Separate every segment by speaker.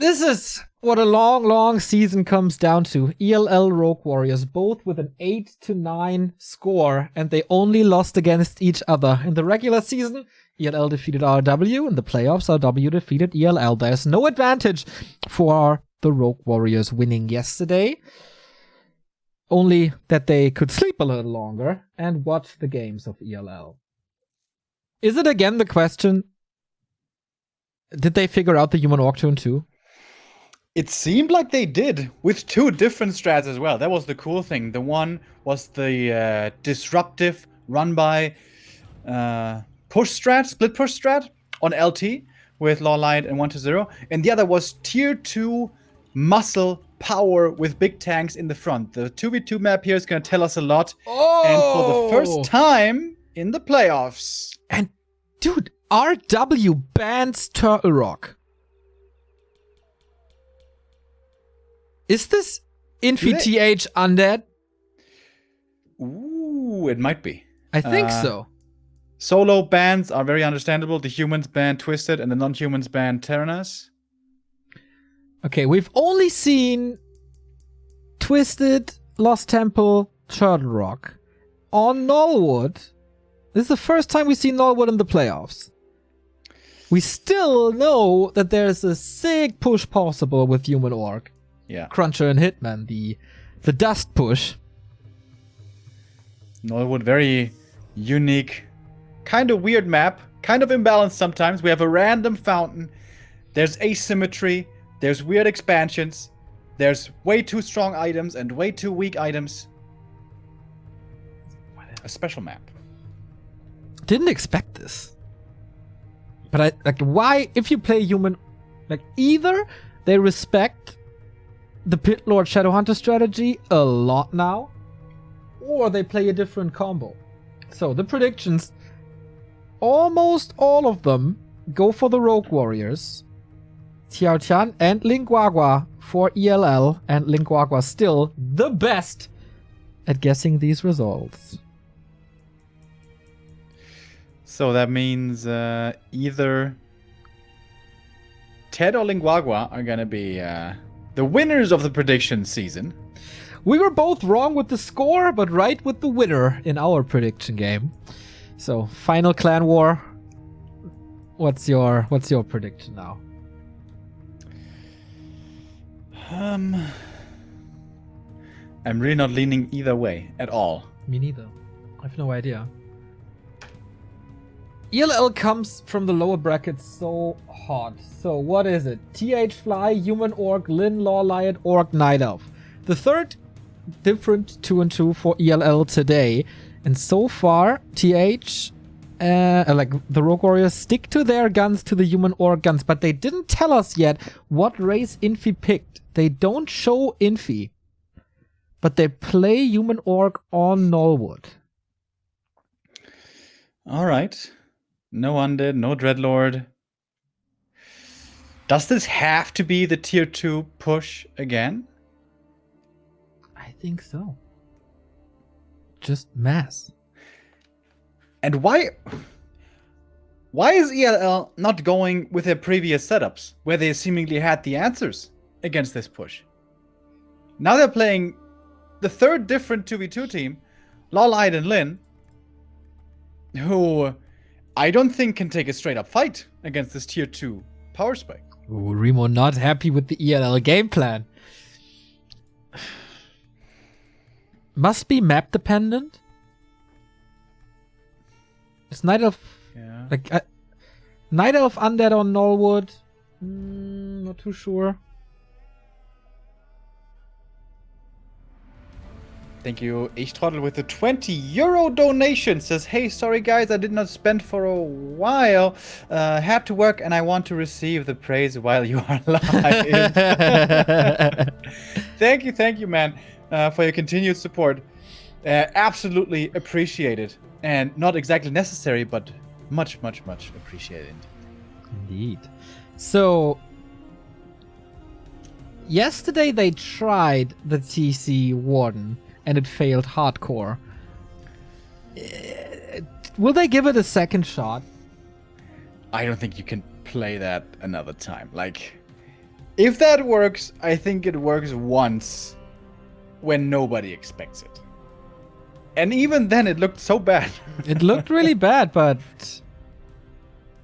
Speaker 1: This is what a long, long season comes down to. ELL Rogue Warriors, both with an 8-9 score, and they only lost against each other. In the regular season, ELL defeated RW. In the playoffs, RW defeated ELL. There's no advantage for the Rogue Warriors winning yesterday. Only that they could sleep a little longer and watch the games of ELL. Is it again the question, did they figure out the human orc tune too?
Speaker 2: It seemed like they did, with two different strats as well. That was the cool thing. The one was the disruptive run-by push strat, split push strat on LT with LawLiet and 1-0. And the other was tier 2 muscle power with big tanks in the front. The 2v2 map here is going to tell us a lot.
Speaker 1: Oh!
Speaker 2: And for the first time in the playoffs.
Speaker 1: And, dude, RW bans Turtle Rock. Is this Infi TH undead?
Speaker 2: Ooh, it might be.
Speaker 1: I think so.
Speaker 2: Solo bans are very understandable. The humans ban Twisted and the non-humans ban Terranas.
Speaker 1: Okay, we've only seen Twisted, Lost Temple, Turtle Rock. On Norwood, this is the first time we see Norwood in the playoffs. We still know that there's a sick push possible with Human Orc.
Speaker 2: Yeah.
Speaker 1: Cruncher and Hitman, the dust push.
Speaker 2: Norwood, very unique, kind of weird map, kind of imbalanced sometimes. We have a random fountain. There's asymmetry. There's weird expansions. There's way too strong items and way too weak items. A special map.
Speaker 1: Didn't expect this. But why, if you play human, either they respect the Pit Lord Shadowhunter strategy a lot now, or they play a different combo. So the predictions, almost all of them go for the Rogue Warriors. Tian and Linguagua for ELL, and Linguagua still the best at guessing these results.
Speaker 2: So that means either Ted or Linguagua are gonna be the winners of the prediction season.
Speaker 1: We were both wrong with the score, but right with the winner in our prediction game. So, final clan war. What's your prediction now?
Speaker 2: I'm really not leaning either way at all.
Speaker 1: Me neither. I have no idea. ELL comes from the lower brackets so hot. So what is it? TH Fly, Human Orc, Lin, LawLiet, Orc, Night Elf. The third different 2-2 for ELL today. And so far, TH, the Rogue Warriors stick to their guns, to the Human Orc guns. But they didn't tell us yet what race Infi picked. They don't show Infi. But they play Human Orc on Norwood.
Speaker 2: Alright. No Undead, no Dreadlord. Does this have to be the tier 2 push again?
Speaker 1: I think so. Just mass.
Speaker 2: And why is ELL not going with their previous setups, where they seemingly had the answers against this push? Now they're playing the third different 2v2 team, LawLiet and Lin, who I don't think can take a straight up fight against this tier 2 power spike.
Speaker 1: Ooh, Remo not happy with the ELL game plan. Must be map dependent. It's Night Elf.
Speaker 2: Yeah.
Speaker 1: Night Elf Undead on Norwood. Not too sure.
Speaker 2: Thank you, Ichtrottel, with the €20 donation. Says, hey, sorry guys, I did not spend for a while. Had to work and I want to receive the praise while you are live. Thank you, man, for your continued support. Absolutely appreciated. And not exactly necessary, but much appreciated.
Speaker 1: Indeed. So, yesterday they tried the TC Warden. And it failed hardcore. Will they give it a second shot?
Speaker 2: I don't think you can play that another time. If that works, I think it works once when nobody expects it. And even then, it looked so bad.
Speaker 1: It looked really bad, but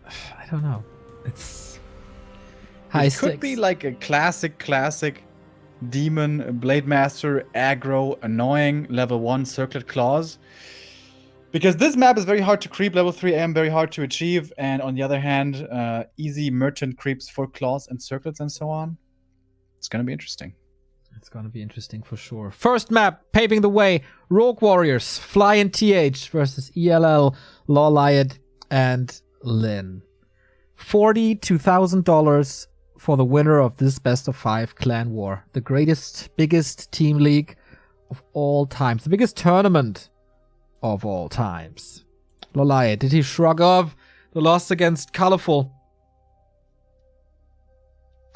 Speaker 1: I don't know. It's high
Speaker 2: It
Speaker 1: stakes.
Speaker 2: could be like a classic demon, blade master, aggro, annoying, level 1 circlet claws. Because this map is very hard to creep, level 3 AM very hard to achieve, and on the other hand, easy merchant creeps for claws and circlets and so on. It's gonna be interesting.
Speaker 1: It's gonna be interesting for sure. First map, paving the way. Rogue Warriors, Fly and TH versus ELL, LawLiet, and Lin. $42,000 for the winner of this best of 5 clan war. The greatest, biggest team league of all times. The biggest tournament of all times. LawLiet, did he shrug off the loss against Colorful?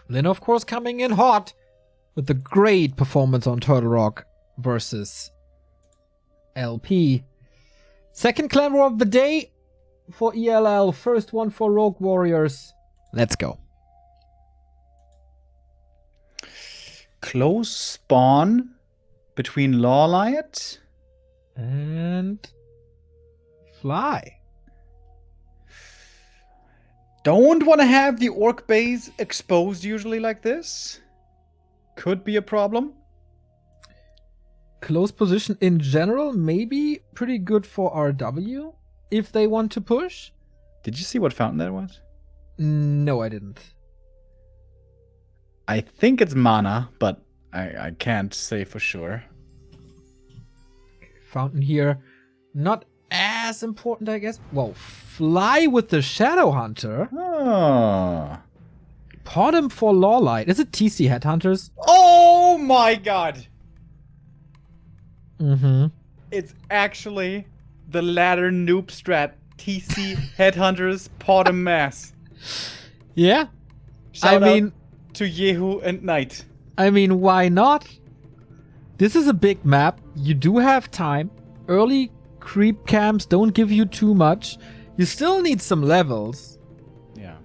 Speaker 1: Lin, of course, coming in hot with the great performance on Turtle Rock versus LP. Second clan war of the day for ELL. First one for Rogue Warriors. Let's go.
Speaker 2: Close spawn between LawLiet
Speaker 1: And Fly.
Speaker 2: Don't want to have the orc base exposed usually like this. Could be a problem.
Speaker 1: Close position in general, maybe pretty good for RW if they want to push.
Speaker 2: Did you see what fountain that was?
Speaker 1: No, I didn't.
Speaker 2: I think it's mana, but I can't say for sure.
Speaker 1: Fountain here, not as important, I guess. Whoa, Fly with the Shadow Hunter.
Speaker 2: Oh.
Speaker 1: Bottom for LawLiet. Is it TC Headhunters?
Speaker 2: Oh my god!
Speaker 1: Mm-hmm.
Speaker 2: It's actually the ladder noob strat TC Headhunters Bottom Mass.
Speaker 1: Yeah.
Speaker 2: Shout
Speaker 1: I mean,
Speaker 2: out to Yehu and Knight.
Speaker 1: I mean, why not? This is a big map. You do have time. Early creep camps don't give you too much. You still need some levels.
Speaker 2: Yeah.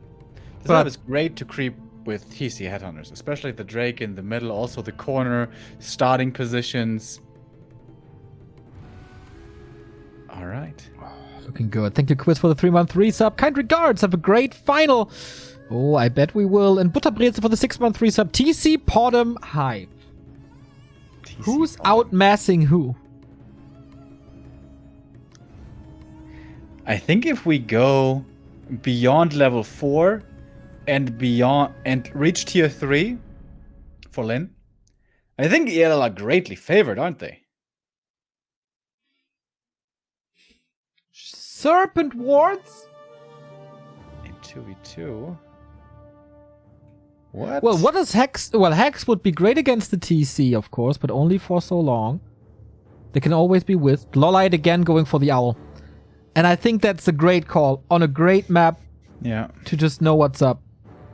Speaker 2: This
Speaker 1: But-
Speaker 2: map is great to creep with TC Headhunters, especially the Drake in the middle, also the corner, starting positions. Alright.
Speaker 1: Looking good. Thank you, Quiz, for the 3-month resub. Kind regards. Have a great final. Oh, I bet we will. And Butterbreze for the 6-month resub. TC Podem Hype. Who's outmassing who?
Speaker 2: I think if we go beyond level 4 and beyond and reach tier 3 for Lin, I think ELL are greatly favored, aren't they?
Speaker 1: Serpent Wards?
Speaker 2: In 2v2. What?
Speaker 1: Well, what does Hex... Well, Hex would be great against the TC, of course, but only for so long. They can always be with. LawLiet again going for the Owl. And I think that's a great call on a great map
Speaker 2: Yeah.
Speaker 1: to just know what's up.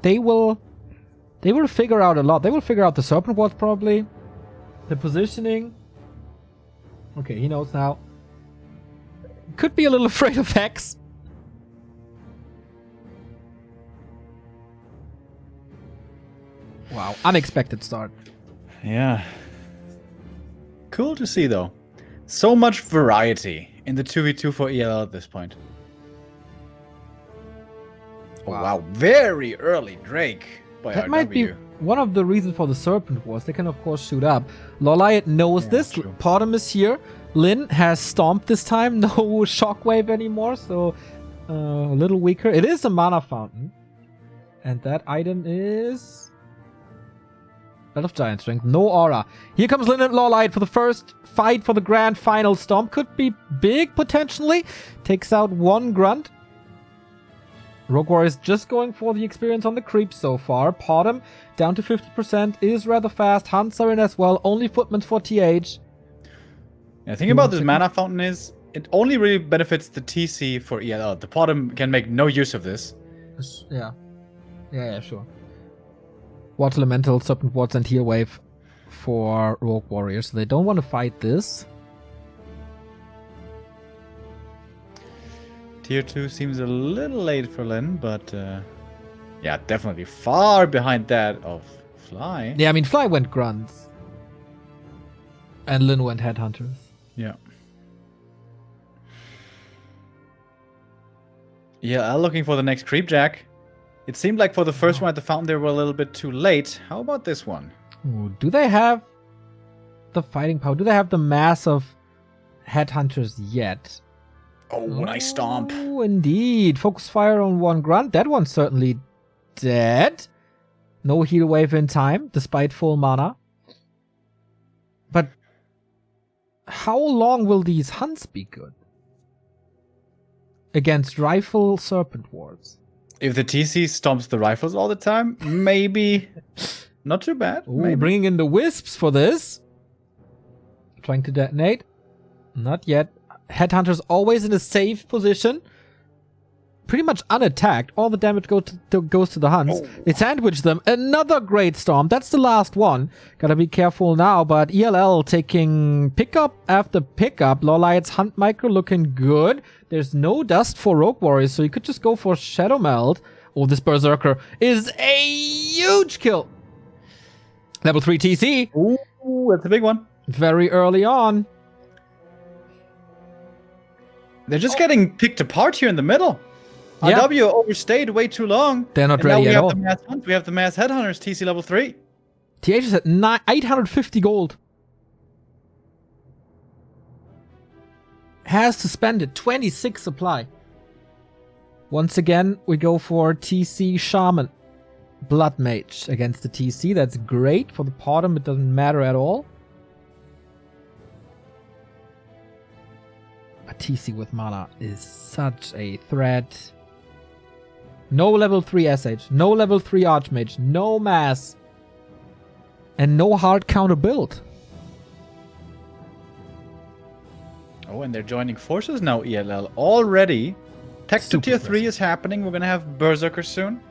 Speaker 1: They will figure out a lot. They will figure out the Serpent Wards probably. The positioning. Okay, he knows now. Could be a little afraid of Hex. Wow, unexpected start.
Speaker 2: Yeah. Cool to see, though. So much variety in the 2v2 for ELL at this point. Oh, wow. Very early Drake by
Speaker 1: That
Speaker 2: RW.
Speaker 1: might be one of the reasons for the Serpent Wars. They can, of course, shoot up. LawLiet knows this.
Speaker 2: true.
Speaker 1: Podem is here. Lin has stomped this time. No shockwave anymore, so a little weaker. It is a mana fountain. And that item is... Belt of Giant Strength. No aura. Here comes Lin and LawLiet for the first fight for the grand final. Stomp could be big, potentially. Takes out one grunt. Rogue Warriors just going for the experience on the creep so far. Podem down to 50% is rather fast. Hunts are in as well. Only footmen for TH.
Speaker 2: The thing about this mana fountain is it only really benefits the TC for ELL. The Podem can make no use of this.
Speaker 1: Yeah. Yeah, sure. Water Elemental, Serpent Wards, and Heal Wave for Rogue Warriors. So they don't want to fight this.
Speaker 2: Tier 2 seems a little late for Lin, but yeah, definitely far behind that of Fly?
Speaker 1: Yeah, I mean, Fly went grunts. And Lin went headhunters.
Speaker 2: Yeah. Yeah, I'm looking for the next creepjack. It seemed like for the first one at the fountain they were a little bit too late. How about this one?
Speaker 1: Ooh, do they have the fighting power? Do they have the mass of headhunters yet?
Speaker 2: Oh, nice stomp.
Speaker 1: Oh, indeed. Focus fire on one grunt. That one's certainly dead. No heal wave in time, despite full mana. But how long will these hunts be good? Against rifle serpent wards.
Speaker 2: If the TC stomps the rifles all the time, maybe not too bad.
Speaker 1: Ooh,
Speaker 2: Maybe.
Speaker 1: bringing in the wisps for this. Trying to detonate. Not yet. Headhunter's always in a safe position. Pretty much unattacked. All the damage goes to the hunts.
Speaker 2: Oh.
Speaker 1: They sandwich them. Another great storm. That's the last one. Gotta be careful now. But ELL taking pickup after pickup. LawLiet's hunt micro looking good. There's no dust for Rogue Warriors, so you could just go for Shadow Meld. Oh, this Berserker is a huge kill. Level 3 TC.
Speaker 2: Ooh, that's a big one.
Speaker 1: Very early on.
Speaker 2: They're just getting picked apart here in the middle.
Speaker 1: Yeah.
Speaker 2: RW overstayed way too long.
Speaker 1: They're not
Speaker 2: And
Speaker 1: ready
Speaker 2: now we
Speaker 1: at
Speaker 2: have
Speaker 1: all.
Speaker 2: the mass hunt. We have the mass headhunters, TC level 3.
Speaker 1: TH is at 850 gold. Has to spend it. 26 supply. Once again, we go for TC Shaman. Blood Mage against the TC. That's great. For the bottom, it doesn't matter at all. But TC with mana is such a threat. No level 3 SH. No level 3 Archmage. No mass. And no hard counter build.
Speaker 2: Oh, and they're joining forces now, ELL. Already. Tech to
Speaker 1: Super
Speaker 2: tier 3
Speaker 1: impressive.
Speaker 2: is happening. We're going to have Berserkers soon.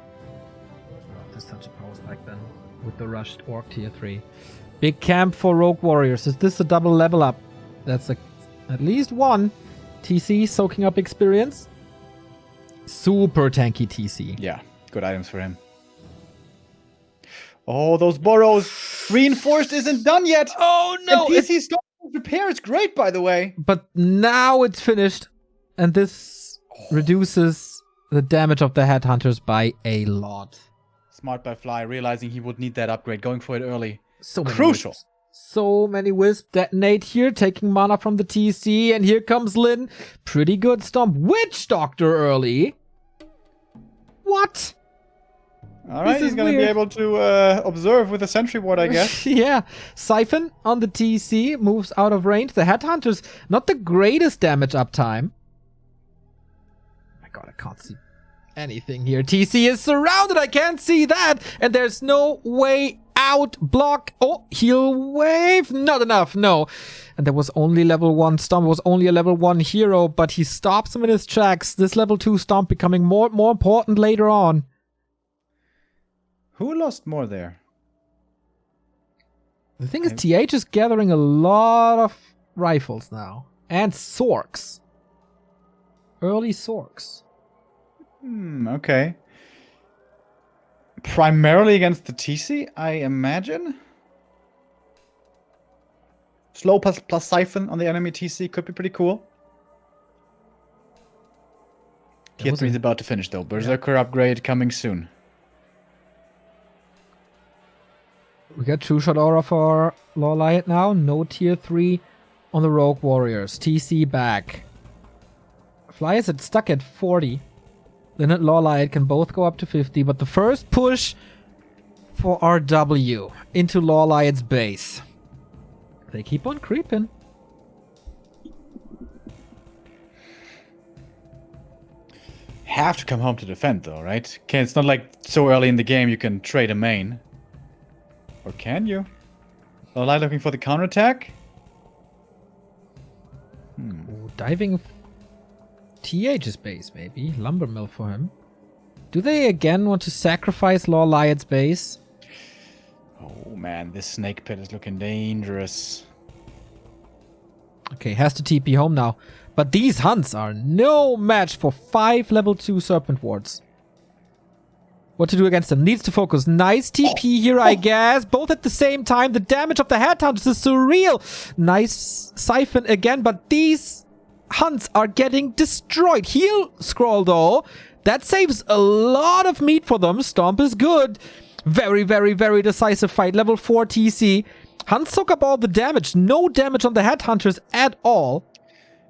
Speaker 1: There's such a power spike then with the rushed Orc tier 3. Big camp for Rogue Warriors. Is this a double level up? That's at least one. TC soaking up experience. Super tanky TC.
Speaker 2: Yeah, good items for him. Oh, those burrows. Reinforced isn't done yet.
Speaker 1: Oh
Speaker 2: And TC stop repair is great, by the way.
Speaker 1: But now it's finished. And this reduces the damage of the headhunters by a lot.
Speaker 2: Smart by Fly, realizing he would need that upgrade, going for it early.
Speaker 1: So many
Speaker 2: Crucial.
Speaker 1: wisps. So many wisps detonate here, taking mana from the TC, and here comes Lin. Pretty good stomp. Witch Doctor early. What?
Speaker 2: All right,
Speaker 1: This
Speaker 2: he's
Speaker 1: is
Speaker 2: going to be
Speaker 1: weird.
Speaker 2: able to observe with the Sentry Ward, I guess.
Speaker 1: Yeah. Siphon on the TC moves out of range. The Headhunters, not the greatest damage uptime. Oh my god, I can't see anything here. TC is surrounded. I can't see that. And there's no way out. Block. Oh, heal wave. Not enough. No. And there was only level 1 stomp. It was only a level 1 hero, but he stops him in his tracks. This level 2 stomp becoming more important later on.
Speaker 2: Who lost more there?
Speaker 1: The thing is, TH is gathering a lot of rifles now. And Sorks. Early Sorks.
Speaker 2: Okay. Primarily against the TC, I imagine. Slow plus Siphon on the enemy TC could be pretty cool. Tier 3 is about to finish though. Berserker upgrade coming soon.
Speaker 1: We got True Shot Aura for LawLiet now. No tier 3 on the Rogue Warriors. TC back. Fly is stuck at 40. Then at LawLiet can both go up to 50. But the first push for RW into LawLiet's base. They keep on creeping.
Speaker 2: Have to come home to defend though, right? It's not like so early in the game you can trade a main. Or can you? LawLiet looking for the counterattack?
Speaker 1: Ooh, diving TH's base, maybe. Lumber mill for him. Do they again want to sacrifice LawLiet's base?
Speaker 2: Oh man, this snake pit is looking dangerous.
Speaker 1: Okay, has to TP home now. But these hunts are no match for 5 level 2 Serpent Wards. what to do against them. Needs to focus. Nice TP here, I guess. Both at the same time. The damage of the headhunters is surreal. Nice siphon again, but these hunts are getting destroyed. Heal scroll, though. That saves a lot of meat for them. Stomp is good. Very, very, very decisive fight. Level 4 TC. Hunts soak up all the damage. No damage on the headhunters at all.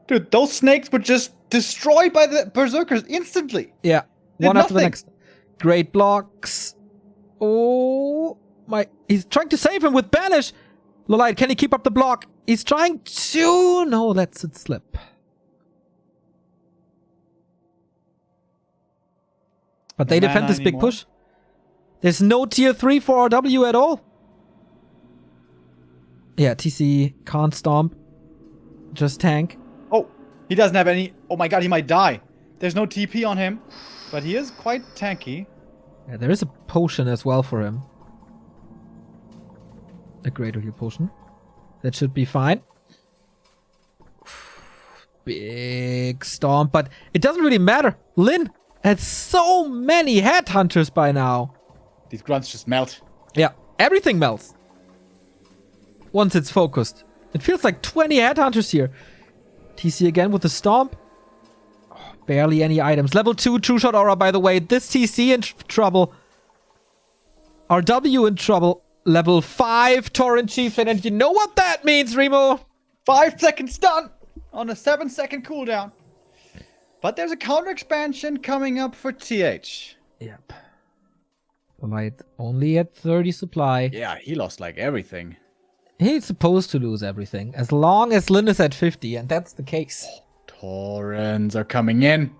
Speaker 2: Dude, those snakes were just destroyed by the berserkers instantly.
Speaker 1: Yeah. One after the next. Great blocks. Oh my. He's trying to save him with Banish. LawLiet, can he keep up the block? He's trying to. No, lets it slip. But they defend this big push. There's no tier 3 for RW at all. Yeah, TC can't stomp. Just tank.
Speaker 2: Oh, he doesn't have any. Oh my god, he might die. There's no TP on him. But he is quite tanky.
Speaker 1: Yeah, there is a potion as well for him. A greater heal potion. That should be fine. Big stomp, but it doesn't really matter. Lin had so many headhunters by now.
Speaker 2: These grunts just melt.
Speaker 1: Yeah, everything melts. Once it's focused. It feels like 20 headhunters here. TC again with the stomp. Oh, barely any items. Level 2 True Shot Aura, by the way. This TC in trouble. RW in trouble. Level 5 Torrent Chieftain. And you know what that means, Remo?
Speaker 2: 5 seconds stun on a 7-second cooldown. But there's a counter expansion coming up for TH.
Speaker 1: Yep. LawLiet only at 30 supply.
Speaker 2: Yeah, he lost like everything.
Speaker 1: He's supposed to lose everything, as long as Lin is at 50, and that's the case.
Speaker 2: Torrents are coming in.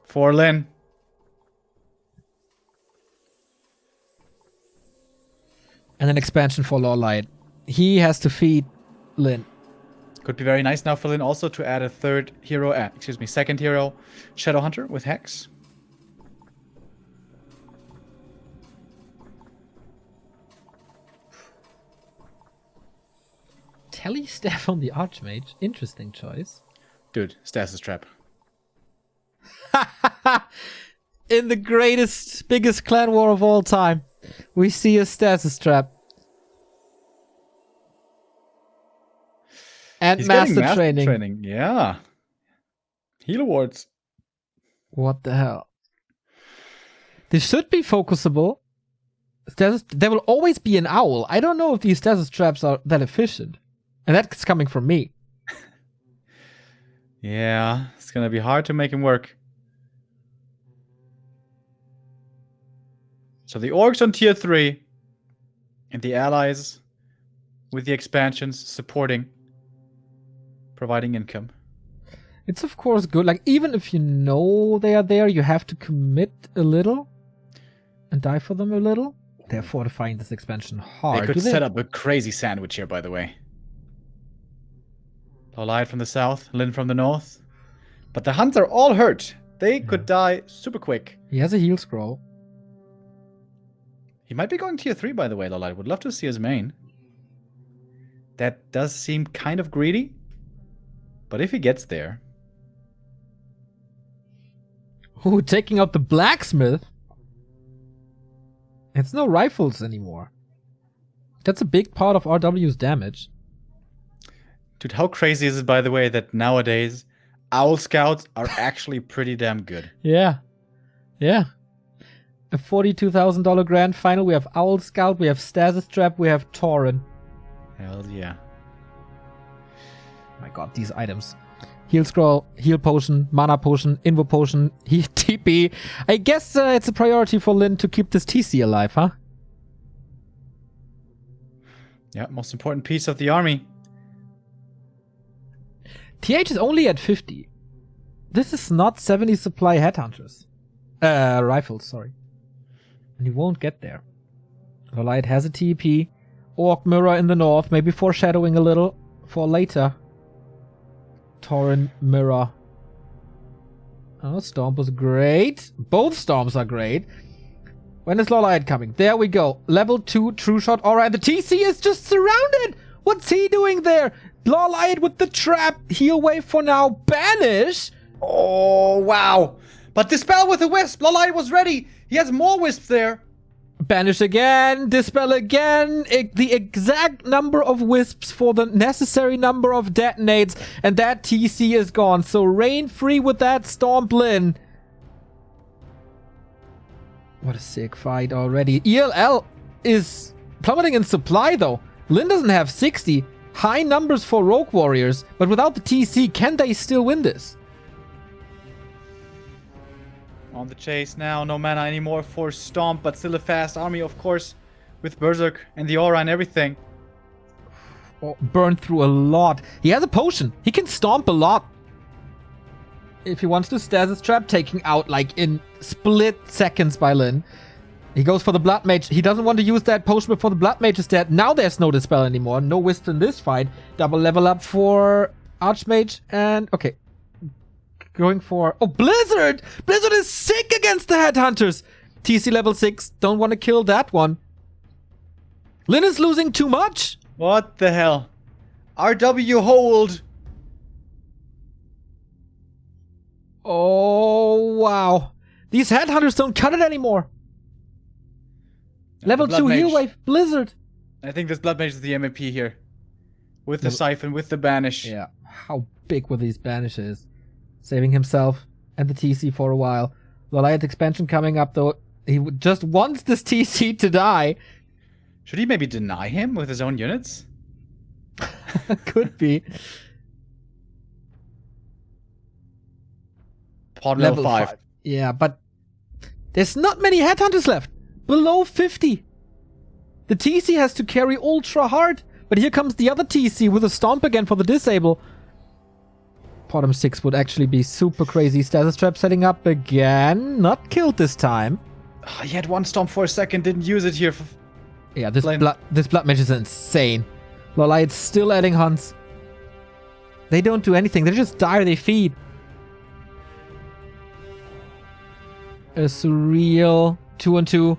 Speaker 2: For Lin.
Speaker 1: And an expansion for LawLiet. He has to feed Lin.
Speaker 2: Could be very nice now for Lin also to add a third hero, second hero, Shadowhunter with Hex.
Speaker 1: Telestaff on the Archmage. Interesting choice.
Speaker 2: Dude, Stasis Trap.
Speaker 1: In the greatest, biggest clan war of all time, we see a Stasis Trap. And master training.
Speaker 2: Yeah. Heal awards.
Speaker 1: What the hell? This should be focusable. There will always be an owl. I don't know if these Stasis Traps are that efficient. And that's coming from me.
Speaker 2: Yeah, it's gonna be hard to make him work. So the orcs on tier 3 and the allies with the expansions supporting, providing income.
Speaker 1: It's of course good. Like, even if you know they are there, you have to commit a little and die for them a little. They're fortifying this expansion hard.
Speaker 2: They could set up a crazy sandwich here, by the way. LawLiet from the south, Lin from the north. But the hunts are all hurt. They could die super quick.
Speaker 1: He has a heal scroll.
Speaker 2: He might be going tier 3, by the way, LawLiet. Would love to see his main. That does seem kind of greedy. But if he gets there...
Speaker 1: Ooh, taking out the blacksmith. It's no rifles anymore. That's a big part of RW's damage.
Speaker 2: Dude, how crazy is it, by the way, that nowadays Owl Scouts are actually pretty damn good?
Speaker 1: Yeah. Yeah. A $42,000 grand final. We have Owl Scout, we have Stasis Trap, we have Tauren.
Speaker 2: Hell yeah.
Speaker 1: My god, these items. Heal Scroll, Heal Potion, Mana Potion, Invo Potion, TP. I guess it's a priority for Lin to keep this TC alive, huh?
Speaker 2: Yeah, most important piece of the army.
Speaker 1: TH is only at 50. This is not 70 supply headhunters. Rifles, sorry. And he won't get there. LawLiet has a TP. Orc Mirror in the north, maybe foreshadowing a little for later. Tauren Mirror. Oh, Stomp was great. Both Storms are great. When is LawLiet coming? There we go. Level 2 True Shot Aura. The TC is just surrounded. What's he doing there? LawLiet with the trap. Heal wave for now. Banish.
Speaker 2: Oh, wow. But Dispel with a Wisp. LawLiet was ready. He has more wisps there.
Speaker 1: Banish again, dispel again, the exact number of wisps for the necessary number of detonates, and that TC is gone. So rain free with that Stomp Lin. What a sick fight already. ELL is plummeting in supply though. Lin doesn't have 60. High numbers for Rogue Warriors, but without the TC, can they still win this?
Speaker 2: On the chase now, no mana anymore for Stomp, but still a fast army, of course, with Berserk and the aura and everything.
Speaker 1: Oh, burned through a lot. He has a potion. He can stomp a lot. If he wants to stasis trap, taking out like in split seconds by Lin. He goes for the Blood Mage. He doesn't want to use that potion before the Blood Mage is dead. Now there's no Dispel anymore. No Wisp in this fight. Double level up for Archmage and... okay. Going for... oh, Blizzard! Blizzard is sick against the Headhunters! TC level 6. Don't want to kill that one. Lin is losing too much!
Speaker 2: What the hell? RW hold!
Speaker 1: Oh, wow. These Headhunters don't cut it anymore. Level 2 heal wave, Blizzard.
Speaker 2: I think this Blood Mage is the MVP here. With the Siphon, with the Banish.
Speaker 1: Yeah, how big were these banishes? Saving himself and the TC for a while. LawLiet expansion coming up though. He just wants this TC to die.
Speaker 2: Should he maybe deny him with his own units?
Speaker 1: Could be.
Speaker 2: Pod level 5.
Speaker 1: Yeah, but there's not many Headhunters left. Below 50. The TC has to carry ultra hard. But here comes the other TC with a Stomp again for the disable. Bottom 6 would actually be super crazy. Stasis trap setting up again. Not killed this time.
Speaker 2: Oh, he had one Stomp for a second, didn't use it here.
Speaker 1: Yeah, this blood Mage is insane. LawLiet's still adding hunts. They don't do anything. They just die or they feed. A surreal 2-on-2.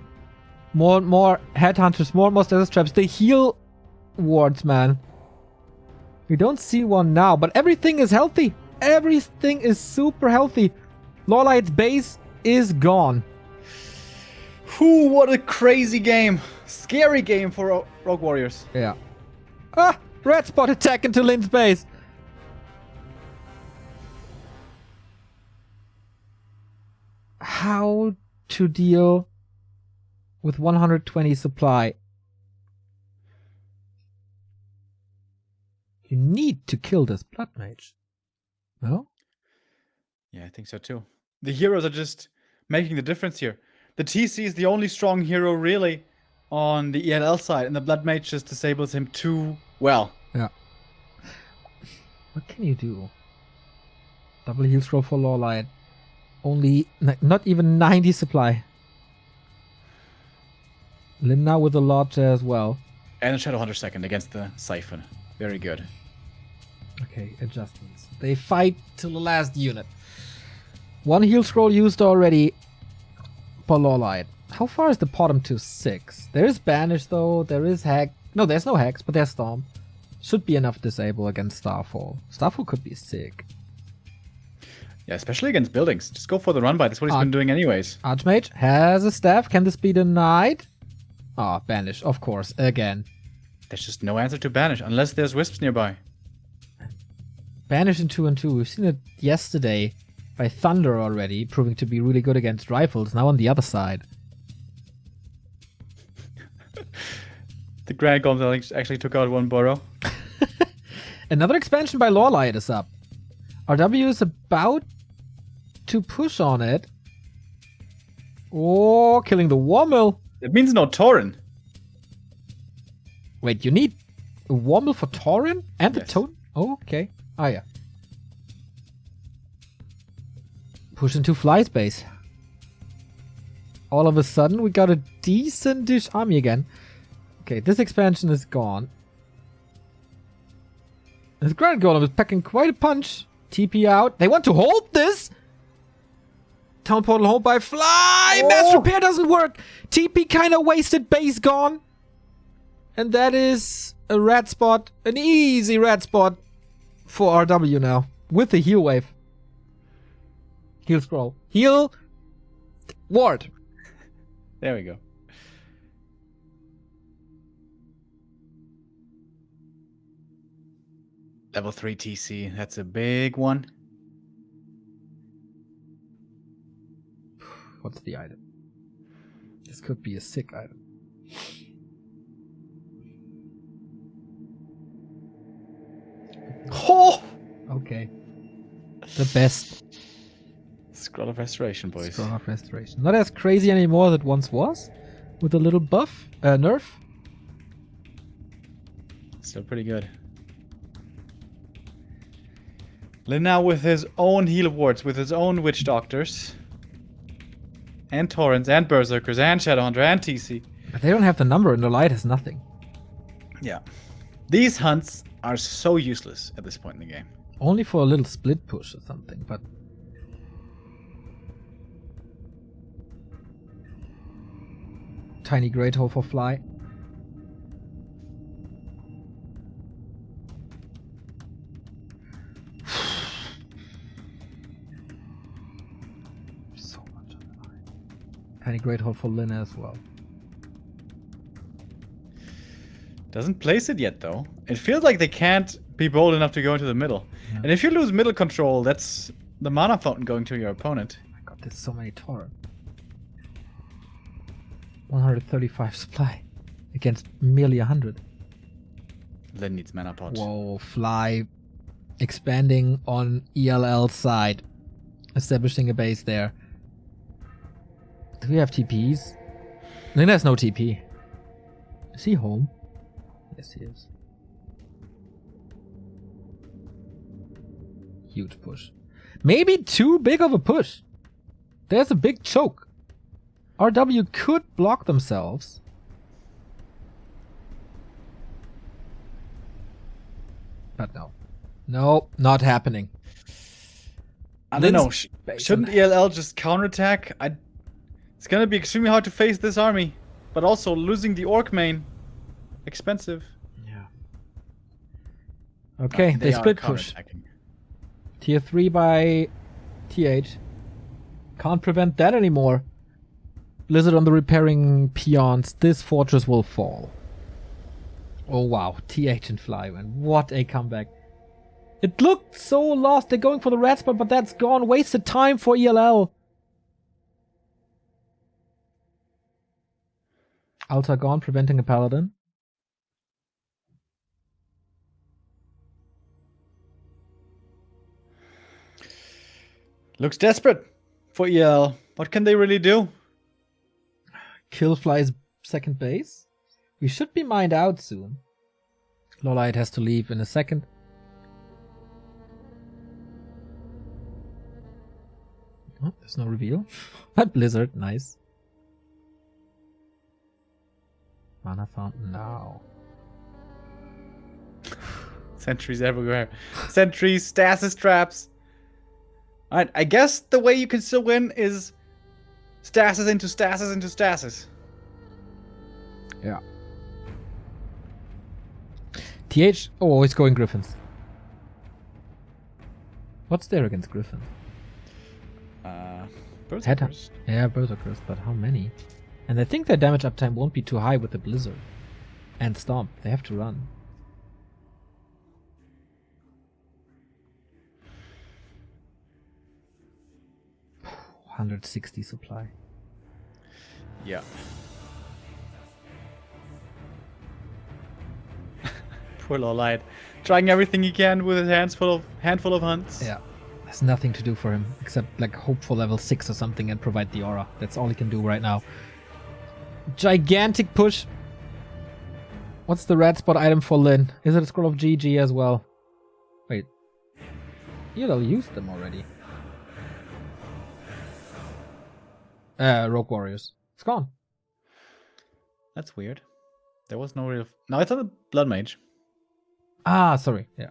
Speaker 1: More and more Headhunters, more and more Stasis traps. They heal wards, man. We don't see one now, but everything is healthy. Everything is super healthy. LawLiet's base is gone.
Speaker 2: Whew, what a crazy game. Scary game for Rogue Warriors.
Speaker 1: Yeah. Ah! Red Spot attack into Lin's base. How to deal with 120 supply? You need to kill this Blood Mage. No?
Speaker 2: Yeah, I think so too. The heroes are just making the difference here. The TC is the only strong hero really on the ELL side, and the Blood Mage just disables him too well.
Speaker 1: Yeah. What can you do? Double heal scroll for LawLiet. Only, not even 90 supply. Lin now with a Lodge as well.
Speaker 2: And a Shadowhunter second against the Siphon. Very good.
Speaker 1: Okay, adjustments. They fight till the last unit. One heal scroll used already for LawLiet. How far is the bottom to 6? There is Banish though, there is Hack. No, there's no Hacks, but there's Storm. Should be enough disable against Starfall. Starfall could be sick.
Speaker 2: Yeah, especially against buildings. Just go for the run by. That's what he's been doing anyways.
Speaker 1: Archmage has a staff. Can this be denied? Ah, Banish, of course, again.
Speaker 2: There's just no answer to Banish, unless there's Wisps nearby.
Speaker 1: Banish in 2-on-2. We've seen it yesterday by Thunder already, proving to be really good against rifles. Now on the other side.
Speaker 2: The Grand Goblin actually took out one burrow.
Speaker 1: Another expansion by LawLiet is up. RW is about to push on it. Oh, killing the Warmill.
Speaker 2: It means no Tauren.
Speaker 1: Wait, you need a Warmill for Tauren? And
Speaker 2: Yes.
Speaker 1: the Toad? Oh, okay. Ah, yeah. Push into Fly Space. All of a sudden, we got a decent-ish army again. Okay, this expansion is gone. This Grand Golem is packing quite a punch. TP out. They want to hold this! Town Portal hold by Fly!
Speaker 2: Oh.
Speaker 1: Mass Repair doesn't work! TP kind of wasted, base gone. And that is a red spot. An easy red spot for RW now. With the heal wave. Heal scroll. Heal. Ward.
Speaker 2: There we go. Level 3 TC. That's a big one.
Speaker 1: What's the item? This could be a sick item.
Speaker 2: Oh!
Speaker 1: Okay. The best.
Speaker 2: Scroll of Restoration, boys.
Speaker 1: Scroll of Restoration. Not as crazy anymore as it once was. With a little buff. Nerf.
Speaker 2: Still pretty good. Lynn now with his own heal wards, with his own witch doctors. And torrents, and berserkers, and shadowhunter, and TC.
Speaker 1: But they don't have the number and the light has nothing.
Speaker 2: Yeah. These hunts are so useless at this point in the game.
Speaker 1: Only for a little split push or something, but... Tiny Great Hole for Fly. So much on the line. Tiny Great Hole for Lynn as well.
Speaker 2: Doesn't place it yet, though. It feels like they can't be bold enough to go into the middle. Yeah. And if you lose middle control, that's the mana fountain going to your opponent.
Speaker 1: Oh my god, there's so many torrent. 135 supply against merely 100.
Speaker 2: Lynn needs mana pot.
Speaker 1: Whoa, Fly expanding on ELL side. Establishing a base there. Do we have TPs? I think there's no TP. Is he home? Yes, he is. Huge push. Maybe too big of a push. There's a big choke. RW could block themselves. But no. No, not happening.
Speaker 2: I don't know. Shouldn't ELL just counterattack? It's gonna be extremely hard to face this army. But also losing the orc main. Expensive.
Speaker 1: Yeah. Okay, they split push. Tier 3 by TH. Can't prevent that anymore. Blizzard on the repairing peons. This fortress will fall. Oh wow, TH and Fly, man. What a comeback. It looked so lost. They're going for the red spot, but that's gone. Wasted time for ELL. Altar gone, preventing a paladin.
Speaker 2: Looks desperate for EL. What can they really do?
Speaker 1: Kill Fly's second base. We should be mined out soon. LawLiet has to leave in a second. Oh, there's no reveal. But Blizzard, nice. Mana fountain now.
Speaker 2: Sentries everywhere. Sentries, stasis traps. Alright, I guess the way you can still win is stasis into stasis into stasis.
Speaker 1: Yeah. TH? Oh, it's going Griffins. What's there against Griffin?
Speaker 2: Berserkers.
Speaker 1: Yeah, Berserkers, but how many? And I think their damage uptime won't be too high with the Blizzard. And Stomp. They have to run. $160 supply.
Speaker 2: Yeah. Poor LawLiet. Trying everything he can with his handful of hunts.
Speaker 1: Yeah. There's nothing to do for him except like hope for level 6 or something and provide the aura. That's all he can do right now. Gigantic push. What's the red spot item for Lynn? Is it a scroll of GG as well? Wait. ELL used them already. Rogue Warriors. It's gone.
Speaker 2: That's weird. There was no real... No, it's on the Blood Mage.
Speaker 1: Ah, sorry. Yeah.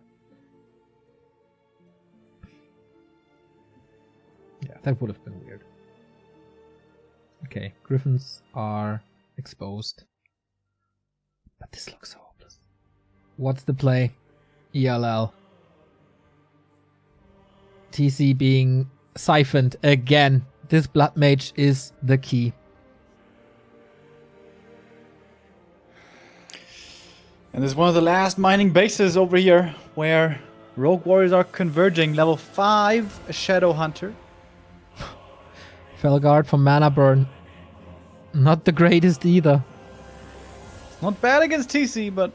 Speaker 1: Yeah, that would have been weird. Okay, Griffins are exposed. But this looks so hopeless. What's the play? ELL. TC being siphoned again. This Blood Mage is the key.
Speaker 2: And this is one of the last mining bases over here where Rogue Warriors are converging. Level 5, a Shadow Hunter.
Speaker 1: Felguard from Mana Burn. Not the greatest either.
Speaker 2: Not bad against TC, but...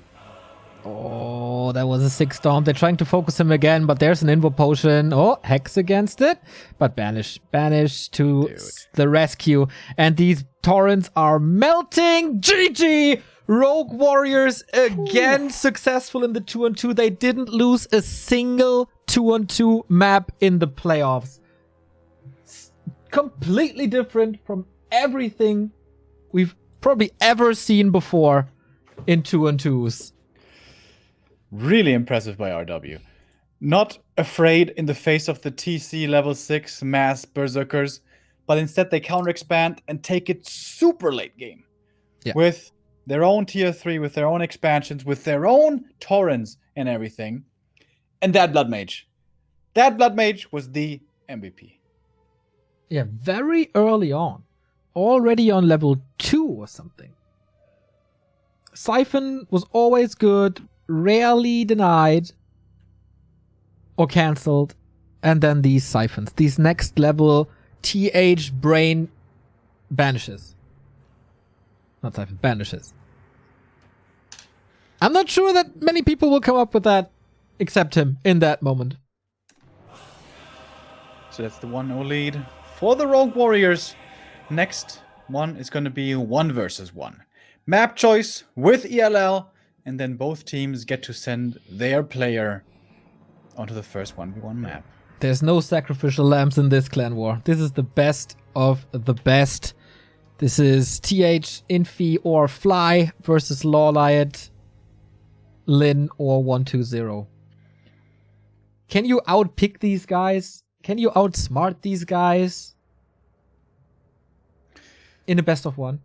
Speaker 1: Oh, that was a 6 storm. They're trying to focus him again, but there's an Invo Potion. Oh, Hex against it. But Banish. Banish to the rescue. And these torrents are melting. GG! Rogue Warriors again successful in the 2-on-2. They didn't lose a single 2-on-2 map in the playoffs. Completely different from everything we've probably ever seen before in 2-on-2s.
Speaker 2: Really impressive by RW. Not afraid in the face of the TC level 6 mass berserkers, but instead they counter expand and take it super late game.
Speaker 1: Yeah.
Speaker 2: With their own tier 3, with their own expansions, with their own torrents and everything. And that Blood Mage. That Blood Mage was the MVP.
Speaker 1: Yeah, very early on. Already on level 2 or something. Siphon was always good, rarely denied or cancelled. And then these Siphons. These next level TH brain banishes. Not Siphon, banishes. I'm not sure that many people will come up with that except him in that moment.
Speaker 2: So that's the 1-0 lead for the Rogue Warriors. Next one is going to be 1 versus 1. Map choice with ELL, and then both teams get to send their player onto the first 1v1 map.
Speaker 1: There's no sacrificial lambs in this clan war. This is the best of the best. This is TH, Infi, or Fly versus LawLiet, Lin, or 120. Can you outpick these guys? Can you outsmart these guys? In a best of 1?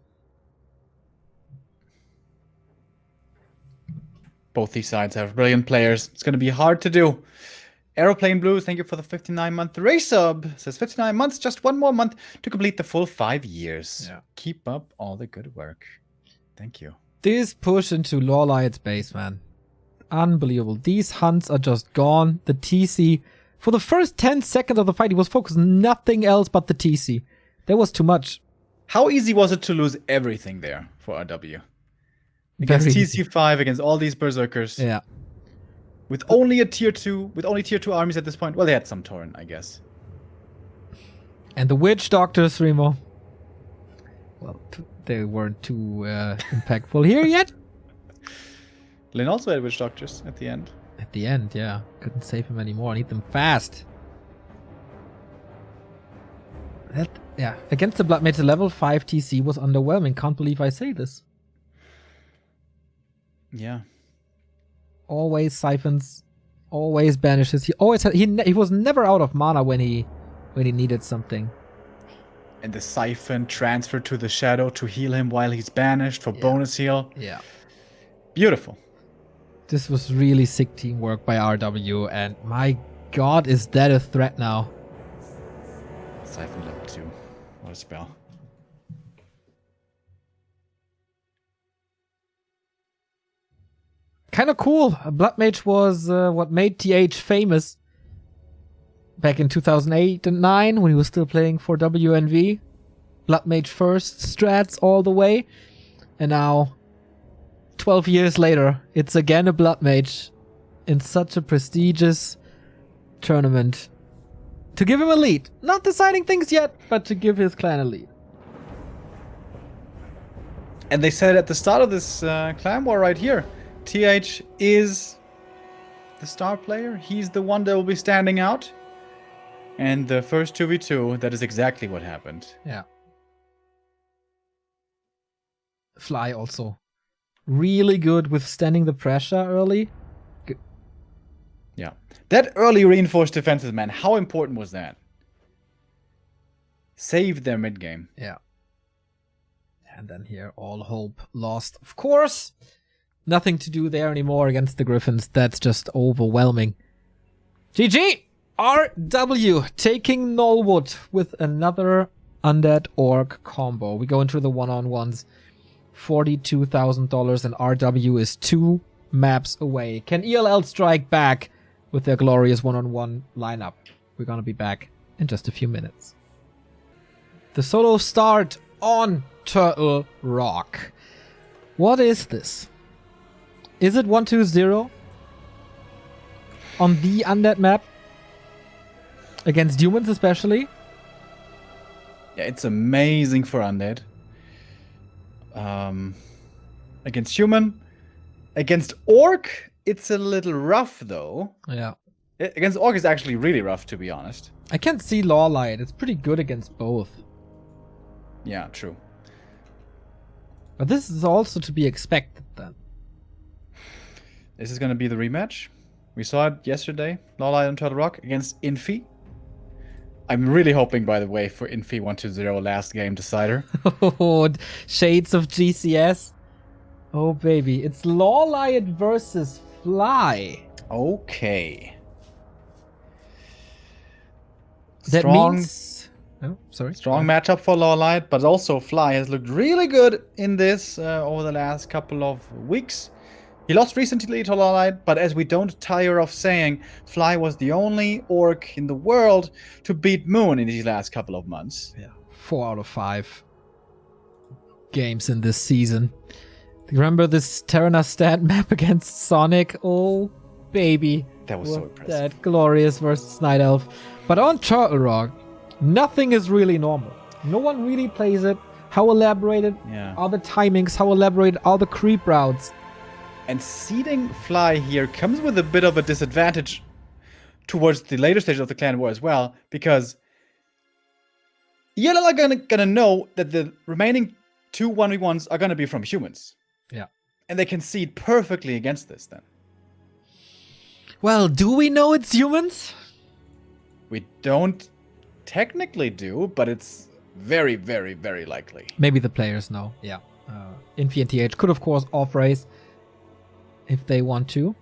Speaker 2: Both these sides have brilliant players. It's going to be hard to do. Aeroplane Blues, thank you for the 59-month race sub. Says 59 months, just 1 more month to complete the full 5 years.
Speaker 1: Yeah.
Speaker 2: Keep up all the good work. Thank you.
Speaker 1: This push into LawLiet's base, man. Unbelievable. These hunts are just gone. The TC, for the first 10 seconds of the fight, he was focused on nothing else but the TC. That was too much.
Speaker 2: How easy was it to lose everything there for RW? Against TC5, against all these berserkers.
Speaker 1: Yeah.
Speaker 2: With only a tier 2, with only tier 2 armies at this point. Well, they had some Torrent, I guess.
Speaker 1: And the Witch Doctors, Remo. Well, they weren't too impactful here yet.
Speaker 2: Lin also had Witch Doctors at the end.
Speaker 1: At the end, yeah. Couldn't save him anymore. I need them fast. That, yeah. Against the Blood Mage, the level 5 TC was underwhelming. Can't believe I say this.
Speaker 2: Yeah.
Speaker 1: Always siphons, always banishes. He always had, he was never out of mana when he needed something.
Speaker 2: And the siphon transferred to the shadow to heal him while he's banished for bonus heal.
Speaker 1: Yeah.
Speaker 2: Beautiful.
Speaker 1: This was really sick teamwork by RW, and my god, is that a threat now?
Speaker 2: Siphon level 2. What a spell.
Speaker 1: Kind of cool. Blood Mage was what made TH famous back in 2008 and 9 when he was still playing for WNV. Blood Mage first, strats all the way. And now, 12 years later, it's again a Blood Mage in such a prestigious tournament. To give him a lead. Not deciding things yet, but to give his clan a lead.
Speaker 2: And they said at the start of this clan war right here, TH is the star player. He's the one that will be standing out. And the first 2v2, that is exactly what happened.
Speaker 1: Yeah. Fly also. Really good withstanding the pressure early. Good.
Speaker 2: Yeah. That early reinforced defenses, man. How important was that? Saved their mid game.
Speaker 1: Yeah. And then here, all hope lost. Of course. Nothing to do there anymore against the Griffins. That's just overwhelming. GG! RW taking Norwood with another Undead Orc combo. We go into the one-on-ones. $42,000 and RW is 2 maps away. Can ELL strike back with their glorious one-on-one lineup? We're gonna be back in just a few minutes. The solo start on Turtle Rock. What is this? Is it 1-2-0? On the undead map? Against humans especially?
Speaker 2: Yeah, it's amazing for undead. Against human. Against orc, it's a little rough though.
Speaker 1: Yeah.
Speaker 2: Against orc is actually really rough, to be honest.
Speaker 1: I can't see LawLiet. It's pretty good against both.
Speaker 2: Yeah, true.
Speaker 1: But this is also to be expected then.
Speaker 2: This is going to be the rematch. We saw it yesterday. LawLiet on Turtle Rock against Infi. I'm really hoping, by the way, for Infi 1-2-0 last game decider.
Speaker 1: Oh, shades of GCS. Oh, baby. It's LawLiet versus Fly.
Speaker 2: Okay.
Speaker 1: That means... Oh, sorry.
Speaker 2: Strong matchup for LawLiet, but also Fly has looked really good in this over the last couple of weeks. He lost recently to LawLiet, but as we don't tire of saying, Fly was the only orc in the world to beat Moon in these last couple of months.
Speaker 1: Yeah, 4 out of 5 games in this season. Remember this Terranas stand map against Sonic? Oh, baby.
Speaker 2: That was so impressive.
Speaker 1: That glorious versus Night Elf. But on Turtle Rock, nothing is really normal. No one really plays it. How elaborated are the timings? How elaborated are the creep routes?
Speaker 2: And seeding Fly here comes with a bit of a disadvantage towards the later stage of the clan war as well, because ELL are gonna know that the remaining 2 1v1s are gonna be from humans.
Speaker 1: Yeah.
Speaker 2: And they can seed perfectly against this then.
Speaker 1: Well, do we know it's humans?
Speaker 2: We don't technically do, but it's very, very, very likely.
Speaker 1: Maybe the players know. Yeah. Infi and TH could, of course, off-race if they want to.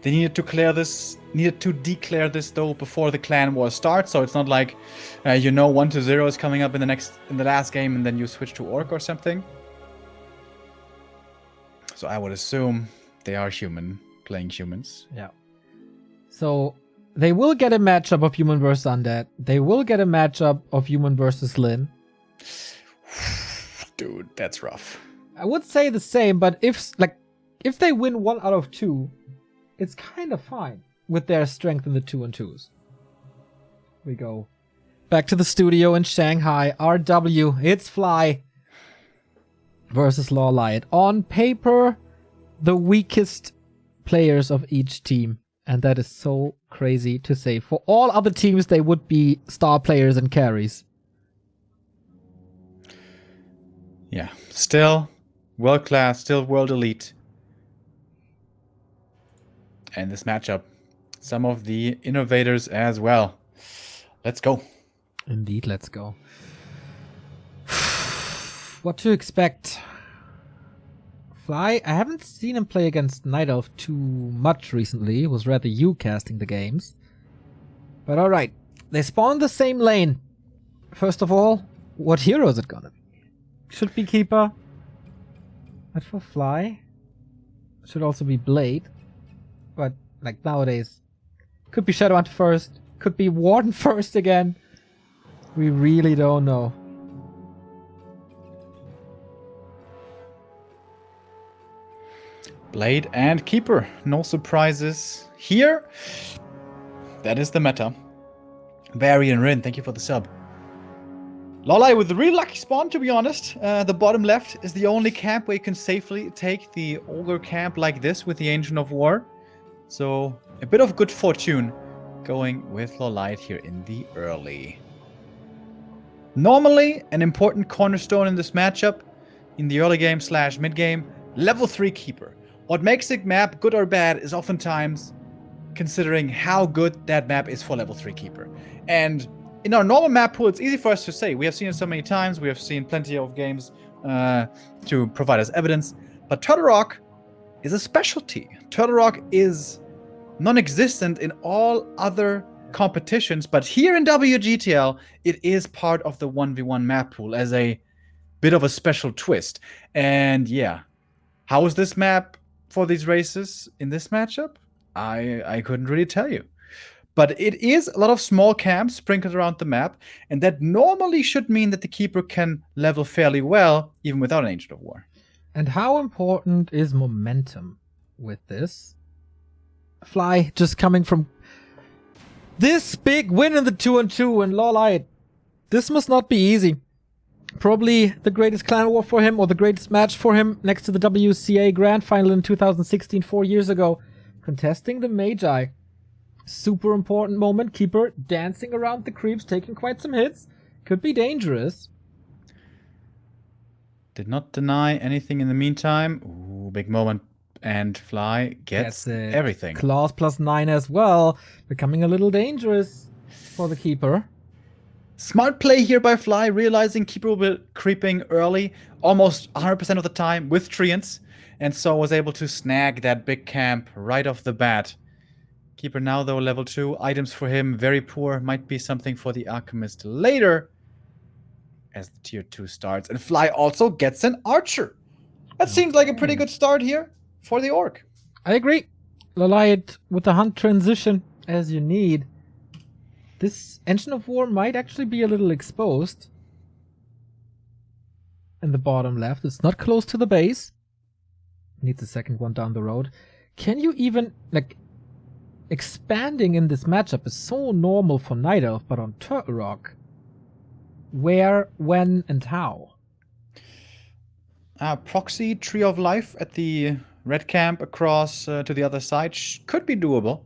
Speaker 2: They needed to declare this though before the clan war starts, so it's not like 1-0 is coming up in the last game and then you switch to orc or something. So I would assume they are human, playing humans.
Speaker 1: Yeah. So they will get a matchup of human versus undead. They will get a matchup of human versus Lin.
Speaker 2: Dude, that's rough.
Speaker 1: I would say the same, but if they win 1 out of 2, it's kind of fine with their strength in the 2-2s. We go back to the studio in Shanghai. RW, it's Fly versus LawLiet. On paper, the weakest players of each team. And that is so crazy to say. For all other teams, they would be star players and carries.
Speaker 2: Yeah, still world class, still world elite. And this matchup, some of the innovators as well. Let's go.
Speaker 1: Indeed, let's go. What to expect? Fly, I haven't seen him play against Night Elf too much recently. It was rather you casting the games. But alright, they spawn the same lane. First of all, what hero is it gonna be? Should be Keeper. But for Fly, should also be Blade. But like nowadays, could be Shadowhunter first, could be Warden first again. We really don't know.
Speaker 2: Blade and Keeper. No surprises here. That is the meta. Barry and Rin, thank you for the sub. LawLiet with a really lucky spawn, to be honest. The bottom left is the only camp where you can safely take the Ogre camp like this with the Ancient of War. So, a bit of good fortune going with LawLiet here in the early. Normally, an important cornerstone in this matchup, in the early game / mid game, level 3 Keeper. What makes a map good or bad is oftentimes considering how good that map is for level 3 Keeper. And in our normal map pool, it's easy for us to say. We have seen it so many times. We have seen plenty of games to provide us evidence. But Turtle Rock is a specialty. Turtle Rock is non-existent in all other competitions. But here in WGTL, it is part of the 1v1 map pool as a bit of a special twist. And yeah, how is this map for these races in this matchup? I couldn't really tell you. But it is a lot of small camps sprinkled around the map, and that normally should mean that the keeper can level fairly well, even without an Ancient of War.
Speaker 1: And how important is momentum with this? Fly just coming from this big win in the 2-on-2 and LawLiet. This must not be easy. Probably the greatest clan war for him, or the greatest match for him, next to the WCA Grand Final in 2016, 4 years ago. Contesting the Magi. Super important moment. Keeper dancing around the creeps, taking quite some hits. Could be dangerous.
Speaker 2: Did not deny anything in the meantime. Ooh, big moment. And Fly gets everything.
Speaker 1: Claws +9 as well. Becoming a little dangerous for the keeper.
Speaker 2: Smart play here by Fly, realizing keeper will be creeping early, almost 100% of the time with treants. And so was able to snag that big camp right off the bat. Keeper now, though, level 2. Items for him, very poor. Might be something for the Alchemist later. As the tier 2 starts. And Fly also gets an Archer. That seems like a pretty good start here for the Orc.
Speaker 1: I agree. LawLiet with the hunt transition as you need. This Engine of War might actually be a little exposed. In the bottom left. It's not close to the base. Needs a second one down the road. Can you even, like... Expanding in this matchup is so normal for Night Elf, but on Turtle Rock, where, when, and how?
Speaker 2: Proxy Tree of Life at the red camp across to the other side could be doable.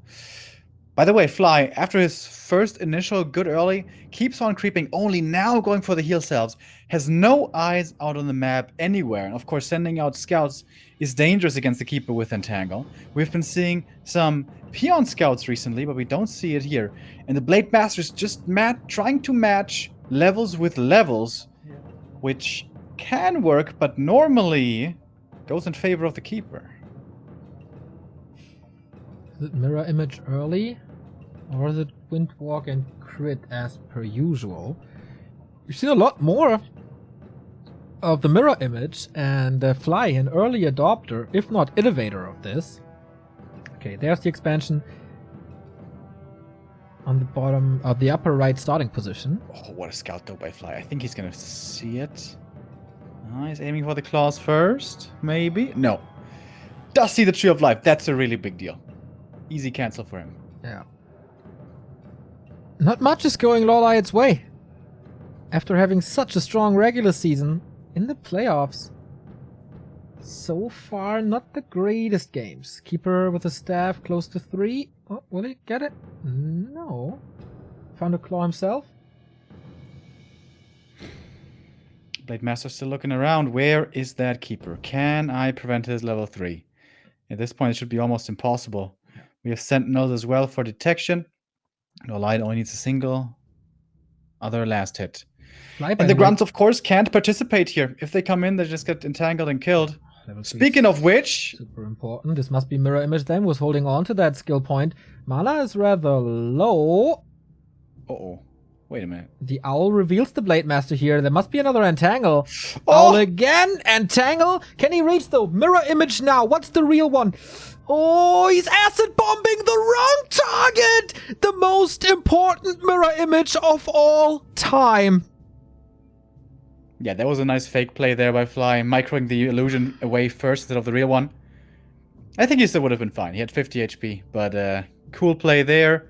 Speaker 2: By the way, Fly, after his first initial good early, keeps on creeping, only now going for the heal selves, has no eyes out on the map anywhere, and of course sending out scouts is dangerous against the keeper with Entangle. We've been seeing some Peon scouts recently, but we don't see it here. And the Blade Master's just trying to match levels with levels, which can work, but normally goes in favor of the keeper.
Speaker 1: Is it mirror image early? Or is it Windwalk and crit as per usual? You see a lot more of the mirror image, and Fly, an early adopter, if not innovator of this. Okay, there's the expansion on the bottom of the upper right starting position.
Speaker 2: Oh, what a scout though by Fly. I think he's gonna see it. He's aiming for the claws first, maybe? No. Does see the Tree of Life. That's a really big deal. Easy cancel for him.
Speaker 1: Yeah. Not much is going LawLiet's way. After having such a strong regular season, in the playoffs, so far not the greatest games. Keeper with a staff close to 3. Oh, will he get it? No. Found a claw himself.
Speaker 2: Blade Master still looking around. Where is that keeper? Can I prevent his level 3? At this point, it should be almost impossible. We have Sentinels as well for detection. LawLiet only needs a single other last hit. And the Grunts, of course, can't participate here. If they come in, they just get entangled and killed. Speaking of which...
Speaker 1: Super important. This must be mirror image then. Was holding on to that skill point. Mana is rather low.
Speaker 2: Uh-oh. Wait a minute.
Speaker 1: The Owl reveals the Blade Master here. There must be another Entangle.
Speaker 2: Oh!
Speaker 1: Owl again. Entangle. Can he reach though? Mirror image now. What's the real one? Oh, he's acid bombing the wrong target. The most important mirror image of all time.
Speaker 2: Yeah, that was a nice fake play there by Fly, microing the illusion away first instead of the real one. I think he still would have been fine. He had 50 HP, but cool play there.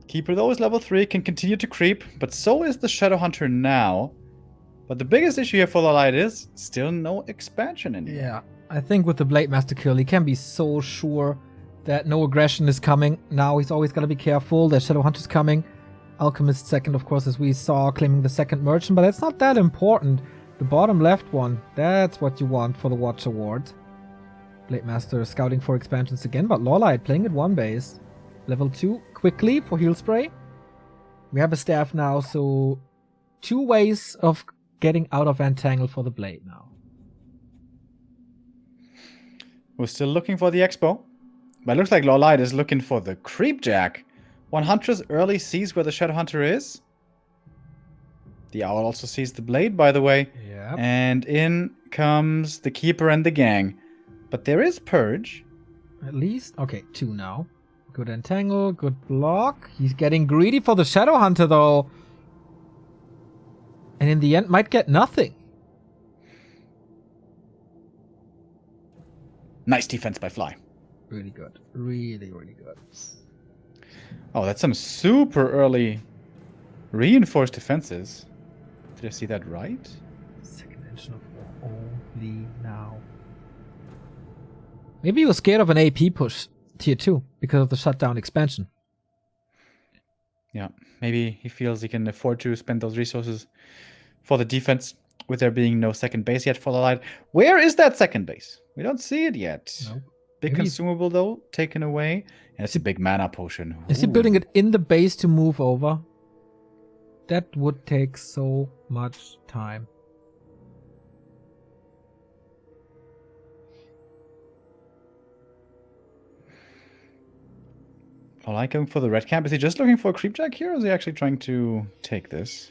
Speaker 2: Keeper, though, is level 3, can continue to creep, but so is the Shadow Hunter now. But the biggest issue here for LawLiet is still no expansion in here.
Speaker 1: Yeah, I think with the Blade Master kill, he can be so sure that no aggression is coming. Now he's always got to be careful that Shadow Hunter's coming. Alchemist second, of course, as we saw, claiming the second merchant, but that's not that important. The bottom left one, that's what you want for the Watch Award. Blade Master scouting for expansions again, but LawLiet playing at 1 base. Level 2, quickly for heal spray. We have a staff now, so 2 ways of getting out of Entangle for the Blade now.
Speaker 2: We're still looking for the Expo, but it looks like LawLiet is looking for the Creepjack. One Huntress early sees where the Shadow Hunter is. The owl also sees the blade, by the way.
Speaker 1: Yep.
Speaker 2: And in comes the keeper and the gang. But there is Purge.
Speaker 1: At least. Okay, 2 now. Good entangle, good block. He's getting greedy for the Shadow Hunter, though. And in the end, might get nothing.
Speaker 2: Nice defense by Fly.
Speaker 1: Really good. Really, really good.
Speaker 2: Oh, that's some super early reinforced defenses. Did I see that right?
Speaker 1: Second engine of war only now. Maybe he was scared of an AP push tier 2 because of the shutdown expansion.
Speaker 2: Yeah, maybe he feels he can afford to spend those resources for the defense with there being no second base yet for LawLiet. Where is that second base? We don't see it yet.
Speaker 1: Nope.
Speaker 2: Big
Speaker 1: Maybe
Speaker 2: consumable, though, taken away. And it's a big mana potion.
Speaker 1: Is he
Speaker 2: Ooh.
Speaker 1: building it in the base to move over? That would take so much time.
Speaker 2: LawLiet going for the red camp. Is he just looking for a creep jack here, or is he actually trying to take this?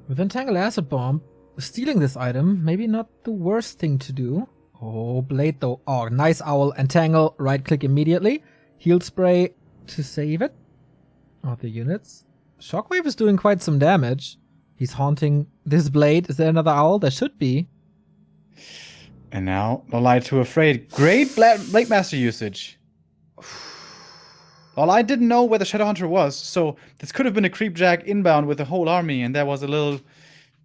Speaker 1: With Entangle Acid Bomb, stealing this item, maybe not the worst thing to do. Oh, Blade though. Oh, nice Owl. Entangle, right click immediately. Heal Spray to save it. Oh, the units. Shockwave is doing quite some damage. He's haunting this Blade. Is there another Owl? There should be.
Speaker 2: And now, LawLiet too afraid. Great Blade Master usage. LawLiet didn't know where the Shadowhunter was, so this could have been a creep jack inbound with the whole army, and that was a little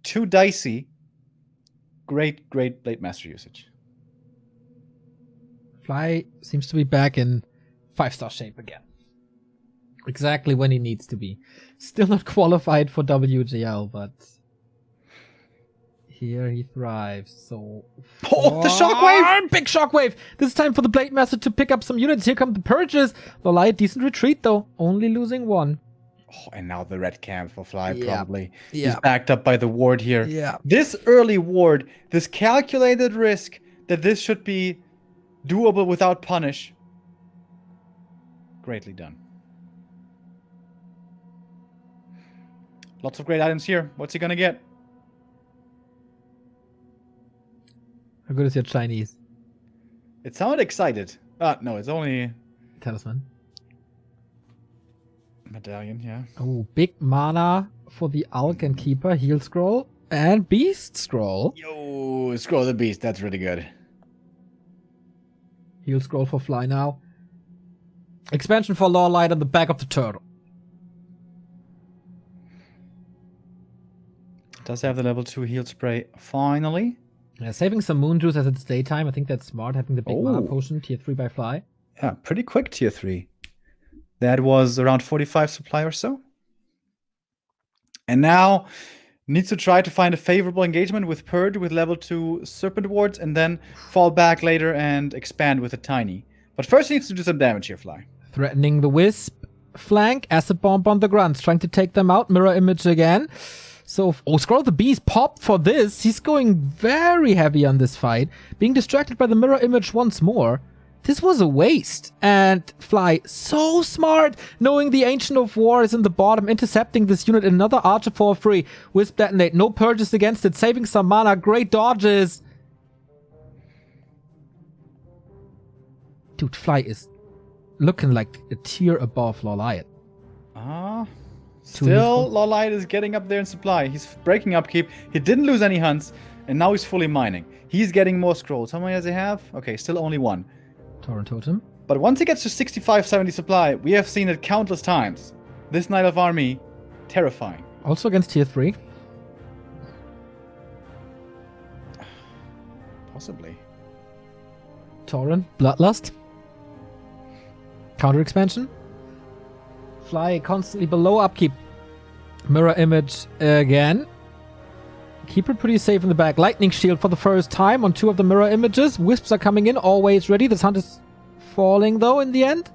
Speaker 2: too dicey. Great Blade Master usage.
Speaker 1: Fly seems to be back in 5-star shape again. Exactly when he needs to be. Still not qualified for WGL, but here he thrives. So
Speaker 2: oh, the shockwave!
Speaker 1: Big shockwave! This time for the Blade Master to pick up some units. Here come the purges. LawLiet, decent retreat though. Only losing 1.
Speaker 2: Oh, and now the red camp for Fly,
Speaker 1: Yeah.
Speaker 2: probably.
Speaker 1: Yeah.
Speaker 2: He's backed up by the ward here.
Speaker 1: Yeah.
Speaker 2: This early ward, this calculated risk that this should be doable without punish. Greatly done. Lots of great items here. What's he gonna get?
Speaker 1: How good is your Chinese?
Speaker 2: It sounded excited. No, it's only
Speaker 1: Talisman.
Speaker 2: medallion, yeah.
Speaker 1: Oh, big mana for the Alkan Keeper. Heal Scroll. And Beast Scroll.
Speaker 2: Yo, Scroll the Beast. That's really good.
Speaker 1: Heal Scroll for Fly now. Expansion for LawLiet on the back of the turtle.
Speaker 2: Does have the level 2 heal spray finally.
Speaker 1: Yeah, saving some Moon Juice as it's daytime. I think that's smart, having the big mana potion, tier 3 by Fly.
Speaker 2: Yeah, pretty quick tier 3. That was around 45 supply or so. And now needs to try to find a favorable engagement with Purge with level 2 Serpent Wards and then fall back later and expand with a Tiny. But first he needs to do some damage here, Fly.
Speaker 1: Threatening the Wisp flank. Acid Bomb on the Grunts, trying to take them out. Mirror Image again. So, Scroll the Beast popped for this. He's going very heavy on this fight. Being distracted by the Mirror Image once more. This was a waste. And Fly, so smart, knowing the Ancient of War is in the bottom, intercepting this unit. Another Archer for free. Wisp Detonate, no purges against it, saving some mana. Great dodges. Dude, Fly is looking like a tier above LawLiet.
Speaker 2: Still, LawLiet is getting up there in supply. He's breaking upkeep. He didn't lose any hunts, and now he's fully mining. He's getting more scrolls. How many does he have? Okay, still only 1.
Speaker 1: Torrent Totem.
Speaker 2: But once he gets to 65, 70 supply, we have seen it countless times. This Knight of Army, terrifying.
Speaker 1: Also against tier 3.
Speaker 2: Possibly.
Speaker 1: Torrent. Bloodlust. Counter expansion. Fly constantly below upkeep. Mirror Image again. Keep it pretty safe in the back. Lightning Shield for the first time on 2 of the Mirror Images. Wisps are coming in, always ready. This hunt is falling though in the end.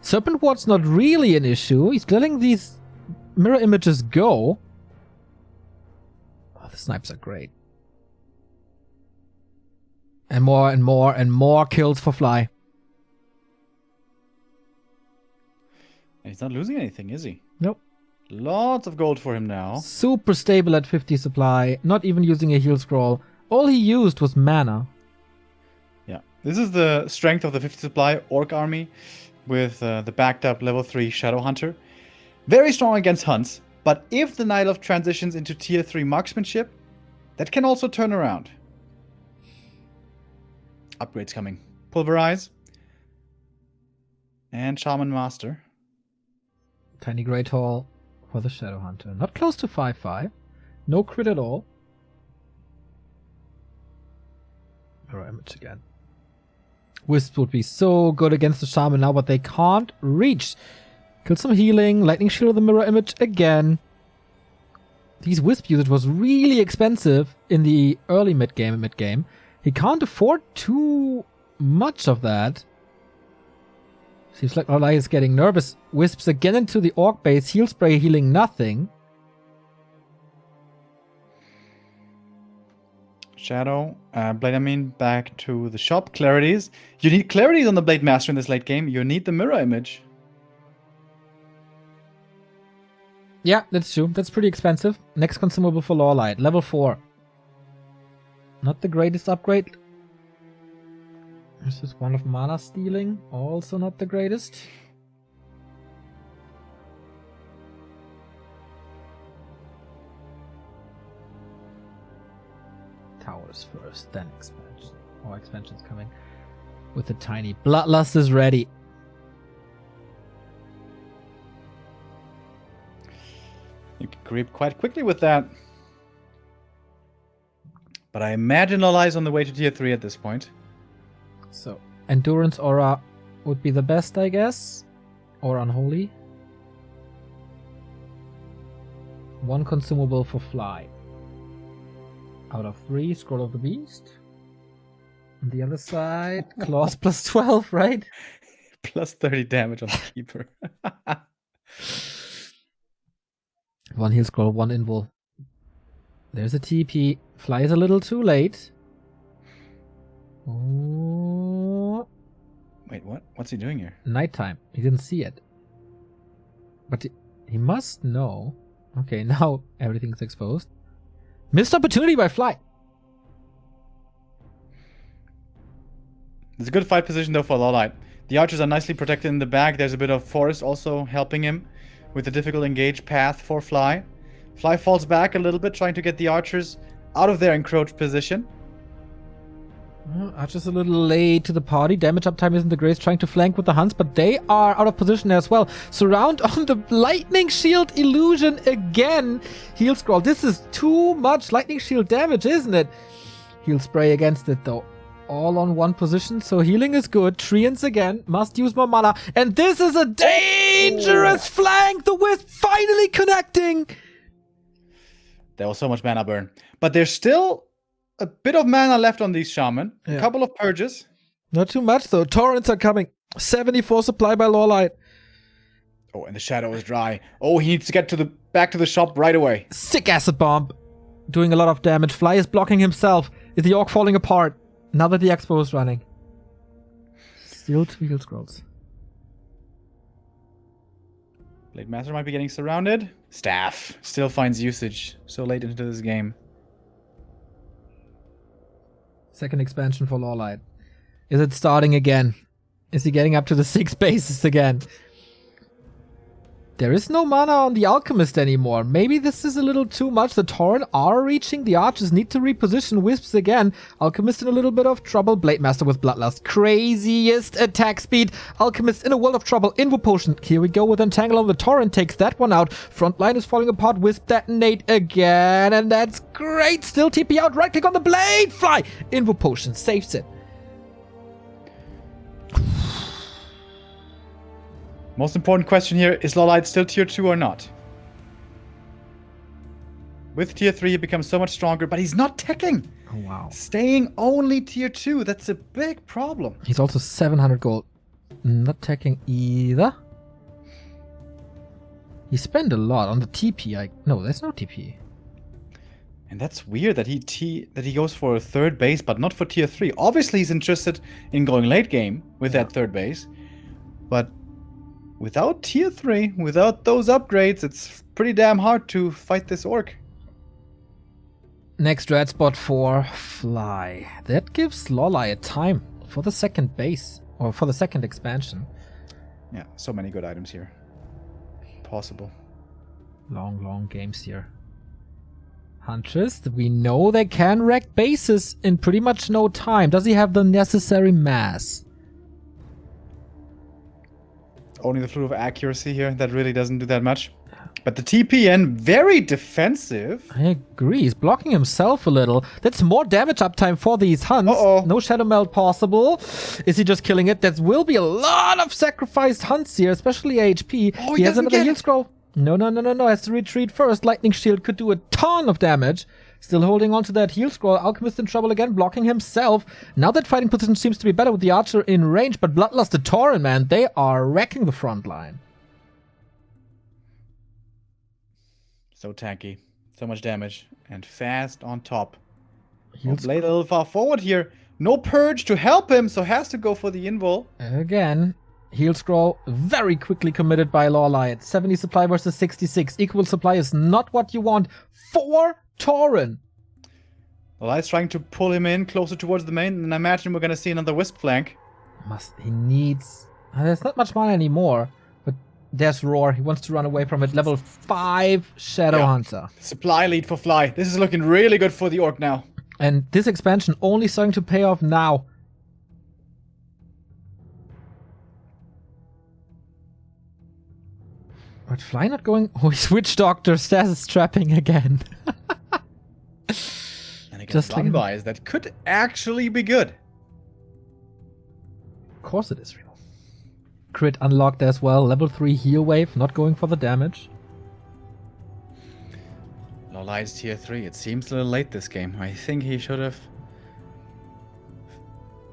Speaker 1: Serpent Ward's not really an issue. He's letting these Mirror Images go. Oh, the snipes are great. And more and more and more kills for Fly.
Speaker 2: And he's not losing anything, is he?
Speaker 1: Nope.
Speaker 2: Lots of gold for him now.
Speaker 1: Super stable at 50 supply, not even using a heal scroll. All he used was mana.
Speaker 2: Yeah, this is the strength of the 50 supply Orc army with the backed up level 3 Shadow Hunter. Very strong against hunts, but if the Night Elf transitions into tier 3 marksmanship, that can also turn around. Upgrades coming. Pulverize. And Shaman Master.
Speaker 1: Tiny Great Hall for the Shadow Hunter. Not close to 5-5. No crit at all. Mirror Image again. Wisp would be so good against the Shaman now, but they can't reach. Kill some healing. Lightning Shield of the Mirror Image again. These Wisp usage was really expensive in the early mid-game and mid-game. He can't afford too much of that. Seems like LawLiet is getting nervous. Wisps again into the Orc base. Heal Spray healing nothing.
Speaker 2: Shadow. Blade back to the shop. Clarities. You need Clarities on the Blade Master in this late game. You need the Mirror Image.
Speaker 1: Yeah, that's true. That's pretty expensive. Next consumable for LawLiet. Level 4. Not the greatest upgrade. This is one of mana stealing. Also not the greatest. Towers first, then expansion. More expansions coming. With the tiny Bloodlust is ready.
Speaker 2: You can creep quite quickly with that. But I imagine LawLiet is on the way to tier 3 at this point.
Speaker 1: So, Endurance Aura would be the best, I guess. Or Unholy. One consumable for Fly. Out of 3, Scroll of the Beast. On the other side, Claws plus 12, right?
Speaker 2: Plus 30 damage on the Keeper.
Speaker 1: One heal scroll, one invul. There's a TP. Fly is a little too late. Oh.
Speaker 2: Wait, what? What's he doing here?
Speaker 1: Nighttime. He didn't see it. But he must know. Okay, now everything's exposed. Missed opportunity by Fly.
Speaker 2: It's a good fight position though for LawLiet. The archers are nicely protected in the back. There's a bit of forest also helping him with the difficult engage path for Fly. Fly falls back a little bit, trying to get the archers out of their encroached position.
Speaker 1: Archer's a little late to the party. Damage uptime isn't the greatest, trying to flank with the hunts, but they are out of position as well. Surround on the Lightning Shield illusion again. Heal scroll. This is too much Lightning Shield damage, isn't it? Heal spray against it though. All on one position, so healing is good. Treants again, must use more mana. And this is a dangerous flank! The Wisp finally connecting!
Speaker 2: There was so much mana burn. But there's still a bit of mana left on these shaman.
Speaker 1: Yeah.
Speaker 2: A couple of purges.
Speaker 1: Not too much though. Torrents are coming. 74 supply by LawLiet.
Speaker 2: Oh, and the shadow is dry. Oh, he needs to get back to the shop right away.
Speaker 1: Sick acid bomb. Doing a lot of damage. Fly is blocking himself. Is the Orc falling apart? Now that the Expo is running. Still 2 heal scrolls.
Speaker 2: Blade Master might be getting surrounded. Staff still finds usage so late into this game.
Speaker 1: Second expansion for LawLiet. Is it starting again? Is he getting up to the 6 bases again? There is no mana on the Alchemist anymore. Maybe this is a little too much. The Torrent are reaching. The Archers need to reposition Wisps again. Alchemist in a little bit of trouble. Blade Master with Bloodlust. Craziest attack speed. Alchemist in a world of trouble. Invo Potion. Here we go with Entangle on the Torrent. Takes that one out. Front line is falling apart. Wisp detonate again. And that's great. Still TP out. Right click on the blade. Fly. Invo Potion. Saves it.
Speaker 2: Most important question here, is LawLiet still tier 2 or not? With tier 3 he becomes so much stronger, but he's not teching.
Speaker 1: Oh wow.
Speaker 2: Staying only tier 2, that's a big problem.
Speaker 1: He's also 700 gold. Not teching either. He spent a lot on the TP. No, there's no TP.
Speaker 2: And that's weird that he goes for a third base, but not for tier 3. Obviously he's interested in going late game with that third base. But without tier 3, without those upgrades, it's pretty damn hard to fight this orc.
Speaker 1: Next red spot for Fly. That gives LawLiet time for the second base, or for the second expansion.
Speaker 2: Yeah, so many good items here. Possible.
Speaker 1: Long games here. Huntress, we know they can wreck bases in pretty much no time. Does he have the necessary mass?
Speaker 2: Only the Flute of Accuracy here. That really doesn't do that much. But the TPN, very defensive.
Speaker 1: I agree. He's blocking himself a little. That's more damage uptime for these hunts. No Shadow Melt possible. Is he just killing it? There will be a lot of sacrificed hunts here, especially HP.
Speaker 2: Oh,
Speaker 1: he has another heal scroll. No. Has to retreat first. Lightning Shield could do a ton of damage. Still holding on to that heal scroll. Alchemist in trouble again, blocking himself. Now that fighting position seems to be better with the Archer in range, but Bloodlust the Tauren, man, they are wrecking the front line.
Speaker 2: So tanky. So much damage. And fast on top.
Speaker 1: Heal
Speaker 2: Blade a little far forward here. No Purge to help him, so has to go for the invul.
Speaker 1: Again. Heal scroll very quickly committed by LawLiet. 70 supply versus 66. Equal supply is not what you want for Tauren.
Speaker 2: LawLiet's trying to pull him in closer towards the main, and I imagine we're gonna see another Wisp flank.
Speaker 1: He needs... there's not much mana anymore, but there's Roar. He wants to run away from it. Level 5 Shadow Hunter.
Speaker 2: Supply lead for Fly. This is looking really good for the orc now.
Speaker 1: And this expansion only starting to pay off now. But Fly not going... Oh, he switched Doctor. Stasis trapping again.
Speaker 2: And against Runbys, that could actually be good.
Speaker 1: Of course it is, Remo. Crit unlocked as well. Level 3 heal wave. Not going for the damage.
Speaker 2: LawLiet's tier 3. It seems a little late this game. I think he should have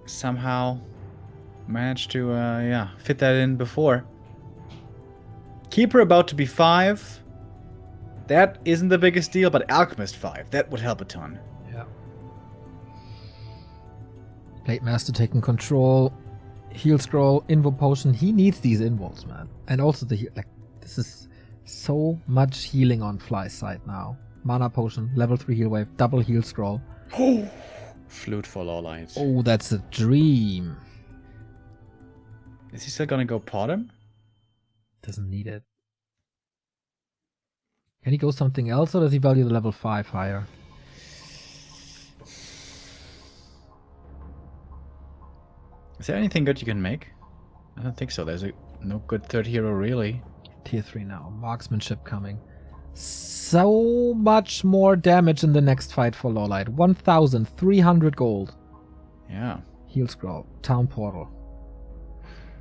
Speaker 2: somehow managed to fit that in before. Keeper about to be 5. That isn't the biggest deal, but Alchemist 5. That would help a ton.
Speaker 1: Yeah. Blade Master taking control. Heal scroll, invo potion. He needs these invos, man. And also the heal. Like, this is so much healing on Fly's side now. Mana potion, level 3 heal wave, double heal scroll.
Speaker 2: Flute for LawLiet.
Speaker 1: Oh, that's a dream.
Speaker 2: Is he still gonna go pot him?
Speaker 1: Doesn't need it. Can he go something else, or does he value the level 5 higher?
Speaker 2: Is there anything good you can make? I don't think so. There's no good third hero, really.
Speaker 1: Tier 3 now. Marksmanship coming. So much more damage in the next fight for LawLiet. 1,300 gold.
Speaker 2: Yeah.
Speaker 1: Heal scroll. Town portal.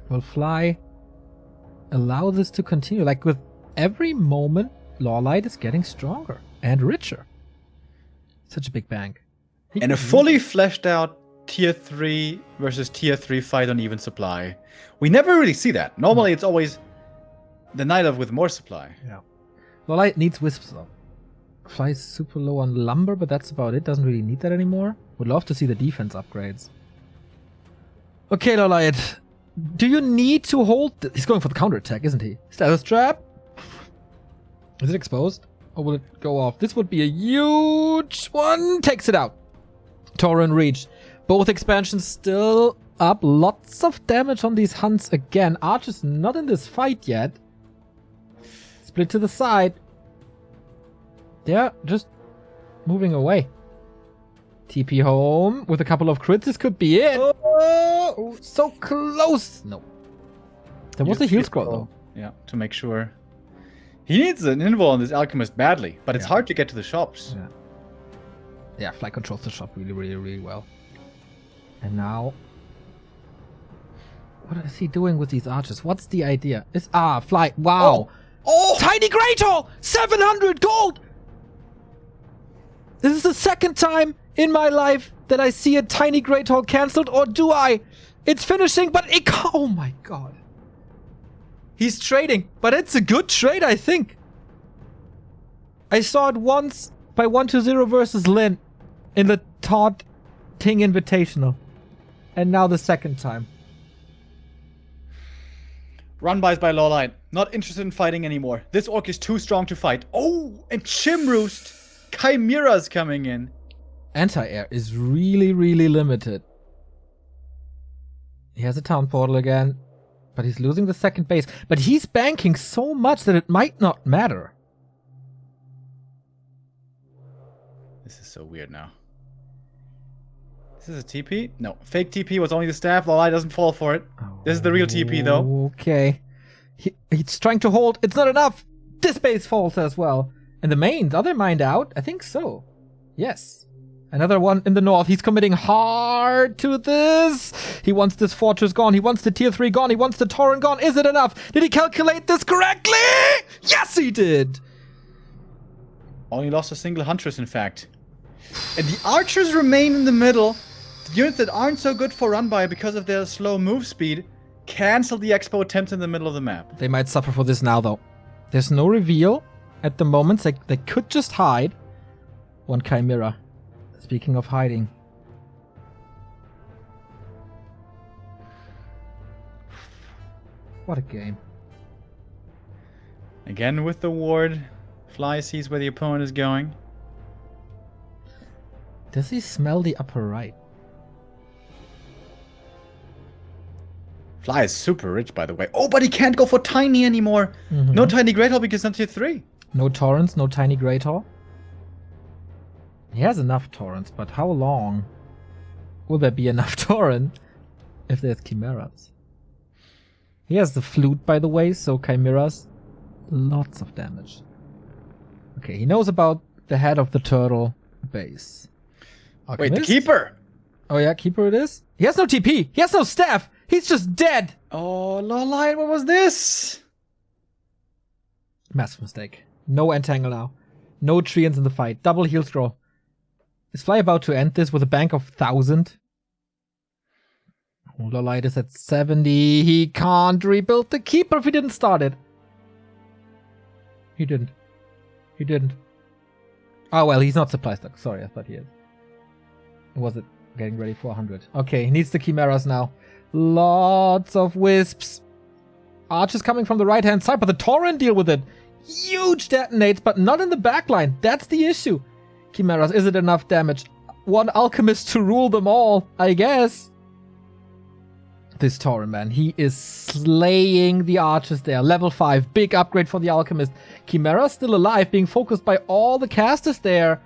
Speaker 1: Will Fly allow this to continue? Like, with every moment, LawLiet is getting stronger and richer. Such a big bank.
Speaker 2: And a fully fleshed out tier 3 versus tier 3 fight on even supply. We never really see that. Normally it's always the Night Elf with more supply.
Speaker 1: Yeah. LawLiet needs wisps though. Fly's super low on lumber, but that's about it. Doesn't really need that anymore. Would love to see the defense upgrades. Okay, LawLiet. Do you need to hold... He's going for the counterattack, isn't he? Status trap? Is it exposed? Or will it go off? This would be a huge one. Takes it out. Tauren reach. Both expansions still up. Lots of damage on these hunts again. Archer's not in this fight yet. Split to the side. They're just moving away. TP home with a couple of crits. This could be it. Oh, so close. No. There was a heal scroll though.
Speaker 2: Yeah, to make sure. He needs an invul on this Alchemist badly, but it's hard to get to the shops.
Speaker 1: Yeah, Fly controls the shop really well. And now... What is he doing with these archers? What's the idea? It's... Fly. Wow. Oh! Tiny Great Hall! 700 gold! This is the second time in my life that I see a Tiny Great Hall cancelled, or do I? It's finishing, but it... Oh my god. He's trading, but it's a good trade, I think. I saw it once by 1-0 versus Lin in the Todd Ting Invitational. And now the second time.
Speaker 2: Run-bys by LawLiet. Not interested in fighting anymore. This orc is too strong to fight. Oh, and Chimroost. Chimera's coming in.
Speaker 1: Anti-air is really, really limited. He has a town portal again, but he's losing the second base. But he's banking so much that it might not matter.
Speaker 2: This is so weird now. This is a TP? No. Fake TP was only the staff. LawLiet doesn't fall for it. This is the real TP, though.
Speaker 1: Okay. He's trying to hold. It's not enough. This base falls as well. And the other mind out? I think so. Yes. Another one in the north. He's committing hard to this. He wants this fortress gone. He wants the tier 3 gone. He wants the torrent gone. Is it enough? Did he calculate this correctly? Yes, he did.
Speaker 2: Only lost a single huntress, in fact. And the archers remain in the middle. The units that aren't so good for run-by because of their slow move speed cancel the expo attempts in the middle of the map.
Speaker 1: They might suffer for this now, though. There's no reveal at the moment. They could just hide. One Chimera. Speaking of hiding. What a game.
Speaker 2: Again with the ward. Fly sees where the opponent is going.
Speaker 1: Does he smell the upper right?
Speaker 2: Fly is super rich, by the way. Oh, but he can't go for tiny anymore. No tiny great hall because not tier 3.
Speaker 1: No torrents, no tiny great hall. He has enough torrents, but how long will there be enough torrent if there's chimeras? He has the flute, by the way, so chimeras, lots of damage. Okay, he knows about the head of the turtle base.
Speaker 2: Wait, the keeper!
Speaker 1: Oh yeah, keeper it is? He has no TP! He has no staff! He's just dead!
Speaker 2: Oh, LawLiet, what was this?
Speaker 1: Massive mistake. No entangle now. No treants in the fight. Double heal scroll. Is Fly about to end this with a bank of 1,000? Oh, LawLiet is at 70. He can't rebuild the keeper if he didn't start it. He didn't. He didn't. Oh well, he's not supply stock. Sorry, I thought he is. Was it getting ready for 100? Okay, he needs the chimeras now. Lots of wisps. Archers coming from the right-hand side, but the torrent deal with it. Huge detonates, but not in the backline. That's the issue. Chimeras, is it enough damage? One alchemist to rule them all, I guess. This torrent, man, he is slaying the archers there. Level 5, big upgrade for the alchemist. Chimera still alive, being focused by all the casters there.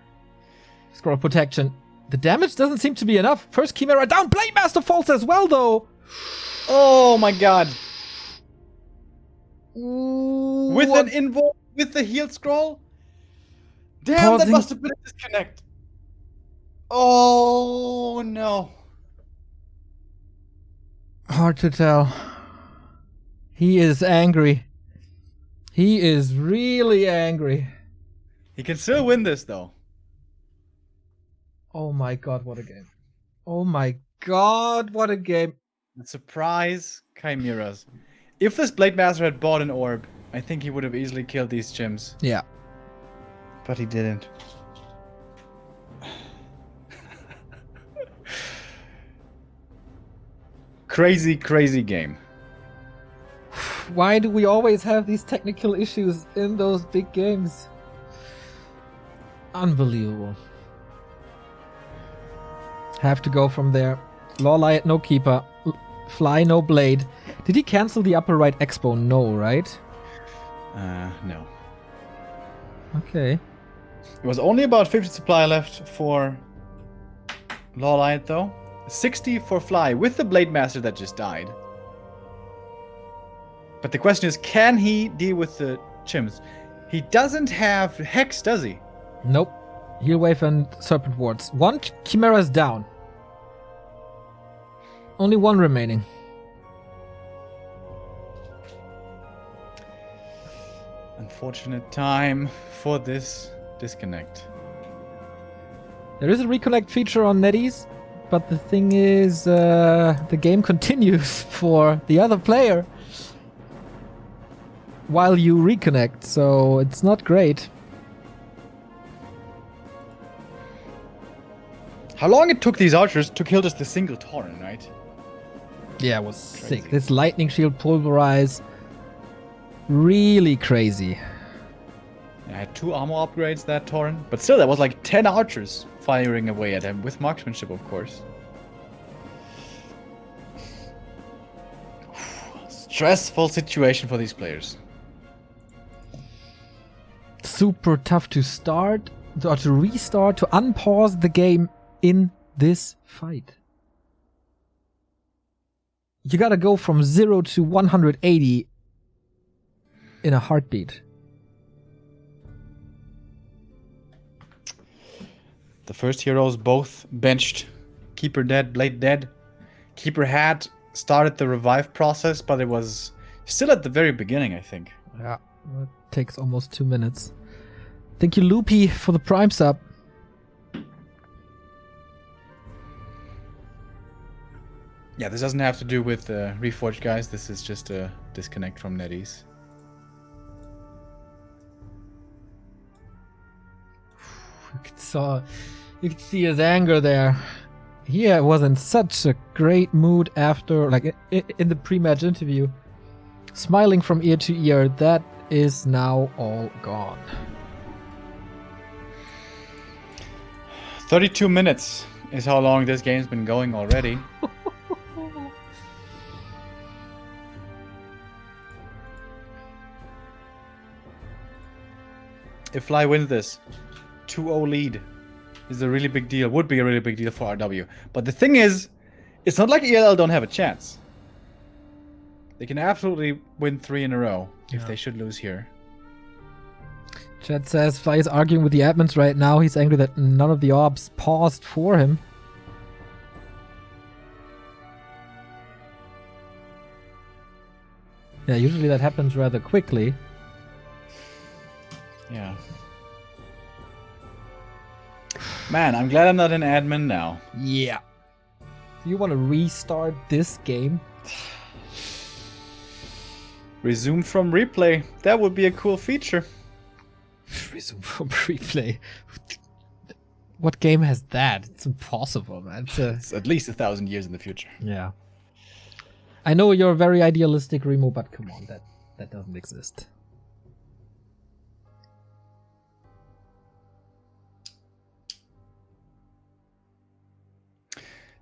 Speaker 1: Scroll protection. The damage doesn't seem to be enough. First Chimera down. Blade Master falls as well, though.
Speaker 2: Oh my god.
Speaker 1: Ooh,
Speaker 2: with an invoke, with the heal scroll? Damn, that must have been a disconnect. Oh no.
Speaker 1: Hard to tell. He is angry. He is really angry.
Speaker 2: He can still win this, though.
Speaker 1: Oh my god, what a game. Oh my god, what a game.
Speaker 2: Surprise chimeras. If this Blade Master had bought an orb, I think he would have easily killed these gyms.
Speaker 1: Yeah.
Speaker 2: But he didn't. Crazy, crazy game.
Speaker 1: Why do we always have these technical issues in those big games? Unbelievable. Have to go from there. LawLiet, no keeper. Fly, no blade. Did he cancel the upper right expo? No, right?
Speaker 2: No.
Speaker 1: Okay.
Speaker 2: It was only about 50 supply left for LawLiet, though. 60 for Fly, with the Blade Master that just died. But the question is, can he deal with the chimps? He doesn't have Hex, does he?
Speaker 1: Nope. Heal Wave and Serpent Wards. One Chimera is down. Only one remaining.
Speaker 2: Unfortunate time for this disconnect.
Speaker 1: There is a reconnect feature on NetEase, but the thing is, the game continues for the other player while you reconnect, so it's not great.
Speaker 2: How long it took these archers to kill just the single torrent, right?
Speaker 1: Yeah, it was sick. This lightning shield pulverize, really crazy.
Speaker 2: I had 2 armor upgrades that turn, but still, that was like 10 archers firing away at him with marksmanship, of course. Stressful situation for these players.
Speaker 1: Super tough to start, or to restart, to unpause the game in this fight. You gotta go from 0 to 180 in a heartbeat.
Speaker 2: The first heroes both benched. Keeper dead, Blade dead. Keeper had started the revive process, but it was still at the very beginning, I think.
Speaker 1: Yeah, it takes almost 2 minutes. Thank you, Loopy, for the Prime sub.
Speaker 2: Yeah, this doesn't have to do with Reforged, guys. This is just a disconnect from NetEase.
Speaker 1: You could see his anger there. He was in such a great mood after, like, in the pre-match interview. Smiling from ear to ear. That is now all gone.
Speaker 2: 32 minutes is how long this game's been going already. If Fly wins this, 2-0 lead is a really big deal. Would be a really big deal for RW. But the thing is, it's not like ELL don't have a chance. They can absolutely win 3 in a row if they should lose here.
Speaker 1: Chat says Fly is arguing with the admins right now. He's angry that none of the orbs paused for him. Yeah, usually that happens rather quickly.
Speaker 2: Yeah. Man, I'm glad I'm not an admin now.
Speaker 1: Yeah. You want to restart this game?
Speaker 2: Resume from replay. That would be a cool feature.
Speaker 1: Resume from replay. What game has that? It's impossible, man.
Speaker 2: It's at least 1,000 years in the future.
Speaker 1: Yeah. I know you're very idealistic, Remo, but come on, that doesn't exist.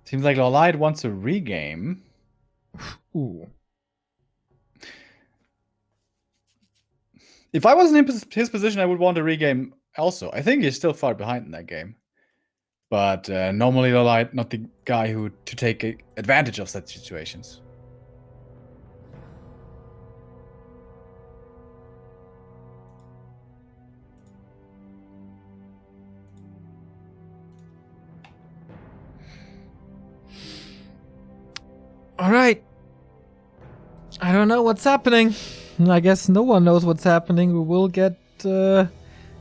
Speaker 2: Seems like LawLiet wants a regame.
Speaker 1: Ooh.
Speaker 2: If I was in his position, I would want a regame also. I think he's still far behind in that game. But normally LawLiet, not the guy to take advantage of such situations.
Speaker 1: Alright. I don't know what's happening. I guess no one knows what's happening. We will get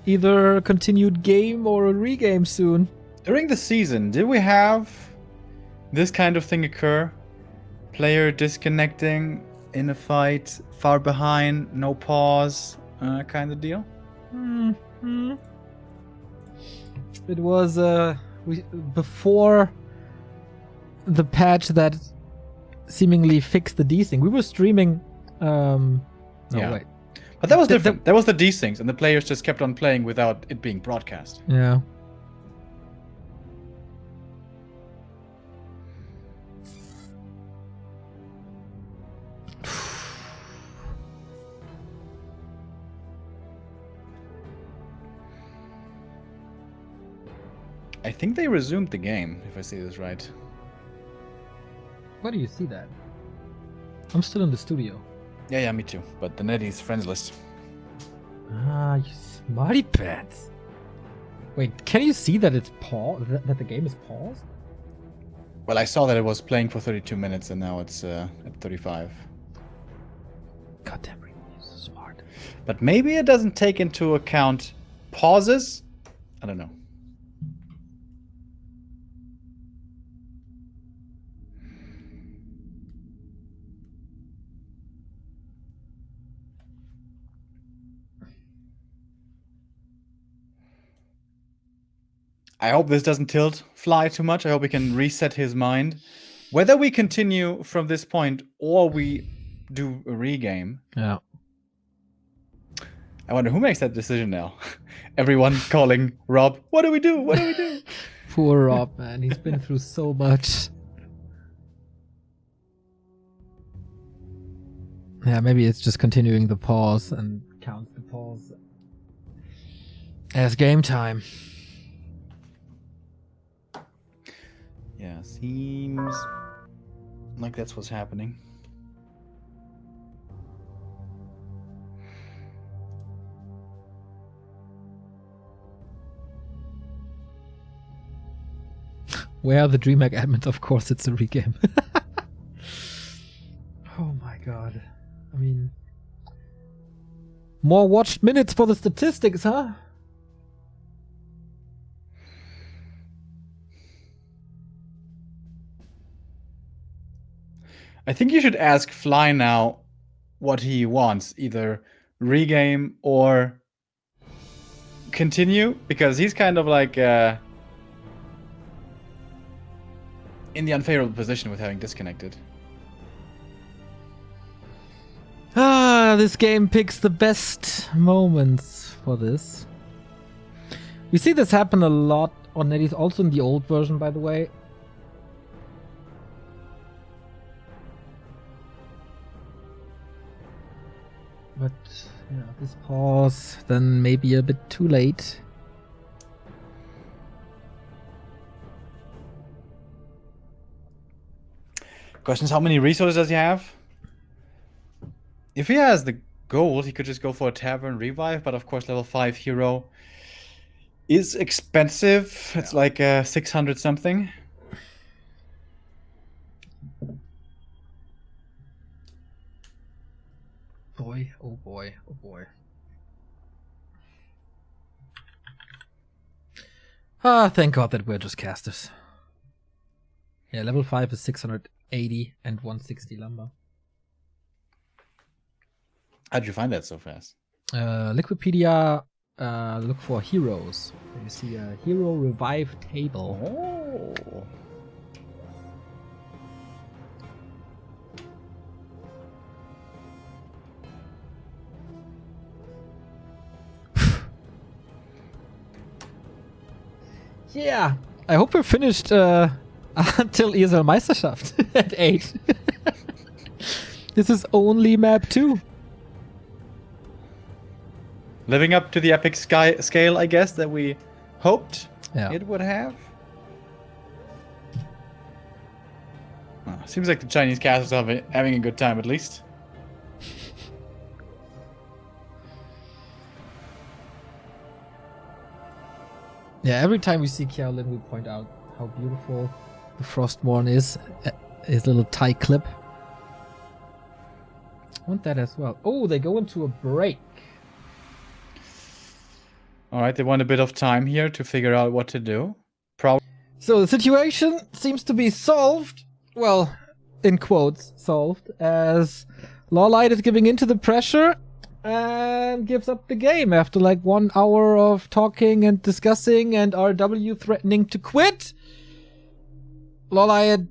Speaker 1: either a continued game or a regame soon.
Speaker 2: During the season, did we have this kind of thing occur? Player disconnecting in a fight, far behind, no pause, kind of deal?
Speaker 1: It was before the patch that seemingly fixed the desync. We were streaming. Wait.
Speaker 2: But that was different. That was the desyncs, and the players just kept on playing without it being broadcast.
Speaker 1: Yeah.
Speaker 2: I think they resumed the game, if I see this right.
Speaker 1: Where do you see that? I'm still in the studio.
Speaker 2: Yeah, me too. But the NetEase friends list.
Speaker 1: Ah, you smarty pants. Wait, can you see that it's paused? That the game is paused?
Speaker 2: Well, I saw that it was playing for 32 minutes, and now it's at 35.
Speaker 1: Goddamn, Remo, you're so smart.
Speaker 2: But maybe it doesn't take into account pauses? I don't know. I hope this doesn't tilt Fly too much. I hope we can reset his mind. Whether we continue from this point or we do a regame.
Speaker 1: Yeah.
Speaker 2: I wonder who makes that decision now. Everyone calling Rob. What do we do? What do we do?
Speaker 1: Poor Rob, man. He's been through so much. Yeah, maybe it's just continuing the pause and counts the pause as game time.
Speaker 2: Yeah, seems like that's what's happening.
Speaker 1: Where are the DreamHack admins? Of course, it's a regame. Oh my god. I mean, more watched minutes for the statistics, huh?
Speaker 2: I think you should ask Fly now what he wants, either regame or continue, because he's kind of like in the unfavorable position with having disconnected.
Speaker 1: This game picks the best moments for this. We see this happen a lot on NetEase, also in the old version, by the way. But yeah, this pause, then maybe a bit too late.
Speaker 2: Question is, how many resources does he have? If he has the gold, he could just go for a Tavern Revive, but of course level 5 hero is expensive. Yeah. It's like 600 something.
Speaker 1: Boy, oh boy, oh boy. Thank god that we're just casters. Yeah, level 5 is 680 and 160 lumber.
Speaker 2: How'd you find that so fast?
Speaker 1: Liquipedia, look for heroes. You see a hero revive table.
Speaker 2: Oh.
Speaker 1: Yeah, I hope we're finished until ESL Meisterschaft at 8. This is only map 2.
Speaker 2: Living up to the epic scale, I guess, that we hoped it would have. Seems like the Chinese casters are having a good time, at least.
Speaker 1: Yeah, every time we see Kiaolin, we point out how beautiful the Frostmourne is. His little tie clip. I want that as well. Oh, they go into a break.
Speaker 2: Alright, they want a bit of time here to figure out what to do.
Speaker 1: So the situation seems to be solved. Well, in quotes, solved. As LawLiet is giving into the pressure and gives up the game after like 1 hour of talking and discussing and RW threatening to quit. LawLiet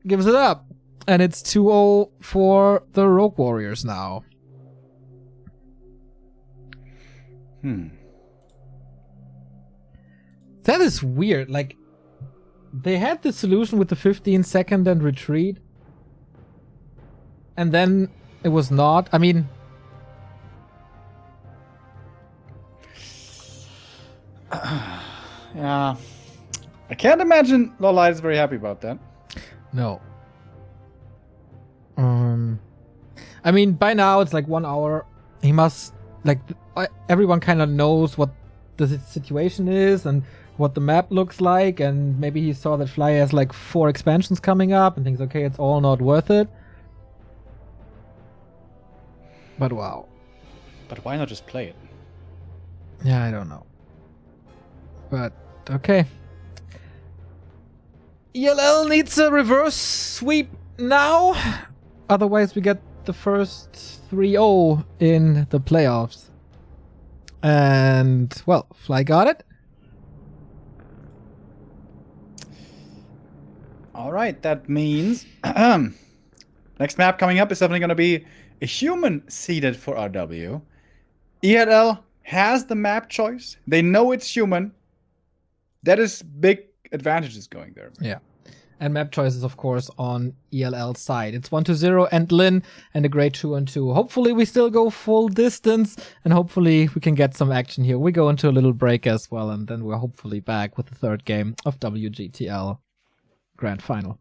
Speaker 1: gives it up. And it's 2-0 for the Rogue Warriors now. That is weird. Like, they had the solution with the 15-second and retreat. And then it was not. I mean...
Speaker 2: yeah. I can't imagine LawLiet is very happy about that.
Speaker 1: No. I mean, by now it's like 1 hour. He must... Like, everyone kind of knows what the situation is and what the map looks like, and maybe he saw that Fly has like 4 expansions coming up and thinks, okay, it's all not worth it. But wow.
Speaker 2: But why not just play it?
Speaker 1: Yeah, I don't know. But, okay. ELL needs a reverse sweep now. Otherwise we get the first 3-0 in the playoffs. And, well, Fly got it.
Speaker 2: Alright, that means next map coming up is definitely going to be a human seeded for RW. ELL has the map choice. They know it's human. That is big advantages going there.
Speaker 1: Yeah. And map choices, of course, on ELL's side. It's 1-0 and Lin and a great 2-2. Hopefully we still go full distance and hopefully we can get some action here. We go into a little break as well and then we're hopefully back with the third game of WGTL Grand Final.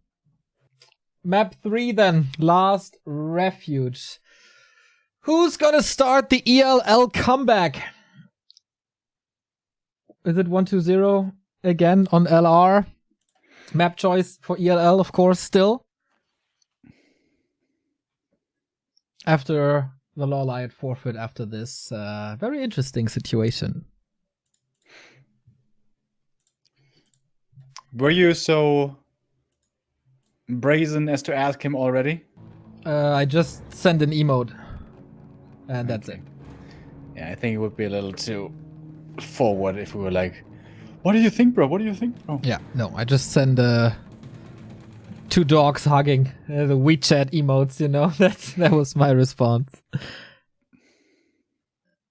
Speaker 1: Map 3 then, Last Refuge. Who's gonna start the ELL comeback? Is it 1-0 again on LR? Map choice for ELL, of course, still. After the LawLiet forfeit after this very interesting situation.
Speaker 2: Were you so brazen as to ask him already?
Speaker 1: I just sent an emote. And that's it.
Speaker 2: Yeah, I think it would be a little too forward if we were like, what do you think, bro? What do you think, bro?
Speaker 1: Yeah, no, I just send two dogs hugging, the WeChat emotes, you know. That was my response.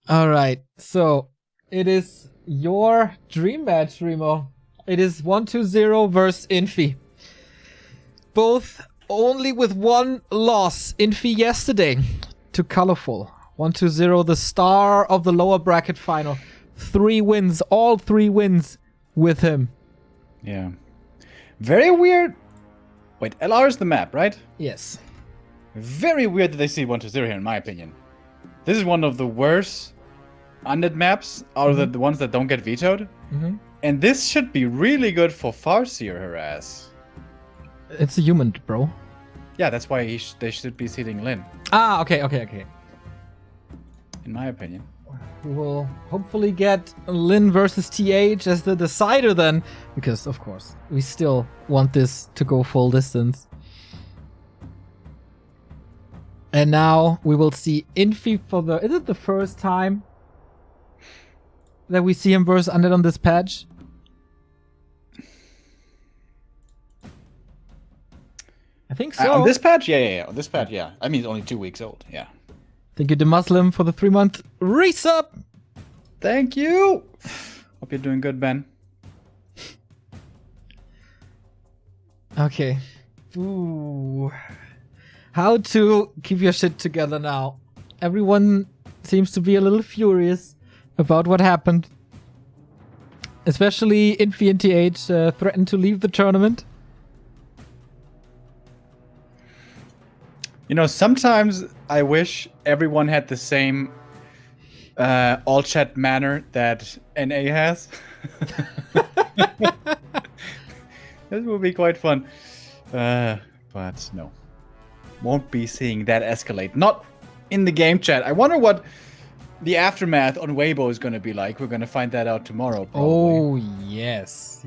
Speaker 1: All right, so it is your dream match, Remo. It is 1-0 versus Infi. Both only with one loss. Infi yesterday to Colorful. 1-0, the star of the lower bracket final. 3 wins, all 3 wins with him.
Speaker 2: Yeah. Very weird. Wait, LR is the map, right?
Speaker 1: Yes.
Speaker 2: Very weird that they see 1-0 here, in my opinion. This is one of the worst undead maps out of the ones that don't get vetoed. And this should be really good for Farseer, her ass.
Speaker 1: It's a human, bro.
Speaker 2: Yeah, that's why they should be seeding Lin.
Speaker 1: Ah, okay.
Speaker 2: In my opinion.
Speaker 1: We will hopefully get Lin versus TH as the decider then, because of course we still want this to go full distance. And now we will see Infi for is it the first time that we see him versus Undead on this patch? I think so.
Speaker 2: On this patch? Yeah. On this patch, yeah. I mean, it's only 2 weeks old, yeah.
Speaker 1: Thank you to Muslim for the 3-month resub.
Speaker 2: Thank you. Hope you're doing good, Ben.
Speaker 1: Okay. Ooh. How to keep your shit together now. Everyone seems to be a little furious about what happened. Especially Infi and TH threatened to leave the tournament.
Speaker 2: You know, sometimes I wish everyone had the same all chat manner that NA has. This would be quite fun. But no. Won't be seeing that escalate. Not in the game chat. I wonder what the aftermath on Weibo is going to be like. We're going to find that out tomorrow, probably.
Speaker 1: Oh, yes.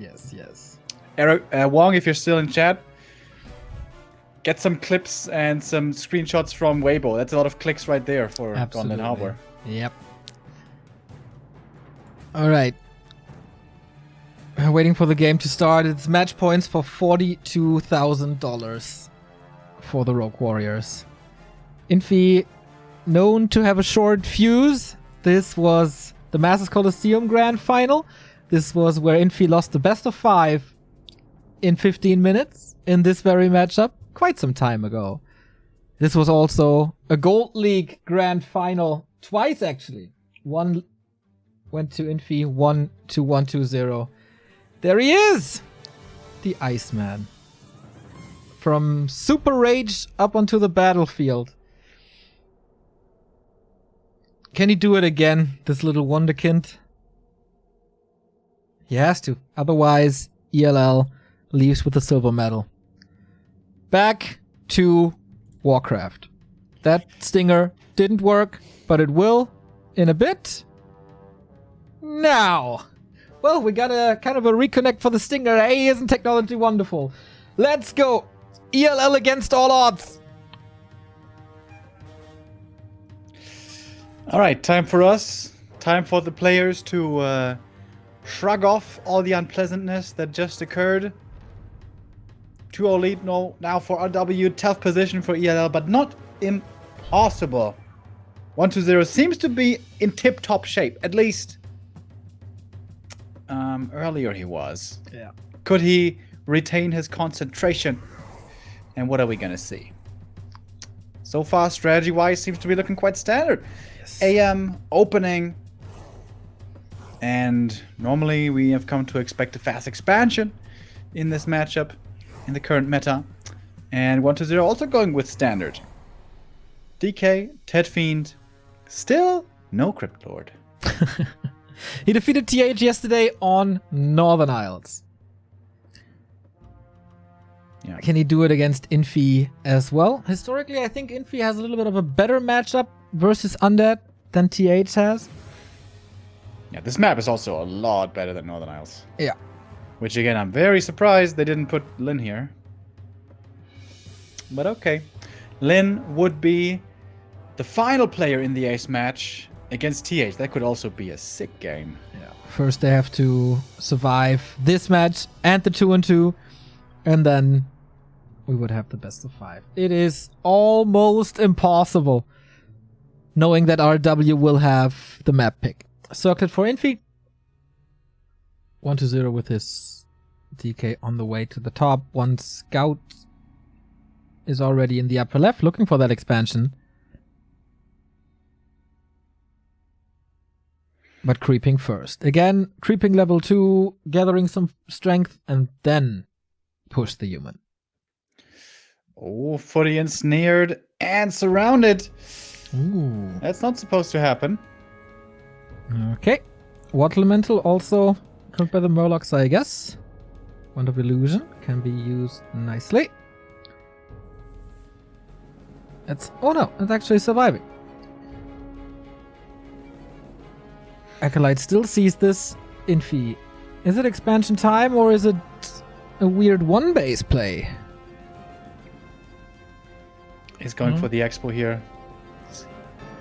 Speaker 2: Eric, Wong, if you're still in chat, get some clips and some screenshots from Weibo. That's a lot of clicks right there for Gauntlet Harbor.
Speaker 1: Yep. Alright. Waiting for the game to start. It's match points for $42,000 for the Rogue Warriors. Infi, known to have a short fuse. This was the Masters Coliseum Grand Final. This was where Infi lost the best of 5 in 15 minutes in this very matchup. Quite some time ago. This was also a Gold League Grand Final twice, actually. One went to Infi, one to 1-2-0. There he is! The Iceman. From Super Rage up onto the battlefield. Can he do it again, this little wonderkind? He has to. Otherwise, ELL leaves with a silver medal. Back to Warcraft. That stinger didn't work, but it will in a bit. Now. Well, we got a kind of a reconnect for the stinger. Hey, isn't technology wonderful? Let's go. ELL against all odds.
Speaker 2: All right, time for us. Time for the players to shrug off all the unpleasantness that just occurred. 2-0 lead now for RW. Tough position for ELL, but not impossible. 120 seems to be in tip-top shape. At least earlier he was.
Speaker 1: Yeah.
Speaker 2: Could he retain his concentration? And what are we going to see? So far, strategy-wise, seems to be looking quite standard.
Speaker 1: Yes.
Speaker 2: AM opening. And normally we have come to expect a fast expansion in this matchup, in the current meta. And 120 also going with standard. DK, Ted Fiend, still no Crypt Lord.
Speaker 1: He defeated TH yesterday on Northern Isles.
Speaker 2: Yeah.
Speaker 1: Can he do it against Infi as well? Historically, I think Infi has a little bit of a better matchup versus Undead than TH has.
Speaker 2: Yeah, this map is also a lot better than Northern Isles.
Speaker 1: Yeah.
Speaker 2: Which again, I'm very surprised they didn't put Lin here. But okay. Lin would be the final player in the ace match against TH. That could also be a sick game.
Speaker 1: Yeah. First they have to survive this match and the 2-2, and then we would have the best of 5. It is almost impossible knowing that RW will have the map pick. Circlet for Infi. 120 with his DK on the way to the top. One scout is already in the upper left looking for that expansion. But creeping first. Again, creeping level 2, gathering some strength, and then push the human.
Speaker 2: Oh, fully ensnared and surrounded.
Speaker 1: Ooh.
Speaker 2: That's not supposed to happen.
Speaker 1: Okay. Water Elemental also killed by the Murlocs, I guess. Wand of Illusion can be used nicely. Oh no, it's actually surviving. Acolyte still sees this. Infi. Is it expansion time or is it a weird one-base play?
Speaker 2: He's going for the expo here.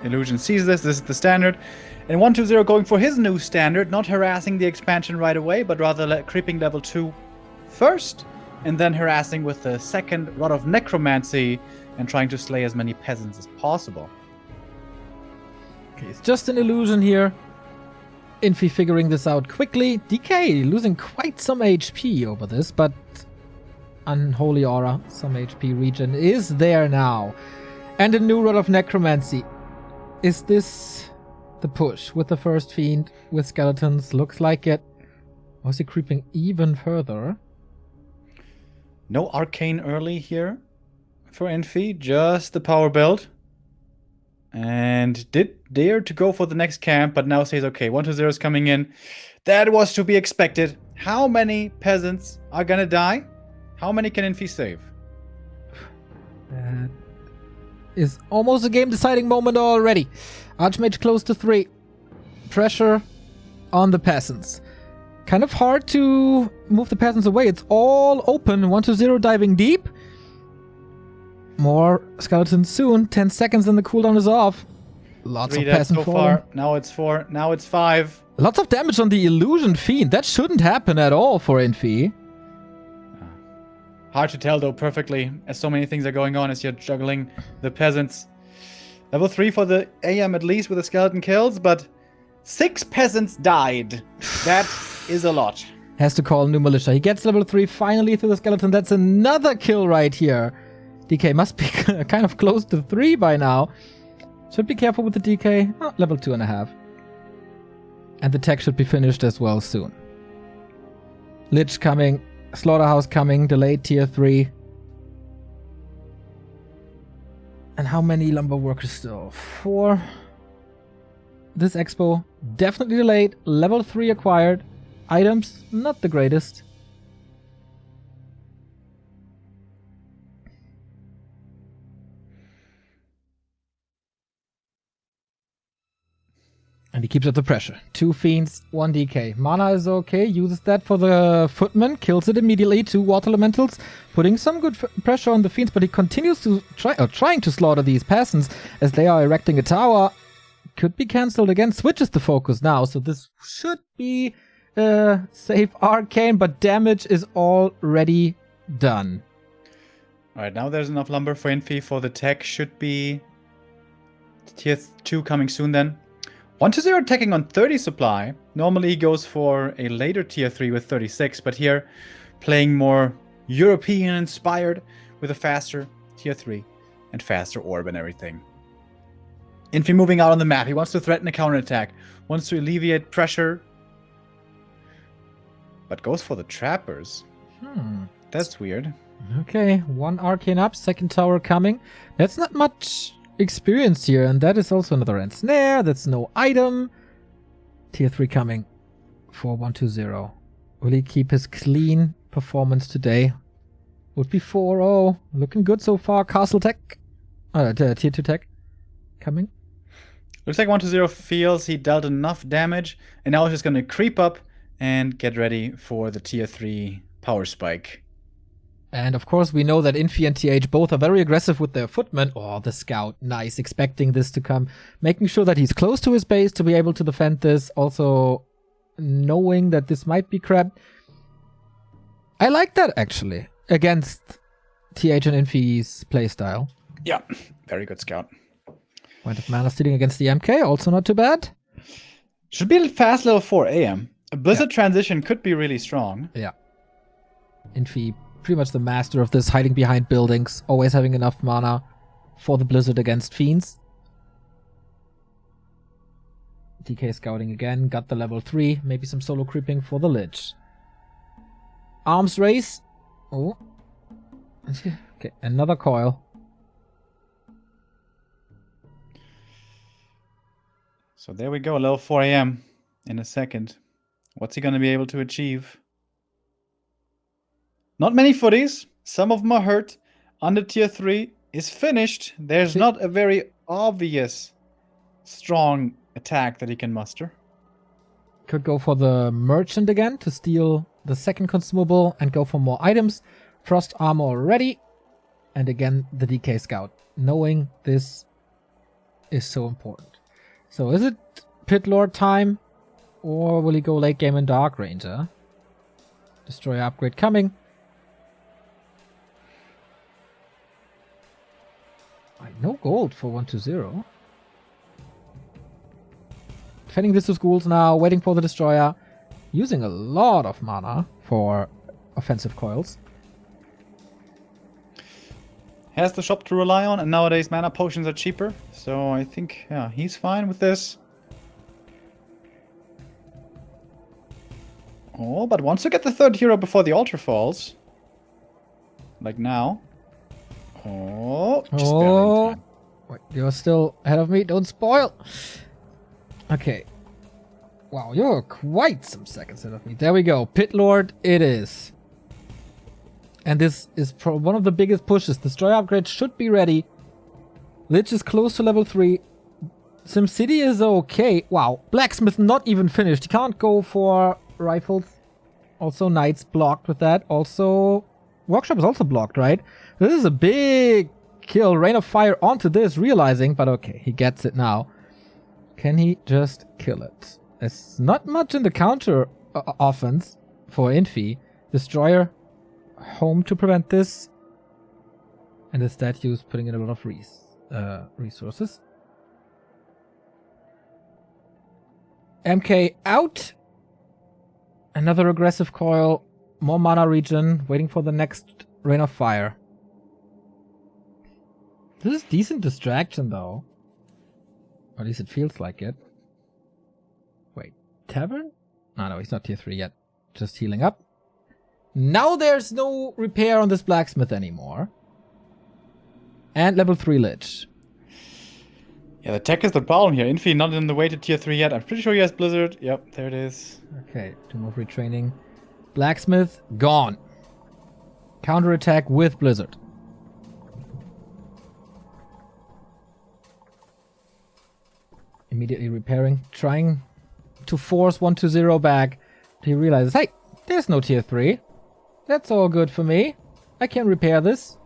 Speaker 2: Illusion sees this. This is the standard. And 120 going for his new standard, not harassing the expansion right away, but rather creeping level 2 first, and then harassing with the second Rod of Necromancy and trying to slay as many peasants as possible.
Speaker 1: Okay, it's just an illusion here. Infi figuring this out quickly. DK losing quite some HP over this, but Unholy Aura, some HP regen is there now. And a new Rod of Necromancy. Is this the push with the first Fiend with skeletons? Looks like it. Was he creeping even further?
Speaker 2: No arcane early here for Infi, just the power build. And did dare to go for the next camp, but now says, okay, 120 is coming in. That was to be expected. How many peasants are gonna die? How many can Infi save?
Speaker 1: That is almost a game-deciding moment already. Archmage close to 3. Pressure on the peasants. Kind of hard to move the peasants away. It's all open. 120 diving deep. More skeletons soon. 10 seconds and the cooldown is off. Lots
Speaker 2: 3
Speaker 1: of
Speaker 2: dead
Speaker 1: peasants
Speaker 2: so far. Now it's 4. Now it's 5.
Speaker 1: Lots of damage on the Illusion Fiend. That shouldn't happen at all for Infi.
Speaker 2: Hard to tell though perfectly, as so many things are going on as you're juggling the peasants. Level 3 for the AM at least with the skeleton kills, but 6 peasants died. That is a lot.
Speaker 1: Has to call new militia. He gets level 3 finally through the skeleton. That's another kill right here. DK must be kind of close to 3 by now. Should be careful with the DK. Oh, level 2.5. And the tech should be finished as well soon. Lich coming. Slaughterhouse coming. Delayed tier 3. And how many lumber workers still? 4. This expo definitely delayed. Level 3 acquired. Items not the greatest. And he keeps up the pressure. 2 Fiends, 1 DK. Mana is okay. Uses that for the Footman. Kills it immediately. 2 Water Elementals. Putting some good pressure on the Fiends. But he continues to trying to slaughter these peasants as they are erecting a tower. Could be cancelled again. Switches the focus now. So this should be safe arcane. But damage is already done.
Speaker 2: Alright, now there's enough lumber for Infi for the tech. Should be Tier 2 coming soon then. 120 attacking on 30 supply. Normally he goes for a later tier 3 with 36, but here playing more European inspired with a faster tier 3 and faster orb and everything. Infi moving out on the map. He wants to threaten a counterattack. Wants to alleviate pressure. But goes for the trappers. That's weird.
Speaker 1: Okay, 1 arcane up, 2nd tower coming. That's not much experience here, and that is also another ensnare. That's no item. Tier 3 coming for 120. Will he keep his clean performance today? Would be 4-0. Looking good so far. Castle tech. Tier 2 tech coming.
Speaker 2: Looks like 120 feels he dealt enough damage, and now he's just going to creep up and get ready for the tier 3 power spike.
Speaker 1: And of course, we know that Infi and TH both are very aggressive with their footmen. Oh, the scout. Nice. Expecting this to come. Making sure that he's close to his base to be able to defend this. Also, knowing that this might be crap. I like that, actually. Against TH and Infi's playstyle.
Speaker 2: Yeah. Very good scout.
Speaker 1: Point of mana stealing against the MK. Also not too bad.
Speaker 2: Should be a fast level 4 AM. A Blizzard transition could be really strong.
Speaker 1: Yeah. Infi, pretty much the master of this, hiding behind buildings, always having enough mana for the Blizzard against Fiends. DK scouting again, got the level 3, maybe some solo creeping for the Lich. Arms race. Oh. Okay, another coil.
Speaker 2: So there we go, level 4 AM in a second. What's he going to be able to achieve? Not many footies. Some of them are hurt. Under tier 3 is finished. There's not a very obvious strong attack that he can muster.
Speaker 1: Could go for the merchant again to steal the 2nd consumable and go for more items. Frost armor ready. And again, the DK scout. Knowing this is so important. So is it Pit Lord time? Or will he go late game in Dark Ranger? Destroyer upgrade coming. No gold for 120. Defending this to schools now, waiting for the destroyer. Using a lot of mana for offensive coils.
Speaker 2: Has the shop to rely on, and nowadays mana potions are cheaper. So I think, yeah, he's fine with this. Oh, but wants to get the 3rd hero before the altar falls. Like now. Oh, just barely in time.
Speaker 1: Wait, you're still ahead of me. Don't spoil. Okay. Wow, you're quite some seconds ahead of me. There we go. Pit Lord it is. And this is one of the biggest pushes. Destroyer upgrade should be ready. Lich is close to level 3. SimCity is okay. Wow. Blacksmith not even finished. He can't go for rifles. Also Knights blocked with that. Also Workshop is also blocked, right? This is a big kill. Rain of Fire onto this, realizing, but okay, he gets it now. Can he just kill it? There's not much in the counter offense for Infi. Destroyer home to prevent this. And the statues putting in a lot of resources. MK out. Another aggressive coil. More mana regen. Waiting for the next Rain of Fire. This is decent distraction though. Or at least it feels like it. Wait, Tavern? No, he's not tier 3 yet. Just healing up. Now there's no repair on this blacksmith anymore. And level 3 Lich.
Speaker 2: Yeah, the tech is the problem here. Infi not in the way to tier 3 yet. I'm pretty sure he has Blizzard. Yep, there it is.
Speaker 1: Okay, 2 more retraining. Blacksmith, gone. Counterattack with Blizzard. Immediately repairing. Trying to force 120 back. He realizes, hey, there's no tier 3. That's all good for me. I can repair this.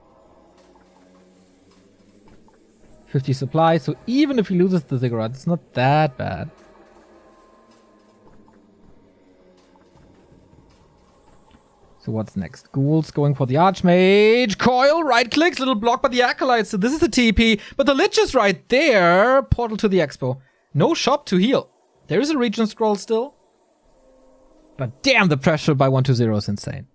Speaker 1: 50 supply, so even if he loses the ziggurat, it's not that bad. So what's next? Ghouls going for the Archmage. Coil, right clicks, little block by the Acolytes. So this is the TP, but the Lich is right there. Portal to the Expo. No shop to heal. There is a region scroll still. But damn, the pressure by 120 is insane.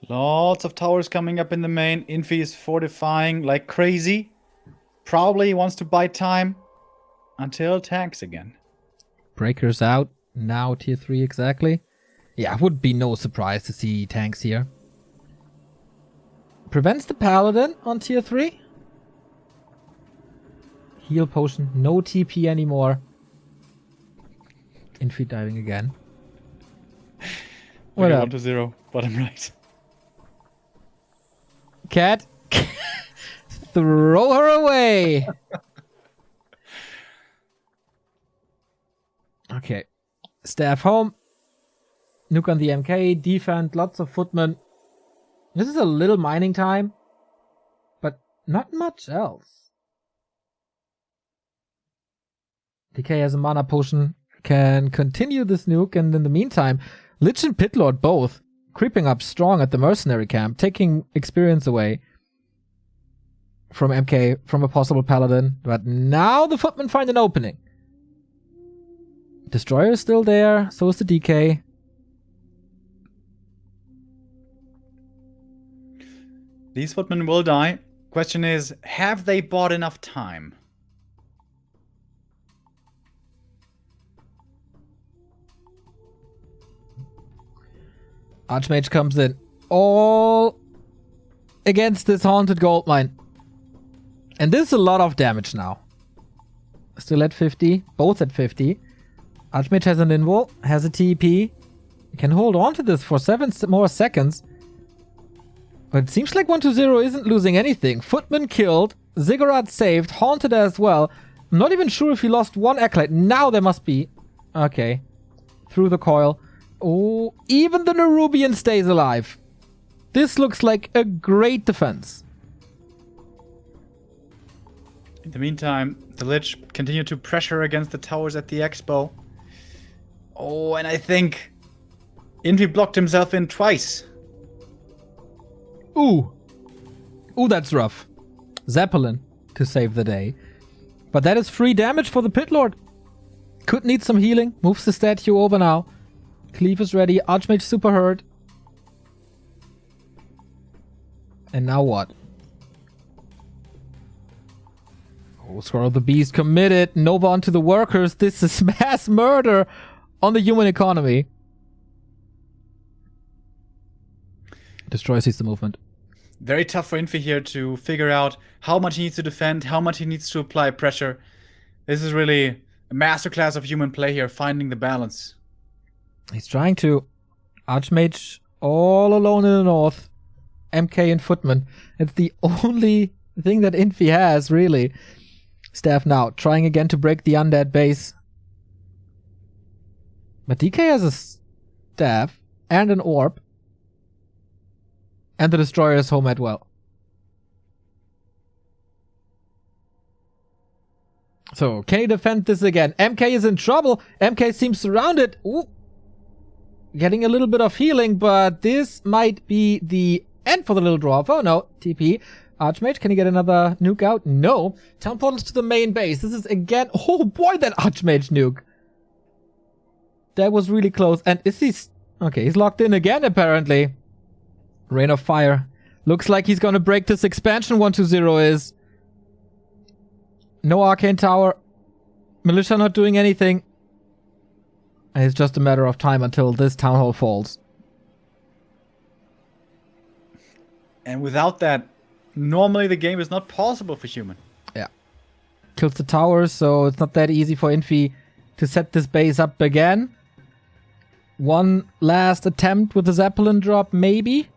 Speaker 2: Lots of towers coming up in the main. Infi is fortifying like crazy. Probably wants to buy time until tanks again.
Speaker 1: Breakers out. Now tier 3 exactly. Yeah, would be no surprise to see tanks here. Prevents the Paladin on tier 3. Heal potion. No TP anymore. Infi diving again. What up?
Speaker 2: 1-0, bottom right.
Speaker 1: Cat. Throw her away. Okay. Staff home. Nuke on the MK. Defend. Lots of footmen. This is a little mining time. But not much else. DK has a mana potion. Can continue this nuke. And in the meantime, Lich and Pitlord both creeping up strong at the mercenary camp, taking experience away from MK, from a possible Paladin. But now the footmen find an opening. Destroyer is still there, so is the DK.
Speaker 2: These footmen will die. Question is, have they bought enough time?
Speaker 1: Archmage comes in. All against this haunted gold mine. And this is a lot of damage now. Still at 50. Both at 50. Archmage has an invul. Has a TP. Can hold on to this for 7 more seconds. But it seems like 120 isn't losing anything. Footman killed. Ziggurat saved. Haunted as well. I'm not even sure if he lost one Acolyte. Now there must be. Okay. Through the coil. Oh, even the Nerubian stays alive. This looks like a great defense.
Speaker 2: In the meantime, the Lich continued to pressure against the towers at the Expo. Oh, and I think Infi blocked himself in twice.
Speaker 1: Ooh. Ooh, that's rough. Zeppelin to save the day. But that is free damage for the Pitlord. Could need some healing. Moves the statue over now. Cleave is ready. Archmage super hurt. And now what? Oh, Squirrel the Beast committed. Nova onto the workers. This is mass murder on the human economy. Destroy sees the movement.
Speaker 2: Very tough for Infi here to figure out how much he needs to defend, how much he needs to apply pressure. This is really a masterclass of human play here, finding the balance.
Speaker 1: He's trying to. Archmage all alone in the north. MK and Footman. It's the only thing that Infi has, really. Staff now. Trying again to break the undead base. But DK has a staff and an orb. And the destroyer is home at well. So, can he defend this again? MK is in trouble. MK seems surrounded. Ooh. Getting a little bit of healing, but this might be the end for the little dwarf. Oh no, TP. Archmage, can he get another nuke out? No. Town portals to the main base. This is again... Oh boy, that Archmage nuke. That was really close. And is he... Okay, he's locked in again, apparently. Rain of Fire. Looks like he's gonna break this expansion, 120 is. No Arcane Tower. Militia not doing anything. And it's just a matter of time until this town hall falls.
Speaker 2: And without that, normally the game is not possible for human.
Speaker 1: Yeah. Kills the towers, so it's not that easy for Infi to set this base up again. One last attempt with the Zeppelin drop, maybe.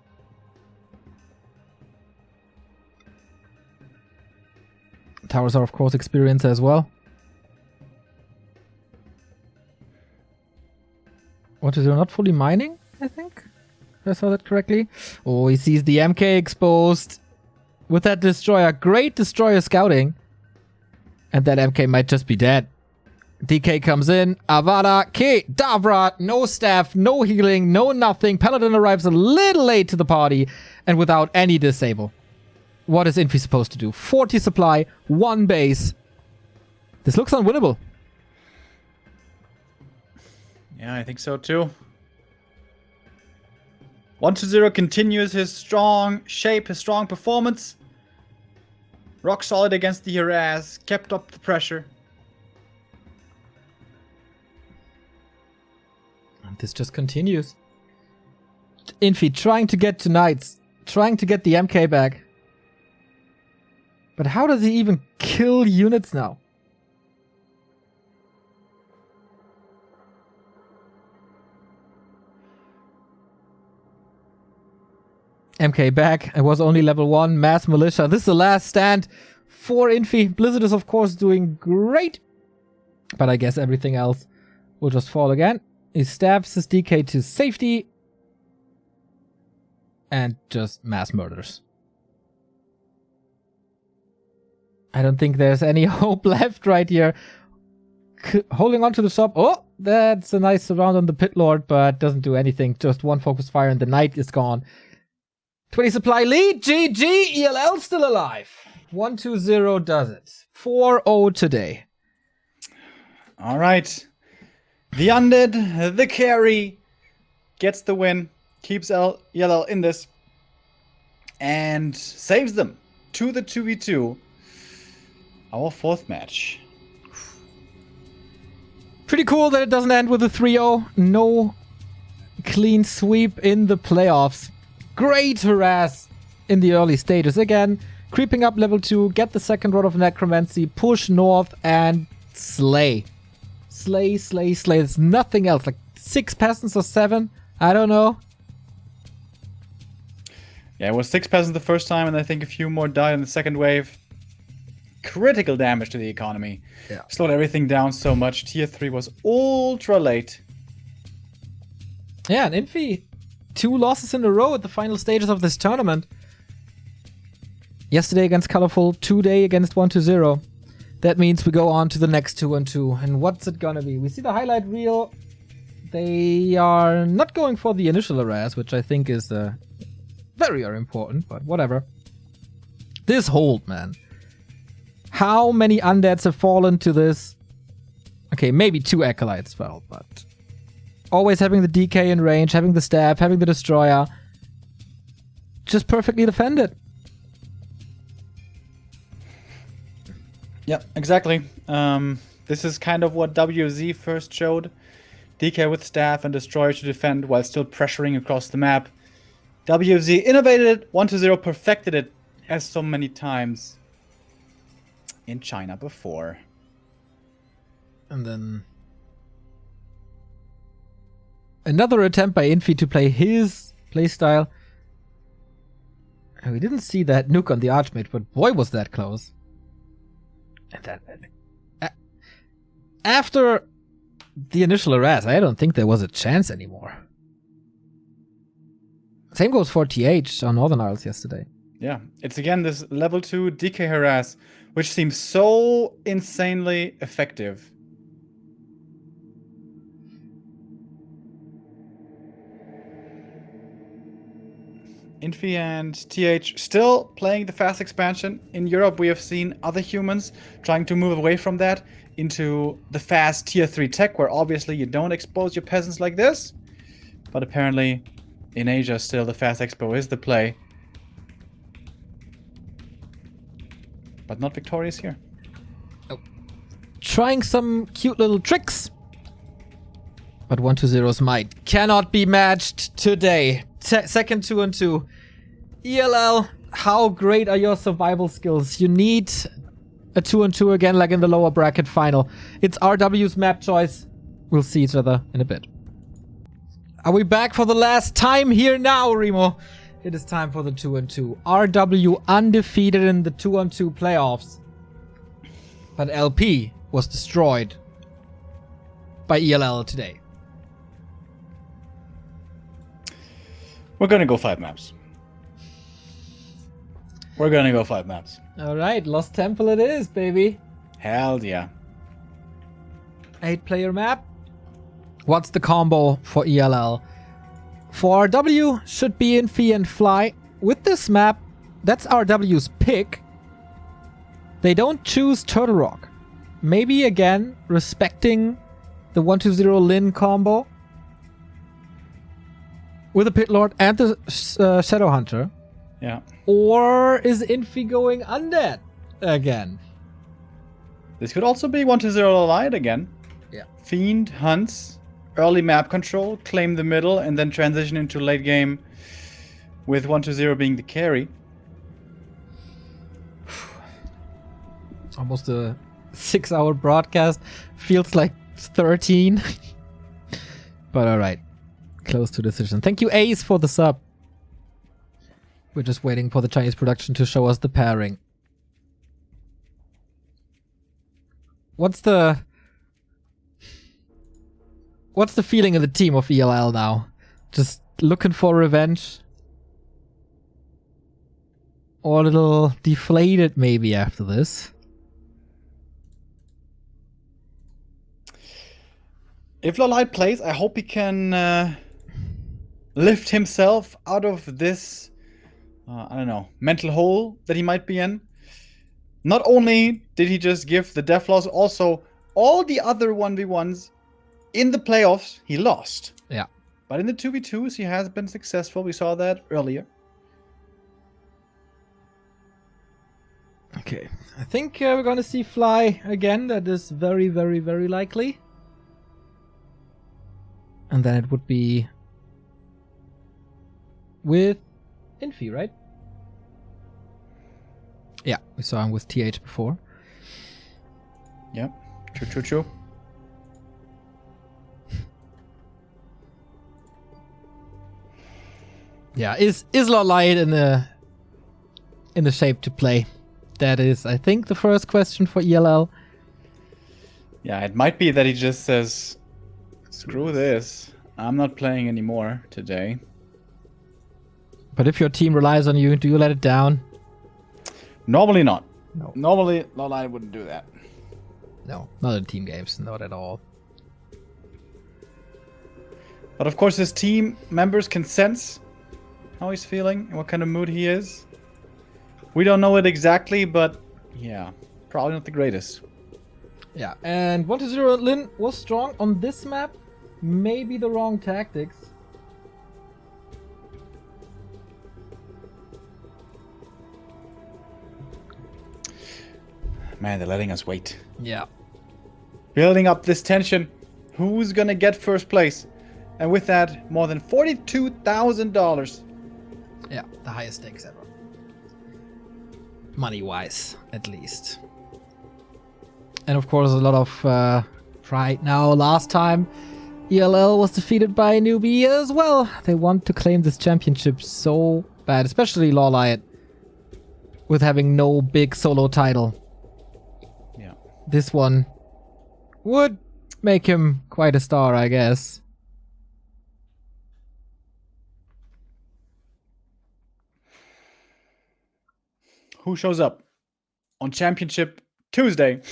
Speaker 1: Towers are, of course, experience as well. What is it? Not fully mining, I think? If I saw that correctly. Oh, he sees the MK exposed with that destroyer. Great destroyer scouting. And that MK might just be dead. DK comes in. Avada, K, Davra, no staff, no healing, no nothing. Paladin arrives a little late to the party and without any disable. What is Infi supposed to do? 40 supply, 1 base. This looks unwinnable.
Speaker 2: Yeah, I think so too. 1-0 continues his strong shape, his strong performance. Rock solid against the harass, kept up the pressure.
Speaker 1: And this just continues. Infi trying to get to Knights, trying to get the MK back. But how does he even kill units now? MK back. It was only level 1. Mass Militia. This is the last stand for Infi. Blizzard is, of course, doing great. But I guess everything else will just fall again. He stabs his DK to safety. And just mass murders. I don't think there's any hope left right here. Holding on to the shop. Oh, that's a nice surround on the Pit Lord, but doesn't do anything. Just 1 focus fire and the Knight is gone. 20 supply lead. GG. ELL still alive. 1-2-0 does it. 4-0 today.
Speaker 2: All right. The Undead, the carry, gets the win. Keeps ELL in this. And saves them to the 2v2. Our 4th match.
Speaker 1: Pretty cool that it doesn't end with a 3-0. No clean sweep in the playoffs. Great harass in the early stages. Again, creeping up level 2, get the 2nd rod of Necromancy, push north, and slay. Slay, slay, slay. There's nothing else. Like 6 peasants or 7? I don't know.
Speaker 2: Yeah, it was 6 peasants the first time, and I think a few more died in the second wave. Critical damage to the economy.
Speaker 1: Yeah.
Speaker 2: Slowed everything down so much. Tier 3 was ultra late.
Speaker 1: Yeah, and Infi, 2 losses in a row at the final stages of this tournament. Yesterday against Colorful, today against 1-0. That means we go on to the next 2-2. And what's it gonna be? We see the highlight reel. They are not going for the initial harass, which I think is very important, but whatever. This hold, man. How many undeads have fallen to this? Okay, maybe 2 acolytes fell, but always having the DK in range, having the staff, having the destroyer. Just perfectly defended.
Speaker 2: Yeah, exactly. This is kind of what WZ first showed. DK with staff and destroyer to defend while still pressuring across the map. WZ innovated it, 1-0 perfected it as so many times in China before.
Speaker 1: And then another attempt by Infi to play his playstyle. We didn't see that nuke on the Archmage, but boy was that close. And that after the initial harass, I don't think there was a chance anymore. Same goes for TH on Northern Isles yesterday.
Speaker 2: Yeah, it's again this level 2 DK harass, which seems so insanely effective. Infi and TH still playing the fast expansion. In Europe, we have seen other humans trying to move away from that into the fast tier 3 tech, where obviously you don't expose your peasants like this. But apparently, in Asia, still the fast expo is the play. But not victorious here.
Speaker 1: Oh. Trying some cute little tricks. But 1-2-0's might cannot be matched today. Second 2-2. ELL, how great are your survival skills? You need a 2-2 again, like in the lower bracket final. It's RW's map choice. We'll see each other in a bit. Are we back for the last time here now, Remo? It is time for the 2-2. RW undefeated in the 2-2 playoffs. But LP was destroyed by ELL today.
Speaker 2: We're gonna go 5 maps. We're gonna go 5 maps.
Speaker 1: Alright, Lost Temple it is, baby.
Speaker 2: Hell yeah.
Speaker 1: 8-player map. What's the combo for ELL? For W should be Infi and Fly. With this map, that's RW's pick. They don't choose Turtle Rock. Maybe again, respecting the 1-2-0 Lin combo. With the Pit Lord and the Shadow Hunter.
Speaker 2: Yeah.
Speaker 1: Or is Infi going undead again?
Speaker 2: This could also be 1-0 LawLiet again.
Speaker 1: Yeah.
Speaker 2: Fiend hunts, early map control, claim the middle, and then transition into late game with 1-0 being the carry.
Speaker 1: Almost a 6-hour broadcast. Feels like 13. But alright. Close to decision. Thank you, Ace, for the sub. We're just waiting for the Chinese production to show us the pairing. What's the feeling of the team of ELL now? Just looking for revenge? Or a little deflated maybe after this?
Speaker 2: If LawLiet plays, I hope he can lift himself out of this, I don't know, mental hole that he might be in. Not only did he just give the death loss, also all the other 1v1s in the playoffs, he lost.
Speaker 1: Yeah.
Speaker 2: But in the 2v2s, he has been successful. We saw that earlier.
Speaker 1: Okay. I think we're going to see Fly again. That is very, very, very likely. And then it would be with Infi, right? Yeah, we saw him with TH before.
Speaker 2: Yep. True.
Speaker 1: Yeah, is LawLiet in the shape to play? That is, I think, the first question for ELL.
Speaker 2: Yeah, it might be that he just says, screw this. I'm not playing anymore today.
Speaker 1: But if your team relies on you, do you let it down?
Speaker 2: Normally not.
Speaker 1: No.
Speaker 2: Normally, LawLiet wouldn't do that.
Speaker 1: No, not in team games, not at all.
Speaker 2: But of course, his team members can sense how he's feeling and what kind of mood he is. We don't know it exactly, but yeah, probably not the greatest.
Speaker 1: Yeah, and 1-0 Lin was strong on this map. Maybe the wrong tactics.
Speaker 2: Man, they're letting us wait.
Speaker 1: Yeah.
Speaker 2: Building up this tension. Who's gonna get first place? And with that, more than $42,000.
Speaker 1: Yeah, the highest stakes ever. Money-wise, at least. And of course, a lot of pride now. Last time, ELL was defeated by a newbie as well. They want to claim this championship so bad, especially LawLiet, with having no big solo title.
Speaker 2: Yeah.
Speaker 1: This one would make him quite a star, I guess.
Speaker 2: Who shows up on Championship Tuesday?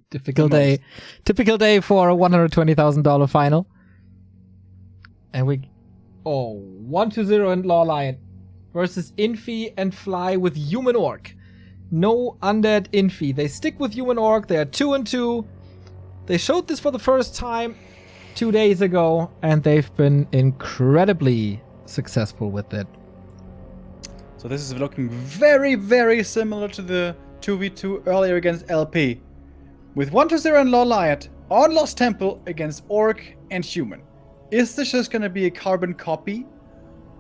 Speaker 1: Typical day. Typical day for a $120,000 final. And we... Oh, 1-0 in LawLiet versus Infi and Fly with Human Orc. No undead Infi. They stick with Human Orc. They are 2-2. They showed this for the first time 2 days ago, and they've been incredibly successful with it.
Speaker 2: So this is looking very, very similar to the 2v2 earlier against LP. With 1-0 and LawLiet on Lost Temple against Orc and Human. Is this just going to be a carbon copy?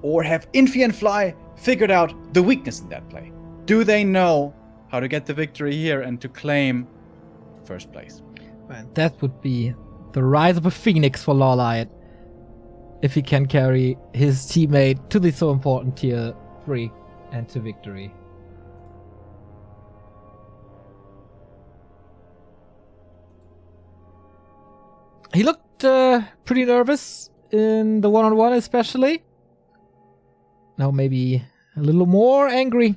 Speaker 2: Or have Infi and Fly figured out the weakness in that play? Do they know how to get the victory here and to claim first place?
Speaker 1: Man, that would be the rise of a phoenix for LawLiet. If he can carry his teammate to the so important tier 3 and to victory. He looked pretty nervous in the one-on-one especially. Now maybe a little more angry.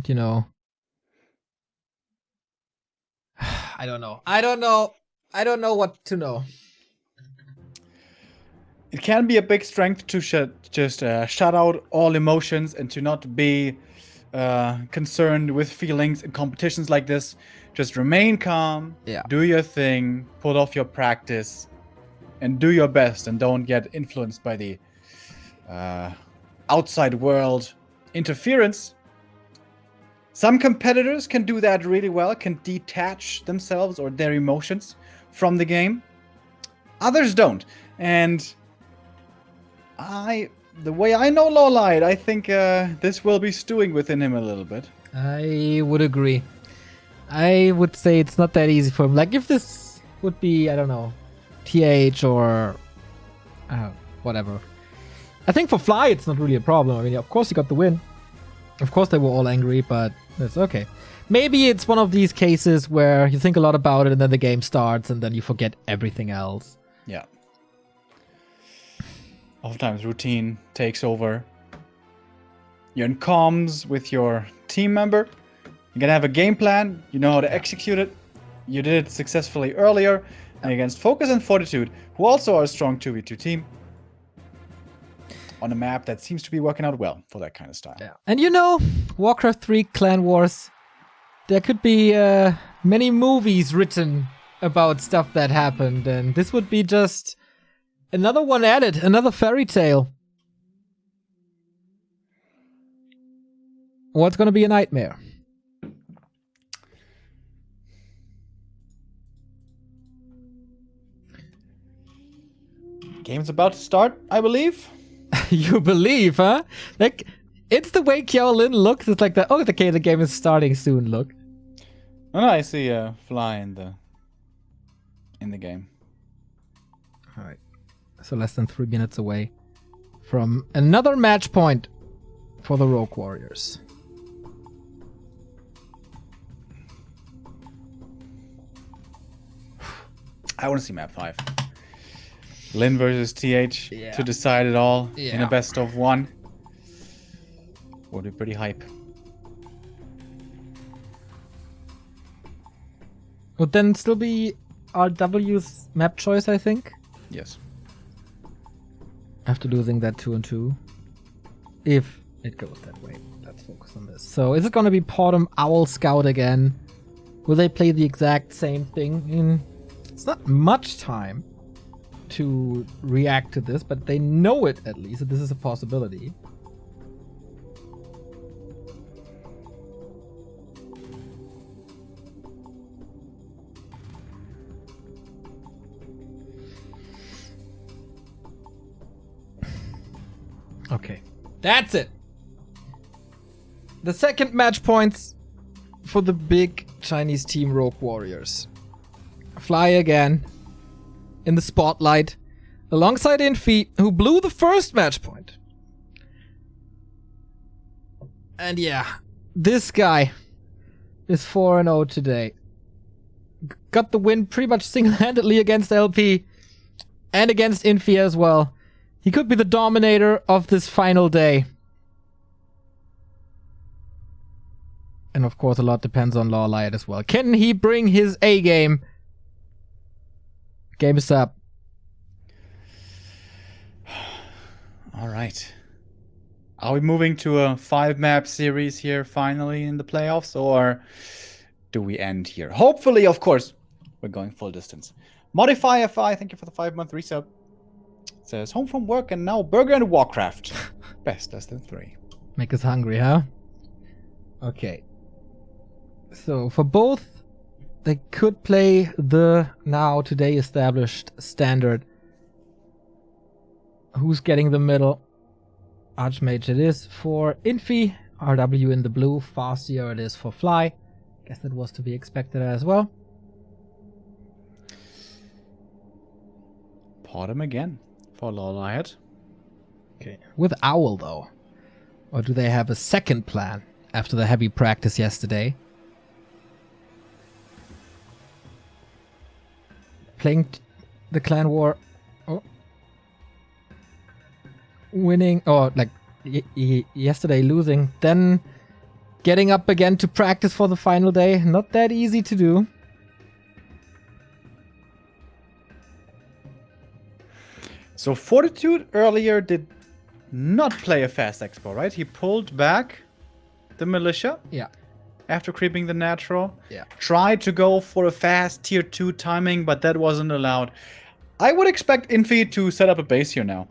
Speaker 1: You know. I don't know. I don't know what to know.
Speaker 2: It can be a big strength to shut out all emotions and to not be concerned with feelings in competitions like this. Just remain calm, do your thing, put off your practice, and do your best, and don't get influenced by the outside world interference. Some competitors can do that really well, can detach themselves or their emotions from the game. Others don't. And the way I know LawLiet, I think this will be stewing within him a little bit.
Speaker 1: I would agree. I would say it's not that easy for him. Like, if this would be, I don't know, TH or whatever. I think for Fly, it's not really a problem. I mean, of course he got the win. Of course they were all angry, but it's okay. Maybe it's one of these cases where you think a lot about it and then the game starts and then you forget everything else.
Speaker 2: Yeah. Oftentimes routine takes over. You're in comms with your team member. You're gonna have a game plan. You know how to execute it. You did it successfully earlier. And against Focus and Fortitude, who also are a strong 2v2 team. On a map that seems to be working out well for that kind of style.
Speaker 1: Yeah. And you know, Warcraft 3 Clan Wars, there could be many movies written about stuff that happened. And this would be just another one added, another fairy tale. What's gonna be a nightmare?
Speaker 2: Game's about to start, I believe.
Speaker 1: You believe, huh? Like, it's the way Kiao-Lin looks. It's like the, oh, okay, the game is starting soon look.
Speaker 2: Oh, no, I see a fly in the game.
Speaker 1: Alright. So less than 3 minutes away from another match point for the Rogue Warriors.
Speaker 2: I want to see map 5. Lin versus TH to decide it all in a best of 1. Would be pretty hype.
Speaker 1: Would then still be RW's map choice, I think?
Speaker 2: Yes.
Speaker 1: After losing that 2-2. If it goes that way. Let's focus on this. So is it going to be Portum Owl Scout again? Will they play the exact same thing? It's not much time to react to this, but they know it at least that this is a possibility. Okay, that's it. The second match points for the big Chinese team Rogue Warriors. Fly again in the spotlight alongside Infi, who blew the first match point. And yeah, this guy is 4-0 today. Got the win pretty much single-handedly against LP and against Infi as well. He could be the dominator of this final day. And of course a lot depends on LawLiet as well. Can he bring his A game? Game is up.
Speaker 2: All right. Are we moving to a 5-map series here finally in the playoffs, or do we end here? Hopefully, of course, we're going full distance. Modify FI, thank you for the 5-month resub. It says home from work and now burger and Warcraft. Best less than 3.
Speaker 1: Make us hungry, huh? Okay. So for both, they could play the now today established standard. Who's getting the middle? Archmage it is for Infi. RW in the blue. Farseer it is for Fly. Guess that was to be expected as well.
Speaker 2: Portum again for LawLiet.
Speaker 1: Okay. With Owl though. Or do they have a second plan after the heavy practice yesterday? Playing the clan war. Oh. Winning. Oh, like yesterday losing. Then getting up again to practice for the final day. Not that easy to do.
Speaker 2: So Fortitude earlier did not play a fast expo, right? He pulled back the militia.
Speaker 1: Yeah.
Speaker 2: After creeping the natural.
Speaker 1: Yeah.
Speaker 2: Tried to go for a fast tier 2 timing, but that wasn't allowed. I would expect Infi to set up a base here now.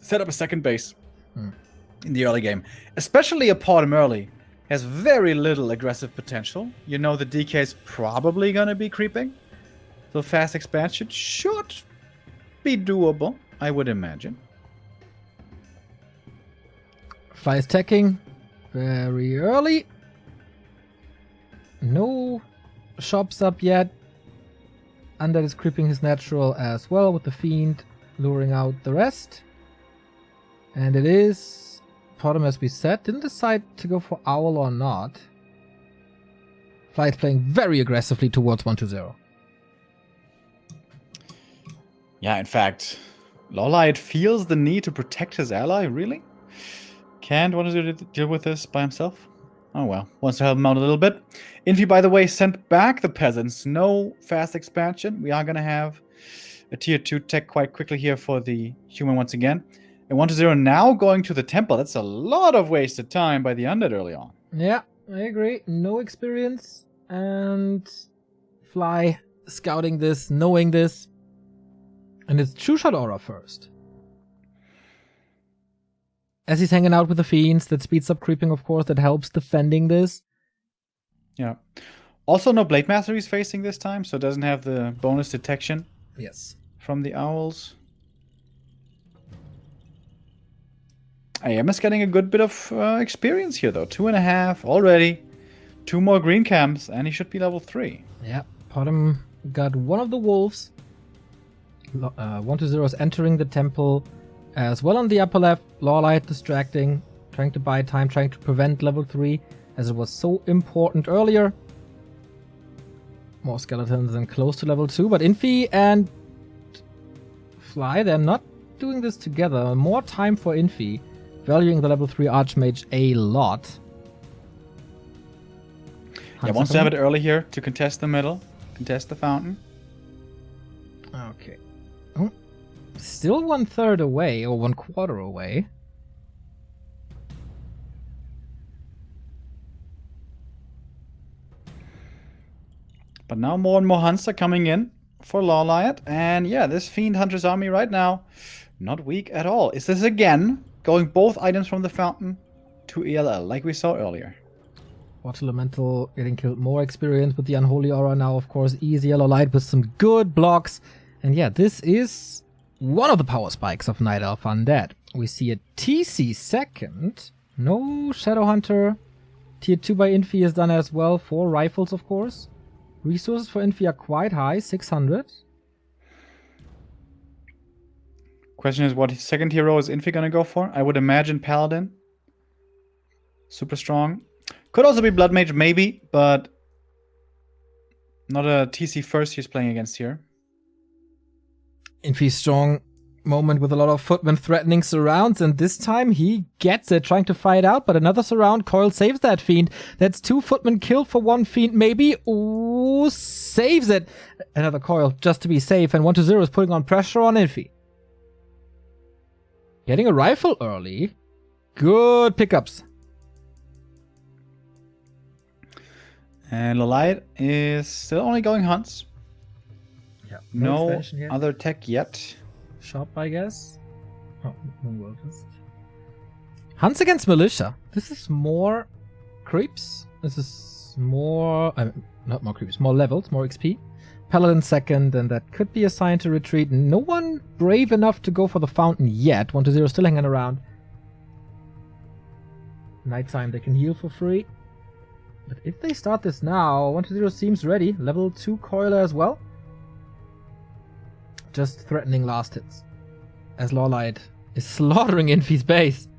Speaker 2: Set up a second base in the early game. Especially a Potem early. Has very little aggressive potential. You know the DK is probably going to be creeping. So fast expansion should be doable, I would imagine.
Speaker 1: Fly is teching very early. No shops up yet. Undead is creeping his natural as well with the Fiend luring out the rest. And it is Potem, as we said. Didn't decide to go for Owl or not. Fly is playing very aggressively towards 1-0.
Speaker 2: Yeah, in fact, LawLiet feels the need to protect his ally, really? Can't want to deal with this by himself? Oh well, wants to help him out a little bit. Infi, by the way, sent back the peasants. No fast expansion. We are going to have a tier 2 tech quite quickly here for the human once again. And 1-0 now going to the temple. That's a lot of wasted time by the undead early on.
Speaker 1: Yeah, I agree. No experience. And Fly scouting this, knowing this. And it's True Shot Aura first. As he's hanging out with the Fiends, that speeds up creeping, of course, that helps defending this.
Speaker 2: Yeah. Also, no Blade Master he's facing this time, so it doesn't have the bonus detection.
Speaker 1: Yes.
Speaker 2: From the Owls. AM is getting a good bit of experience here, though. 2.5 already. 2 more green camps, and he should be level 3.
Speaker 1: Yeah, Potem got one of the wolves. 1-0 is entering the temple as well on the upper left. LawLiet distracting, trying to buy time, trying to prevent level 3, as it was so important earlier. More skeletons and close to level 2, but Infi and Fly, they're not doing this together. More time for Infi, valuing the level 3 Archmage a lot.
Speaker 2: Yeah, wants to have it early here to contest the middle, contest the fountain.
Speaker 1: Okay. Oh, still 1/3 away, or 1/4 away.
Speaker 2: But now more and more hunts are coming in for LawLiet. And yeah, this Fiend Hunter's army right now, not weak at all. Is this again going both items from the fountain to ELL, like we saw earlier?
Speaker 1: Water Elemental getting killed, more experience with the Unholy Aura now, of course. Easy LawLiet with some good blocks. And yeah, this is one of the power spikes of Night Elf Undead. We see a TC second. No Shadow Hunter. Tier 2 by Infi is done as well. 4 rifles, of course. Resources for Infi are quite high, 600.
Speaker 2: Question is, what second hero is Infi gonna go for? I would imagine Paladin. Super strong. Could also be Blood Mage, maybe, but not a TC first he's playing against here.
Speaker 1: Infi strong moment with a lot of footmen threatening surrounds, and this time he gets it, trying to fight out, but another surround. Coil saves that Fiend. That's 2 footmen killed for 1 Fiend, maybe. Ooh, saves it. Another Coil just to be safe, and 1-0 is putting on pressure on Infi. Getting a rifle early. Good pickups.
Speaker 2: And LawLiet is still only going hunts.
Speaker 1: Yeah,
Speaker 2: no other tech yet.
Speaker 1: Shop, I guess. Oh, no. Hunts against Militia. This is more creeps. This is more... not more creeps, more levels, more XP. Paladin second, and that could be a sign to retreat. No one brave enough to go for the fountain yet. 1-0 still hanging around. Nighttime, they can heal for free. But if they start this now, 1-0 seems ready. Level 2 Coiler as well. Just threatening last hits. As LawLiet is slaughtering Infi's base.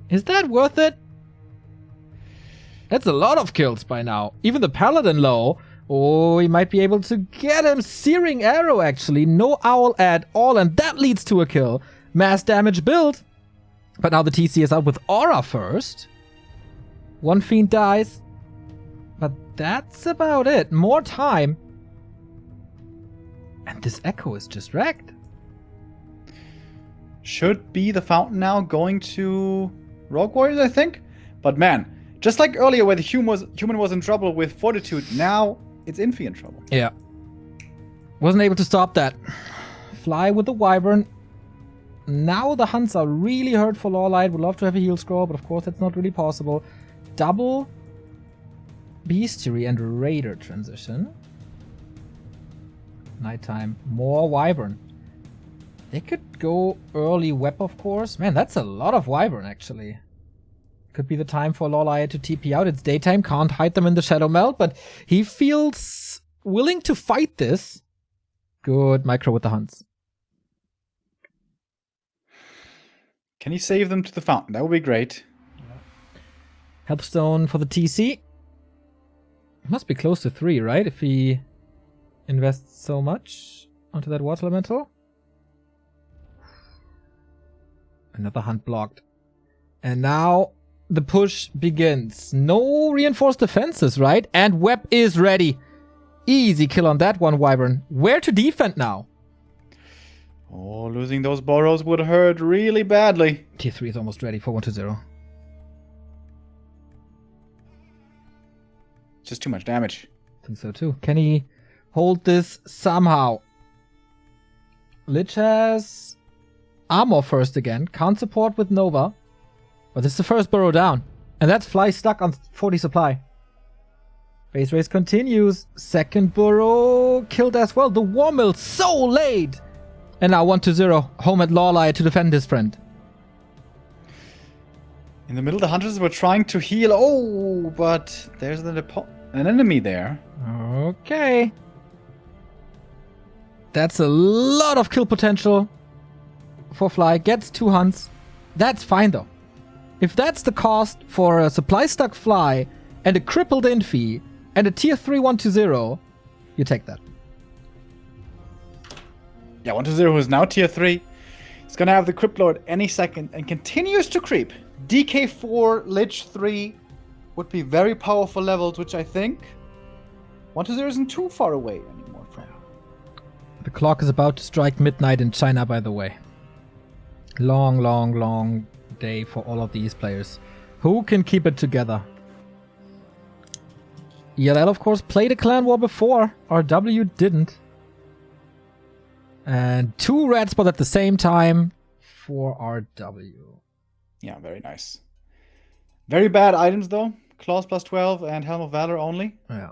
Speaker 1: Is that worth it? That's a lot of kills by now. Even the Paladin low. Oh, he might be able to get him. Searing Arrow, actually. No Owl at all, and that leads to a kill. Mass damage build. But now the TC is out with Aura first. 1 Fiend dies. But that's about it. More time. And this Echo is just wrecked.
Speaker 2: should be the fountain now, going to Rogue Warriors, I think. But man, just like earlier where the human was in trouble with Fortitude, now it's Infi in trouble.
Speaker 1: Yeah. Wasn't able to stop that. Fly with the Wyvern. Now the hunts are really hurt for LawLiet. Would love to have a heal scroll, but of course that's not really possible. Double Bestiary and Raider transition. Nighttime. More Wyvern. They could go early Web, of course. Man, that's a lot of Wyvern, actually. Could be the time for LawLiet to TP out. It's daytime, can't hide them in the Shadow Melt, but he feels willing to fight this. Good micro with the hunts.
Speaker 2: Can he save them to the fountain? That would be great.
Speaker 1: Healthstone for the TC. Must be close to 3, right? If he invests so much onto that water elemental. Another hunt blocked. And now the push begins. No reinforced defenses, right? And Web is ready. Easy kill on that one, Wyvern. Where to defend now?
Speaker 2: Oh, losing those burrows would hurt really badly.
Speaker 1: Tier 3 is almost ready for 1-0.
Speaker 2: Just too much damage.
Speaker 1: I think so too. Can he hold this somehow? Lich has armor first again. Can't support with Nova. But this is the first burrow down. And that's Fly stuck on 40 supply. Base race continues. Second burrow killed as well. The War Mill so late. And now 1-0. Home at LawLiet to defend his friend.
Speaker 2: In the middle, the hunters were trying to heal. Oh, but there's an enemy there.
Speaker 1: Okay. That's a lot of kill potential for Fly. Gets 2 hunts. That's fine though. If that's the cost for a supply stuck Fly and a crippled Infi and a tier 3 1-0, you take that.
Speaker 2: Yeah, 1-0 is now tier 3. He's gonna have the Crypt Lord any second and continues to creep. DK4, Lich 3 would be very powerful levels, which I think 1-0 isn't too far away anymore from.
Speaker 1: The clock is about to strike midnight in China, by the way. Long, long, long day for all of these players. Who can keep it together? ELL, of course, played a clan war before. RW didn't. And 2 red spots at the same time for RW.
Speaker 2: Yeah, very nice. Very bad items, though. Claws plus 12 and Helm of Valor only.
Speaker 1: Yeah.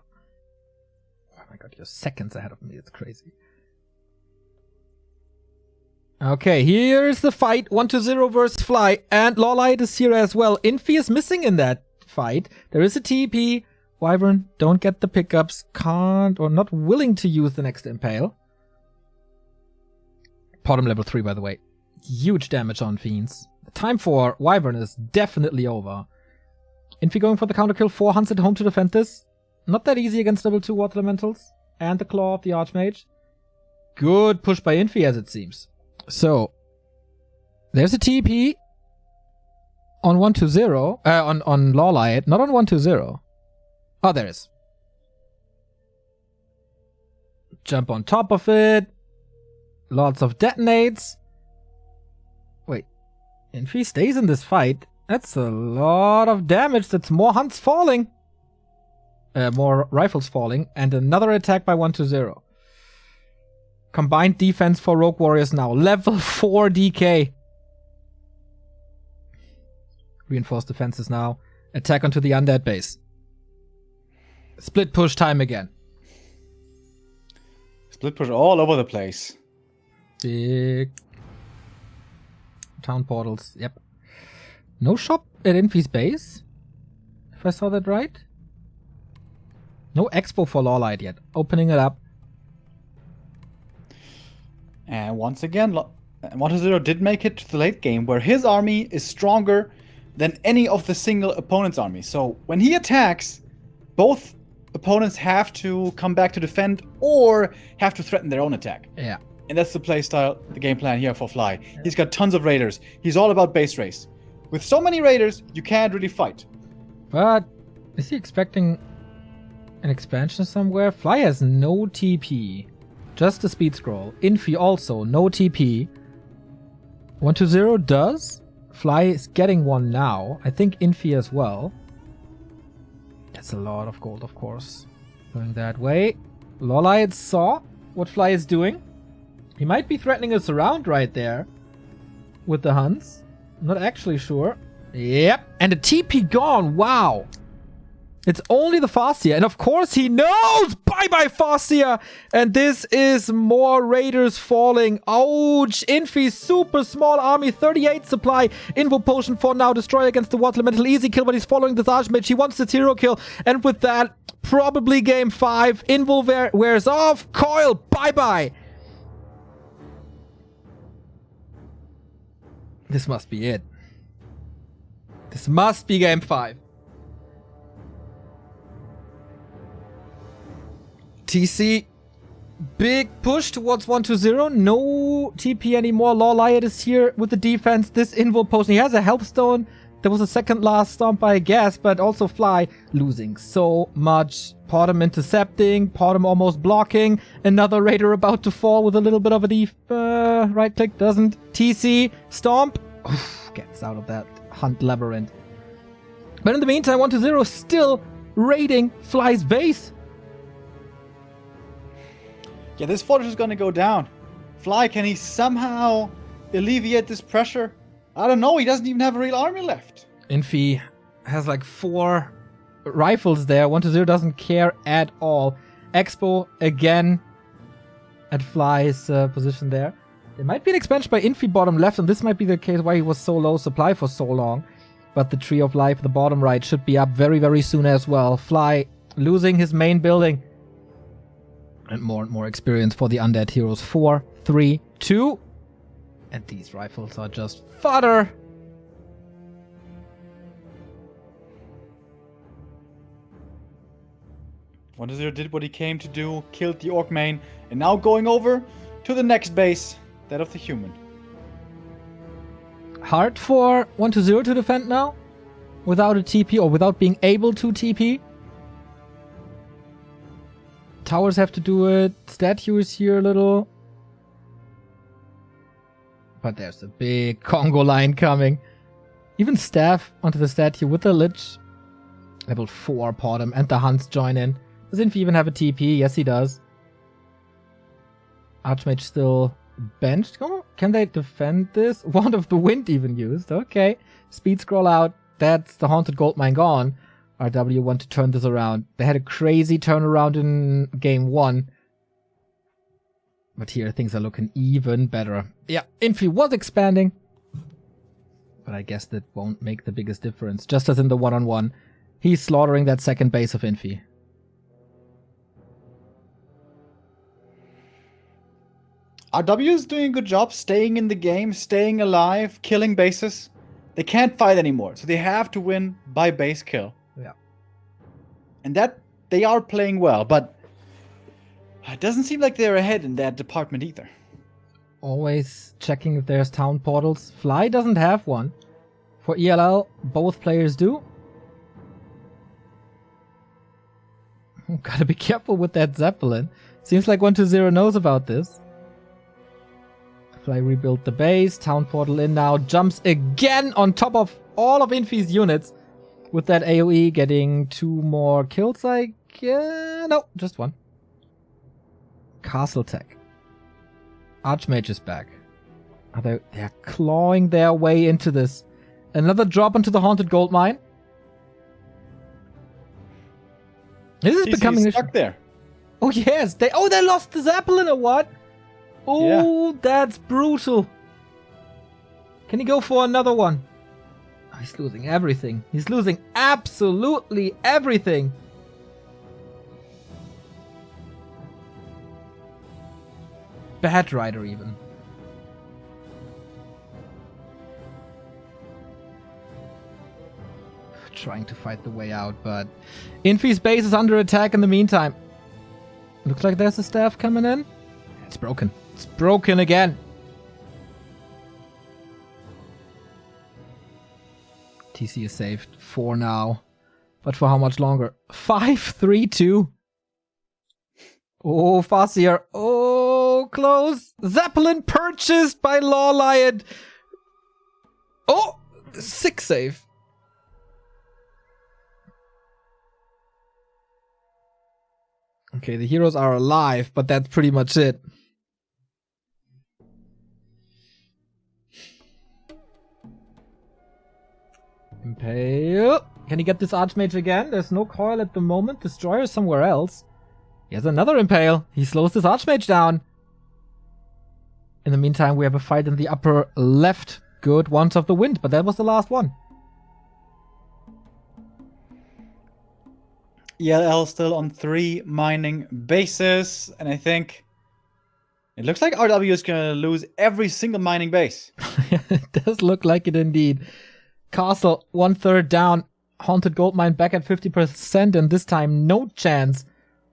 Speaker 1: Oh my god, you're seconds ahead of me. It's crazy. Okay, here's the fight. 1-0 versus Fly. And LawLiet is here as well. Infi is missing in that fight. There is a TP. Wyvern, don't get the pickups. Can't or not willing to use the next Impale. Bottom level 3, by the way. Huge damage on Fiends. The time for Wyvern is definitely over. Infi going for the counter kill. 4 hunts at home to defend this. Not that easy against level 2 water elementals. And the claw of the Archmage. Good push by Infi, as it seems. So, there's a TP on 1-0. On LawLiet, not on 1-0. Oh, there is. Jump on top of it. Lots of detonates. Wait. Infi stays in this fight. That's a lot of damage. That's more hunts falling. More rifles falling. And another attack by 1-0. Combined defense for Rogue Warriors now. Level 4 DK. Reinforced defenses now. Attack onto the undead base. Split push time again.
Speaker 2: Split push all over the place.
Speaker 1: Big town portals. Yep. No shop at Infi's base. If I saw that right. No expo for LawLiet yet. Opening it up.
Speaker 2: And once again, 1-0 did make it to the late game where his army is stronger than any of the single opponent's army. So when he attacks, both opponents have to come back to defend or have to threaten their own attack.
Speaker 1: Yeah.
Speaker 2: And that's the play style, the game plan here for Fly. Yeah. He's got tons of raiders. He's all about base race. With so many raiders, you can't really fight.
Speaker 1: But is he expecting an expansion somewhere? Fly has no TP. Just a speed scroll. Infi also, no TP. 120 does. Fly is getting one now. I think Infi as well. That's a lot of gold, of course. Going that way. LawLiet saw what Fly is doing. He might be threatening us around right there with the hunts. I'm not actually sure. Yep. And the TP gone. Wow. It's only the Farseer. And of course he knows. Bye-bye, Farseer. And this is more raiders falling. Ouch. Infi, super small army. 38 supply. Invo potion for now. Destroy against the Water Elemental. Easy kill, but he's following this Archmage. He wants the zero kill. And with that, probably game 5. Invo wears off. Coil. Bye-bye. This must be it. This must be game 5. TC, big push towards 120. No TP anymore. LawLiet is here with the defense. This Invo potion. He has a Help Stone. There was a second last stomp, I guess, but also Fly losing so much. Potom intercepting. Potom almost blocking. Another Raider about to fall with a little bit of a right click. Doesn't. TC, stomp. Oof, gets out of that hunt labyrinth. But in the meantime, 120 still raiding Fly's base.
Speaker 2: Yeah, this fortress is gonna go down. Fly, can he somehow alleviate this pressure? I don't know, he doesn't even have a real army left.
Speaker 1: Infi has like 4 rifles there. 120 doesn't care at all. Expo again at Fly's position there. There might be an expansion by Infi bottom left, and this might be the case why he was so low supply for so long. But the Tree of Life, the bottom right, should be up very, very soon as well. Fly losing his main building. And more experience for the undead heroes. 4, 3, 2. And these rifles are just fodder.
Speaker 2: WGL did what he came to do, killed the Orc main, and now going over to the next base, that of the human.
Speaker 1: Hard for 120 to defend now, without a TP or without being able to TP. Towers have to do it. Statue is here a little. But there's a big Congo line coming. Even staff onto the statue with the Lich. Level 4 Potom and the Hunts join in. Does Infi even have a TP? Yes, he does. Archmage still benched. Oh, can they defend this? Wand of the Wind even used. Okay. Speed scroll out. That's the Haunted Goldmine gone. RW want to turn this around. They had a crazy turnaround in game 1. But here things are looking even better. Yeah, Infi was expanding. But I guess that won't make the biggest difference. Just as in the one-on-one. He's slaughtering that second base of Infi.
Speaker 2: RW is doing a good job staying in the game, staying alive, killing bases. They can't fight anymore, so they have to win by base kill.
Speaker 1: Yeah.
Speaker 2: And that they are playing well, but it doesn't seem like they're ahead in that department either.
Speaker 1: Always checking if there's town portals. Fly doesn't have one. For ELL, both players do. Gotta be careful with that Zeppelin. Seems like 120 knows about this. Fly rebuild the base. Town portal in now. Jumps again on top of all of Infi's units. With that AoE getting 2 more kills, I guess. No, just 1. Castle tech. Archmage is back. They're clawing their way into this. Another drop into the Haunted Goldmine. This is becoming
Speaker 2: stuck there.
Speaker 1: Oh yes, they lost the Zeppelin or what? Oh, yeah. That's brutal. Can he go for another one? Oh, he's losing everything. He's losing absolutely everything. Bad rider even. Trying to fight the way out, but Infi's base is under attack in the meantime. Looks like there's a staff coming in. It's broken. It's broken again. TC is saved for now. But for how much longer? 5-3-2. Oh, Farseer. Oh, close. Zeppelin purchased by LawLiet. Oh! Sick save. Okay, the heroes are alive, but that's pretty much it. Impale. Can he get this Archmage again? There's no coil at the moment. Destroyer is somewhere else. He has another Impale. He slows this Archmage down. In the meantime, we have a fight in the upper left. Good Wands of the Wind, but that was the last one.
Speaker 2: ELL still on 3 mining bases, and I think it looks like RW is going to lose every single mining base.
Speaker 1: It does look like it indeed. Castle 1/3 down. Haunted Gold Mine back at 50%, and this time no chance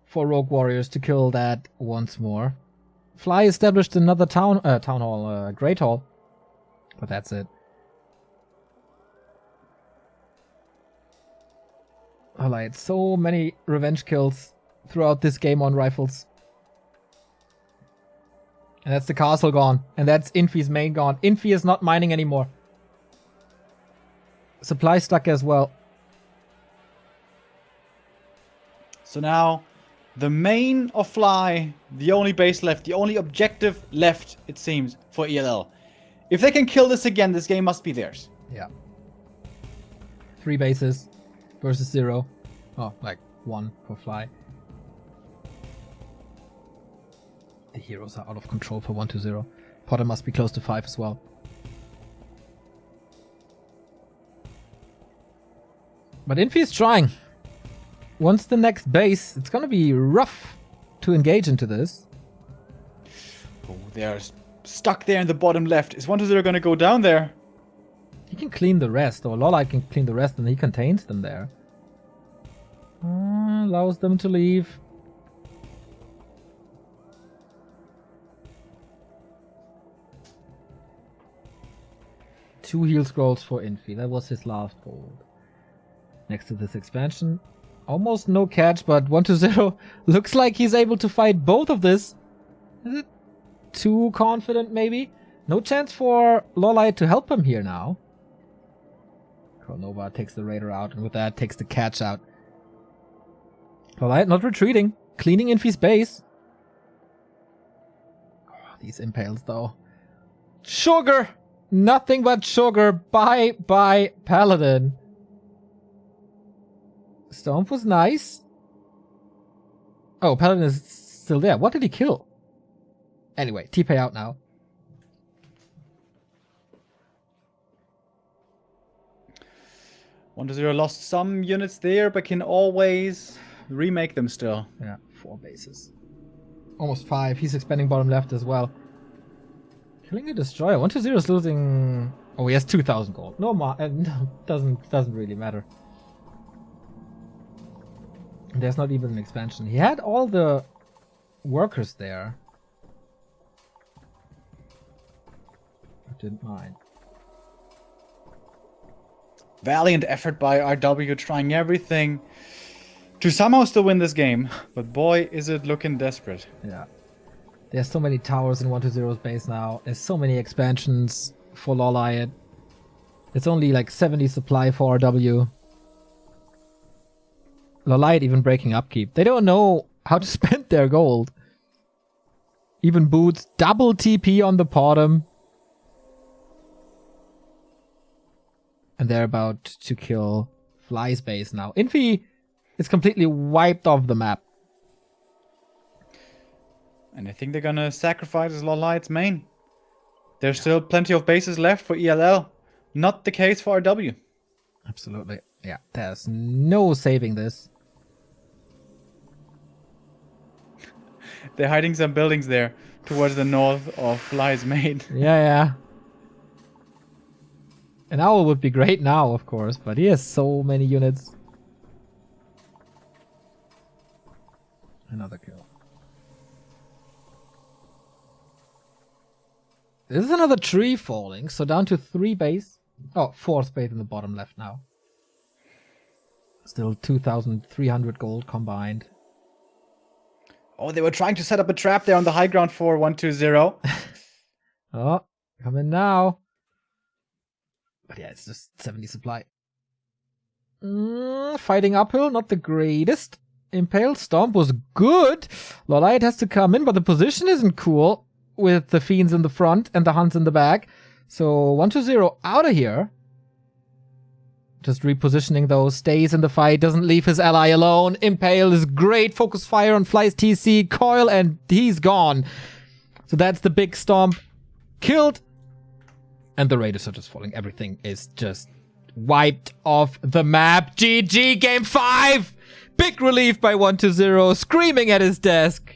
Speaker 1: for Rogue Warriors to kill that once more. Fly established another town hall, Great Hall, but that's it. LawLiet, so many revenge kills throughout this game on rifles. And that's the castle gone. And that's Infi's main gone. Infi is not mining anymore. Supply stuck as well.
Speaker 2: So now, the main of Fly, the only base left, the only objective left, it seems, for ELL. If they can kill this again, this game must be theirs.
Speaker 1: Yeah. 3 bases versus 0. Oh, like 1 for Fly. The heroes are out of control for 1-0. Potter must be close to 5 as well. But Infi is trying. Once the next base, it's gonna be rough to engage into this.
Speaker 2: Oh, they're stuck there in the bottom left. Is 1-0 gonna go down there?
Speaker 1: He can clean the rest, or LawLiet can clean the rest, and he contains them there. Allows them to leave. Two heal scrolls for Infi. That was his last gold. Next to this expansion. Almost no catch, but 1-0 looks like he's able to fight both of this. Is it too confident, maybe? No chance for LawLiet to help him here now. Nova takes the Raider out, and with that takes the catch out. LawLiet not retreating. Cleaning Infi's base. Oh, these impales, though. Sugar! Nothing but sugar. Bye, Paladin. Stomp was nice. Oh, Paladin is still there. What did he kill? Anyway, T-Pay out now.
Speaker 2: One-0 lost some units there, but can always remake them still.
Speaker 1: Yeah, 4 bases. Almost 5. He's expanding bottom left as well. Killing a destroyer. 1-0 is losing. Oh, he has 2,000 gold. No, doesn't really matter. There's not even an expansion. He had all the workers there. I didn't mind.
Speaker 2: Valiant effort by RW, trying everything to somehow still win this game. But boy, is it looking desperate.
Speaker 1: Yeah. There's so many towers in 1-0's base now. There's so many expansions for LawLiet. It's only like 70 supply for RW. LawLiet even breaking upkeep. They don't know how to spend their gold. Even Boots double TP on the bottom. And they're about to kill Fly's base now. Infi is completely wiped off the map.
Speaker 2: And I think they're gonna sacrifice LawLiet's main. There's still plenty of bases left for ELL. Not the case for RW.
Speaker 1: Absolutely. Yeah, there's no saving this.
Speaker 2: They're hiding some buildings there towards the north of Fly's main.
Speaker 1: Yeah. An owl would be great now, of course, but he has so many units. Another kill. This is another tree falling, so down to 3 base. Oh, 4th base in the bottom left now. Still 2,300 gold combined.
Speaker 2: Oh, they were trying to set up a trap there on the high ground for 1-2-0.
Speaker 1: Oh, come in now. But yeah, it's just 70 supply. Fighting uphill, not the greatest. Impale Stomp was good. LawLiet has to come in, but the position isn't cool with the Fiends in the front and the Hunts in the back. So 1-0 out of here. Just repositioning those, stays in the fight, doesn't leave his ally alone. Impale is great. Focus fire on Fly's TC, coil, and he's gone. So that's the big stomp. Killed. And the Raiders are just falling. Everything is just wiped off the map. GG, game 5! Big relief by 1-0, screaming at his desk.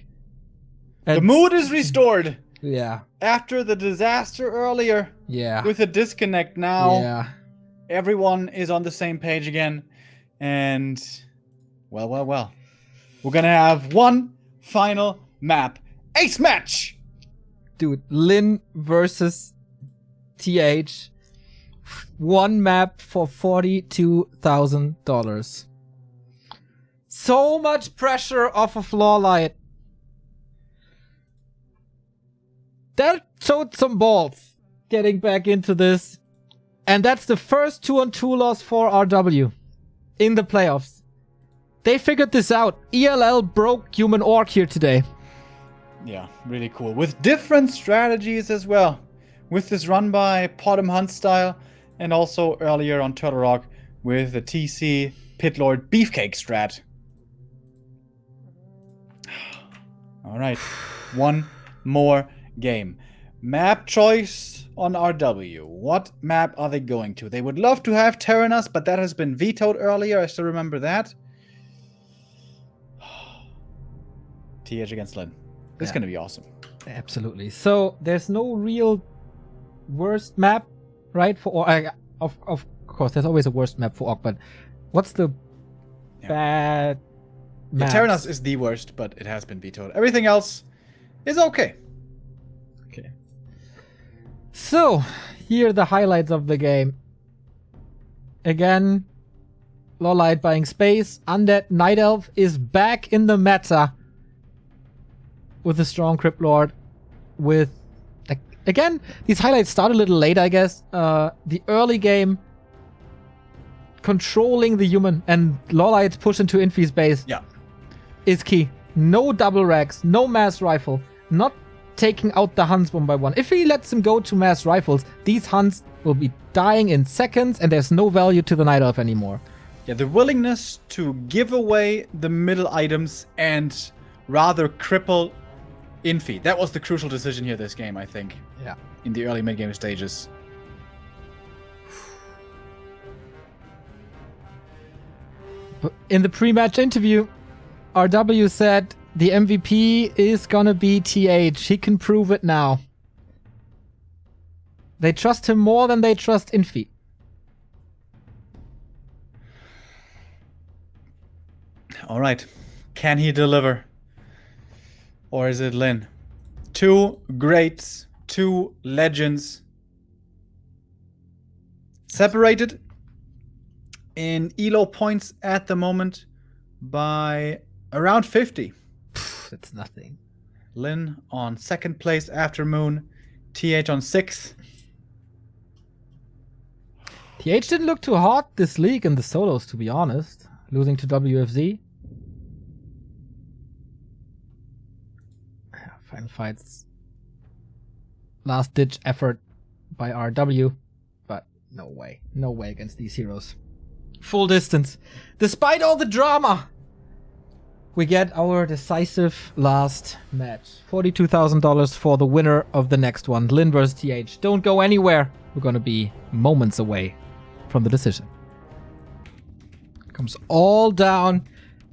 Speaker 1: And
Speaker 2: the mood is restored.
Speaker 1: Yeah.
Speaker 2: After the disaster earlier.
Speaker 1: Yeah.
Speaker 2: With a disconnect now.
Speaker 1: Yeah.
Speaker 2: Everyone is on the same page again. And, well. We're gonna have one final map. Ace match!
Speaker 1: Dude, Lin versus TH. One map for $42,000. So much pressure off of LawLiet. That showed some balls getting back into this. And that's the first 2-on-2 loss for RW in the playoffs. They figured this out. ELL broke Human Orc here today.
Speaker 2: Yeah, really cool. With different strategies as well. With this run by Potom Hunt style. And also earlier on Turtle Rock with the TC Pitlord Beefcake strat. Alright, one more game. Map choice on RW. What map are they going to? They would love to have Terranus, but that has been vetoed earlier. I still remember that. TH against Lin. This is going to be awesome.
Speaker 1: Absolutely. So there's no real worst map, right? For of course, there's always a worst map for Orc, but what's the bad map?
Speaker 2: Terranus is the worst, but it has been vetoed. Everything else is okay.
Speaker 1: Okay. So, here are the highlights of the game. Again, LawLiet buying space. Undead Night Elf is back in the meta with a strong Crypt Lord. With, again, these highlights start a little late, I guess. The early game, controlling the human and LawLiet's push into Infi's base is key. No double racks, no mass rifle, not taking out the Huns one by one. If he lets them go to mass rifles, these Huns will be dying in seconds and there's no value to the Night Elf anymore.
Speaker 2: Yeah, the willingness to give away the middle items and rather cripple Infi. That was the crucial decision here this game, I think.
Speaker 1: Yeah.
Speaker 2: In the early mid-game stages.
Speaker 1: In the pre-match interview, RW said the MVP is gonna be TH. He can prove it now. They trust him more than they trust Infi.
Speaker 2: All right. Can he deliver? Or is it Lin? Two greats, two legends. Separated in ELO points at the moment by around 50.
Speaker 1: That's nothing.
Speaker 2: Lin on second place after Moon. TH on 6th.
Speaker 1: TH didn't look too hot this league in the solos, to be honest. Losing to WFZ. Final fights. Last ditch effort by RW. But no way. No way against these heroes. Full distance. Despite all the drama, we get our decisive last match. $42,000 for the winner of the next one. Lin vs TH. Don't go anywhere. We're gonna be moments away from the decision. Comes all down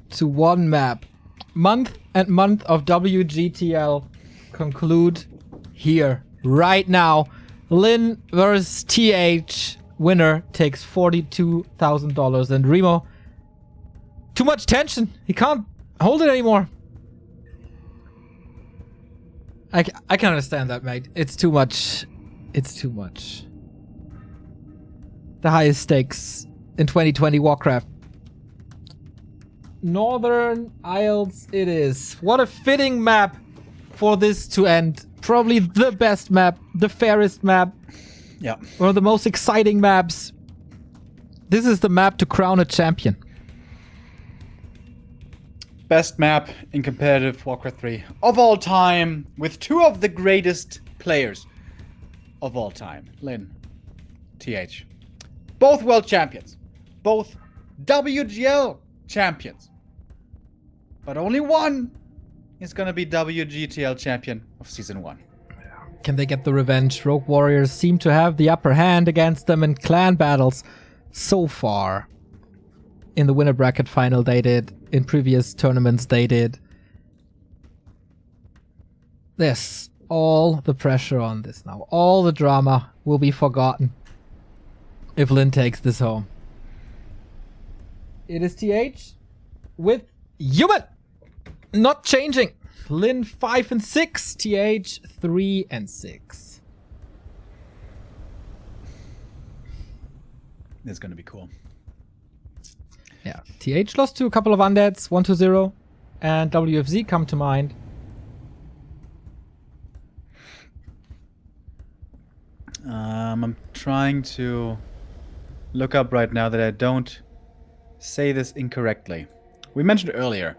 Speaker 1: to one map. Month and month of WGTL conclude here, right now. Lin vs TH. Winner takes $42,000. And Remo, too much tension. He can't hold it anymore. I can understand that, mate. It's too much. It's too much. The highest stakes in 2020 Warcraft. Northern Isles it is. What a fitting map for this to end. Probably the best map, the fairest map.
Speaker 2: Yeah.
Speaker 1: One of the most exciting maps. This is the map to crown a champion.
Speaker 2: Best map in competitive Warcraft 3 of all time, with two of the greatest players of all time. Lynn, TH. Both world champions. Both WGL champions. But only one is gonna be WGTL champion of Season 1.
Speaker 1: Can they get the revenge? Rogue Warriors seem to have the upper hand against them in clan battles so far. In the winner bracket final they did. In previous tournaments they did. There's all the pressure on this now. All the drama will be forgotten if Lynn takes this home. It is TH with Human. Not changing. Lynn 5 and 6. TH 3 and 6.
Speaker 2: This is gonna be cool.
Speaker 1: Yeah, TH lost to a couple of undeads, 1-0, and WFZ come to mind.
Speaker 2: I'm trying to look up right now that I don't say this incorrectly. We mentioned earlier,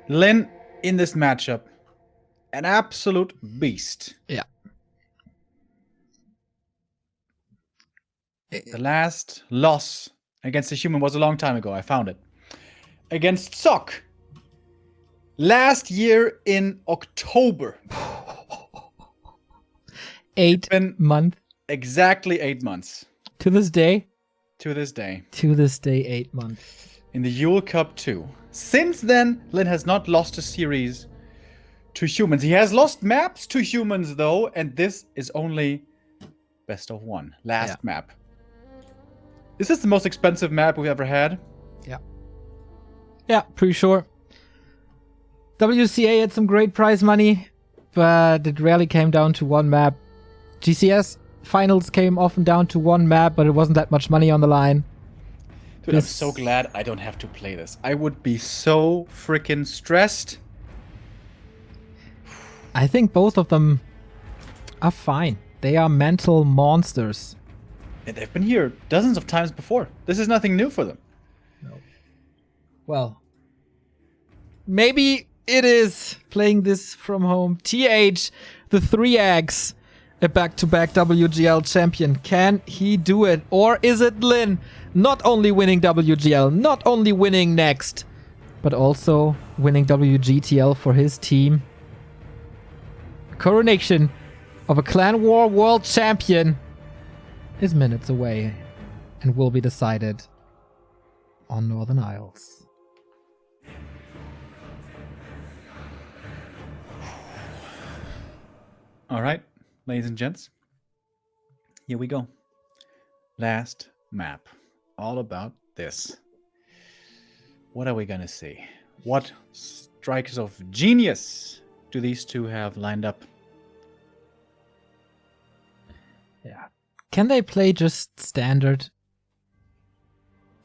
Speaker 2: Lynn in this matchup, an absolute beast.
Speaker 1: Yeah.
Speaker 2: The last loss against the Human was a long time ago. I found it. Against Sock. Last year in October.
Speaker 1: 8 months.
Speaker 2: Exactly 8 months.
Speaker 1: To this day.
Speaker 2: To this day.
Speaker 1: To this day, 8 months.
Speaker 2: In the Yule Cup 2. Since then, Lynn has not lost a series to Humans. He has lost maps to Humans, though, and this is only best of 1. Last map. Is this the most expensive map we've ever had?
Speaker 1: Yeah. Yeah, pretty sure. WCA had some great prize money, but it rarely came down to one map. GCS finals came often down to one map, but it wasn't that much money on the line.
Speaker 2: Dude, I'm so glad I don't have to play this. I would be so freaking stressed.
Speaker 1: I think both of them are fine. They are mental monsters.
Speaker 2: And they've been here dozens of times before. This is nothing new for them.
Speaker 1: No. Well, maybe it is playing this from home. TH, the 3 eggs, a back-to-back WGL champion. Can he do it? Or is it Lynn not only winning WGL, not only winning next, but also winning WGTL for his team? Coronation of a Clan War World Champion is minutes away and will be decided on Northern Isles.
Speaker 2: All right, ladies and gents, here we go. Last map. All about this. What are we gonna see? What strikes of genius do these two have lined up?
Speaker 1: Yeah. Can they play just standard?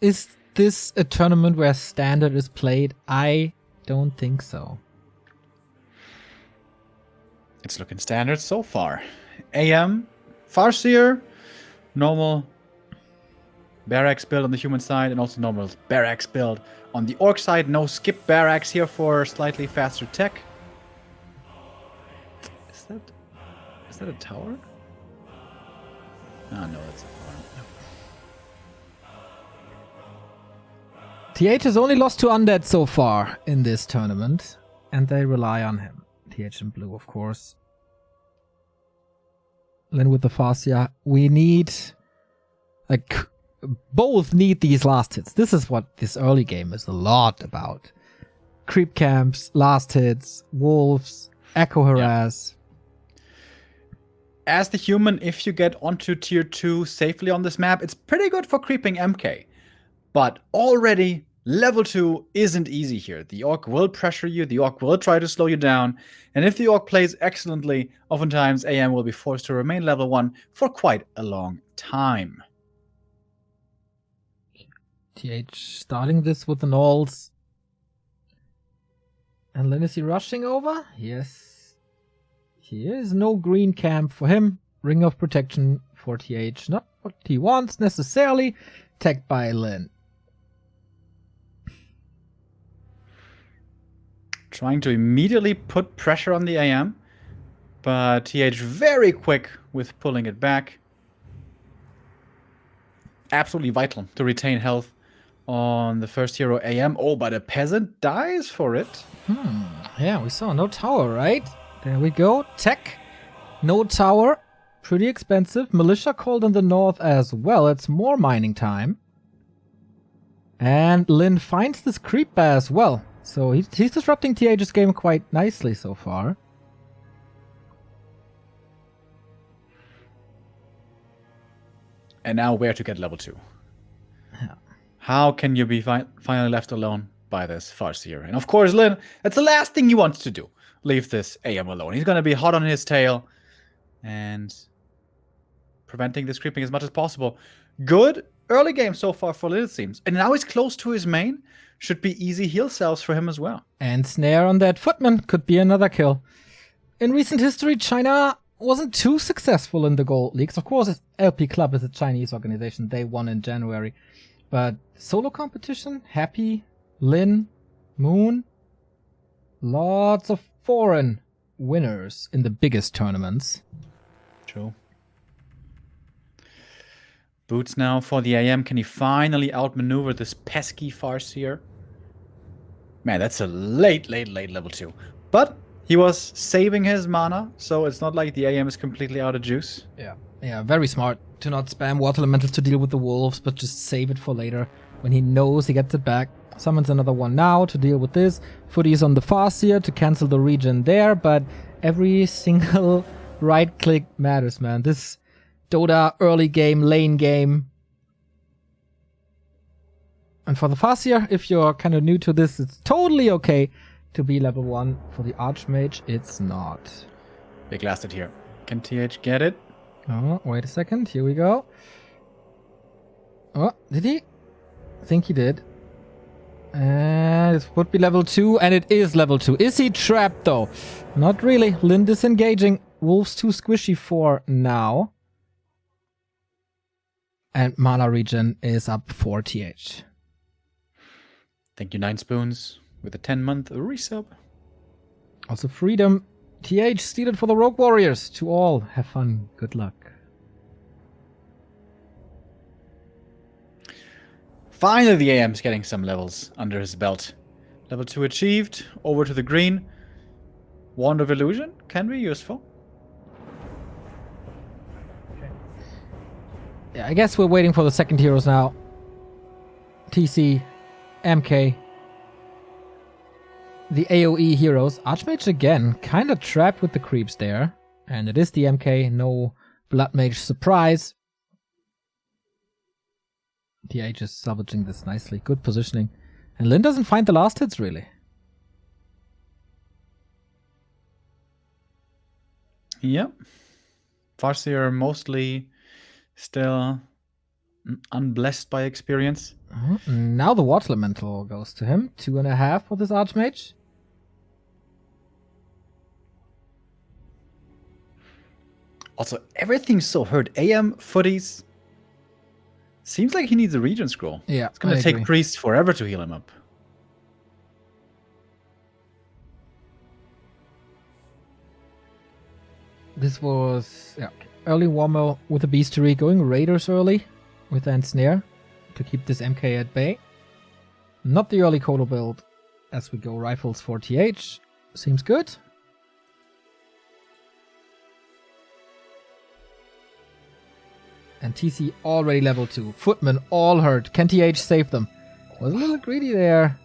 Speaker 1: Is this a tournament where standard is played? I don't think so.
Speaker 2: It's looking standard so far. AM, Farseer, normal barracks build on the human side, and also normal barracks build on the orc side. No skip barracks here for slightly faster tech. Is that a tower? Oh, no, that's a farm.
Speaker 1: TH has only lost to Undead so far in this tournament, and they rely on him. TH in blue, of course. Lynn with the Farseer. We need... both need these last hits. This is what this early game is a lot about. Creep camps, last hits, wolves, echo harass.
Speaker 2: As the human, if you get onto tier 2 safely on this map, it's pretty good for creeping MK. But already, level 2 isn't easy here. The orc will pressure you, the orc will try to slow you down, and if the orc plays excellently, oftentimes AM will be forced to remain level 1 for quite a long time.
Speaker 1: TH starting this with the Knolls. And Lynn, is he rushing over? Yes. Here is no green camp for him. Ring of protection for TH. Not what he wants necessarily. Tech by Lin.
Speaker 2: Trying to immediately put pressure on the AM, but TH very quick with pulling it back. Absolutely vital to retain health on the first hero AM. Oh, but a peasant dies for it.
Speaker 1: Yeah, we saw no tower, right? There we go. Tech, no tower. Pretty expensive. Militia called in the north as well. It's more mining time. And Lin finds this creep as well. So he's disrupting TH's game quite nicely so far.
Speaker 2: And now where to get level 2?
Speaker 1: Yeah.
Speaker 2: How can you be finally left alone by this Farseer? And of course, Lin, that's the last thing he wants to do. Leave this AM alone. He's going to be hot on his tail and preventing this creeping as much as possible. Good early game so far for Lin, it seems. And now he's close to his main. Should be easy heal cells for him as well.
Speaker 1: And snare on that footman could be another kill. In recent history, China wasn't too successful in the gold leagues. Of course, LP Club is a Chinese organization. They won in January. But solo competition, Happy, Lin, Moon, lots of foreign winners in the biggest tournaments.
Speaker 2: True. Boots now for the AM. Can he finally outmaneuver this pesky Farseer? Man, that's a late level 2. But he was saving his mana, so it's not like the AM is completely out of juice.
Speaker 1: Yeah, very smart to not spam water elementals to deal with the wolves, but just save it for later when he knows he gets it back. Summons another one now to deal with this. Footy is on the Farseer to cancel the regen there, but every single right click matters, man. This Dota early game, lane game. And for the Farseer, if you're kind of new to this, it's totally okay to be level 1. For the Archmage, it's not.
Speaker 2: Big lasted here. Can TH get it?
Speaker 1: Oh, wait a second. Here we go. Oh, did he? I think he did. And it would be level 2, and it is level 2. Is he trapped, though? Not really. Lin disengaging. Wolves too squishy for now. And mana regen is up for TH.
Speaker 2: Thank you, 9 Spoons, with a 10-month resub.
Speaker 1: Also freedom. TH, steal it for the Rogue Warriors. To all, have fun. Good luck.
Speaker 2: Finally, the AM's getting some levels under his belt. Level 2 achieved. Over to the green. Wand of Illusion can be useful.
Speaker 1: Yeah, I guess we're waiting for the second heroes now. TC, MK, the AoE heroes. Archmage again, kind of trapped with the creeps there. And it is the MK, no Blood Mage surprise. TH is salvaging this nicely, good positioning. And Lin doesn't find the last hits really.
Speaker 2: Yep. Farseer mostly still unblessed by experience.
Speaker 1: Now the Water Elemental goes to him. 2.5 for this Archmage.
Speaker 2: Also, everything's so hurt. AM, footies. Seems like he needs a regen scroll.
Speaker 1: Yeah,
Speaker 2: it's gonna take Priest forever to heal him up.
Speaker 1: This was early warmer with a Beastery, going Raiders early with Ensnare to keep this MK at bay. Not the early Colo build as we go Rifles for TH. Seems good. And TC already level 2. Footmen all hurt. Can TH save them? Was a little greedy there.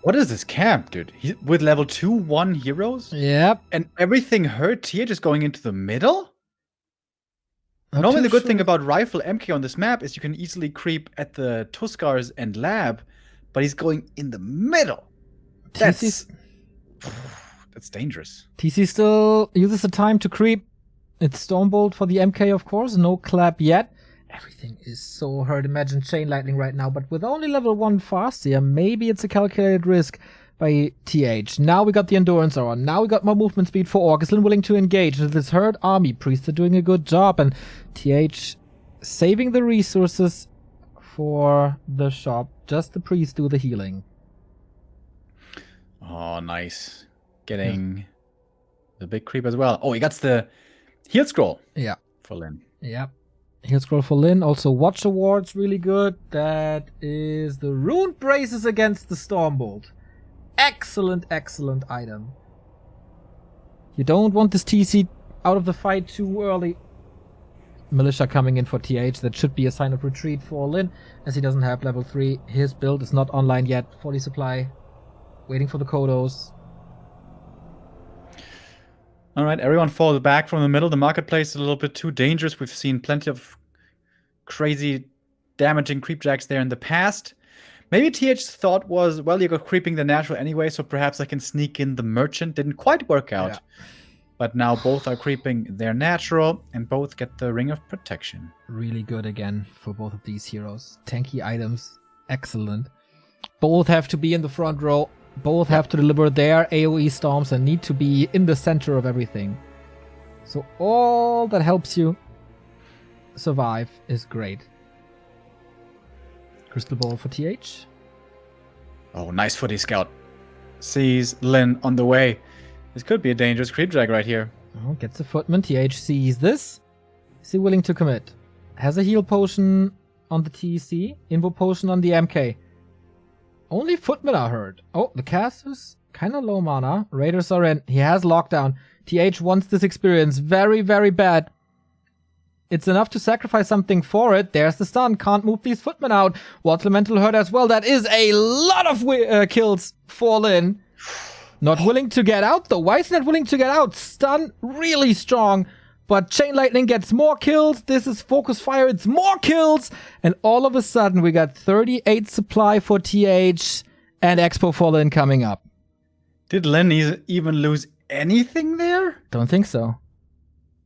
Speaker 2: What is this camp, dude? With level 2-1 heroes?
Speaker 1: Yep.
Speaker 2: And everything hurt? TH is going into the middle? Normally the good thing about Rifle MK on this map is you can easily creep at the Tuskars and Lab, but he's going in the middle. That's dangerous.
Speaker 1: TC still uses the time to creep. It's Stormbolt for the MK, of course. No clap yet. Everything is so hurt. Imagine Chain Lightning right now, but with only level 1 Farseer, maybe it's a calculated risk by TH. Now we got the Endurance on. Now we got more movement speed for Orc. Is Lin willing to engage? This hurt army. Priests are doing a good job, and TH saving the resources for the shop. Just the priest do the healing.
Speaker 2: Oh, nice. Getting the big creep as well. Oh, he got the heal scroll.
Speaker 1: Yeah.
Speaker 2: For Lin.
Speaker 1: Yeah. Heal scroll for Lin. Also, Watch Awards, really good. That is the Rune Braces against the Stormbolt. Excellent, excellent item. You don't want this TC out of the fight too early. Militia coming in for TH. That should be a sign of retreat for Lin, as he doesn't have level 3. His build is not online yet. 40 supply. Waiting for the Kodos.
Speaker 2: Alright, everyone falls back from the middle. The marketplace is a little bit too dangerous. We've seen plenty of crazy damaging creepjacks there in the past. Maybe TH's thought was, well, you got creeping the natural anyway, so perhaps I can sneak in the merchant. Didn't quite work out.
Speaker 1: Yeah.
Speaker 2: But now both are creeping their natural, and both get the Ring of Protection.
Speaker 1: Really good again for both of these heroes. Tanky items. Excellent. Both have to be in the front row. Both have to deliver their AoE storms and need to be in the center of everything. So all that helps you survive is great. Crystal Ball for TH.
Speaker 2: Oh, nice footy scout. Sees Lin on the way. This could be a dangerous creepjack right here.
Speaker 1: Oh, gets a footman. TH sees this. Is he willing to commit? Has a heal potion on the TC. Invo potion on the MK. Only footmen are hurt. Oh, the cast is kind of low mana. Raiders are in. He has lockdown. TH wants this experience very, very bad. It's enough to sacrifice something for it. There's the stun. Can't move these footmen out. What's Elemental hurt as well. That is a lot of kills for Lin. Not willing to get out though. Why is he not willing to get out? Stun really strong. But Chain Lightning gets more kills. This is Focus Fire. It's more kills. And all of a sudden, we got 38 supply for TH and Expo for Lin coming up.
Speaker 2: Did Lin even lose anything there?
Speaker 1: Don't think so.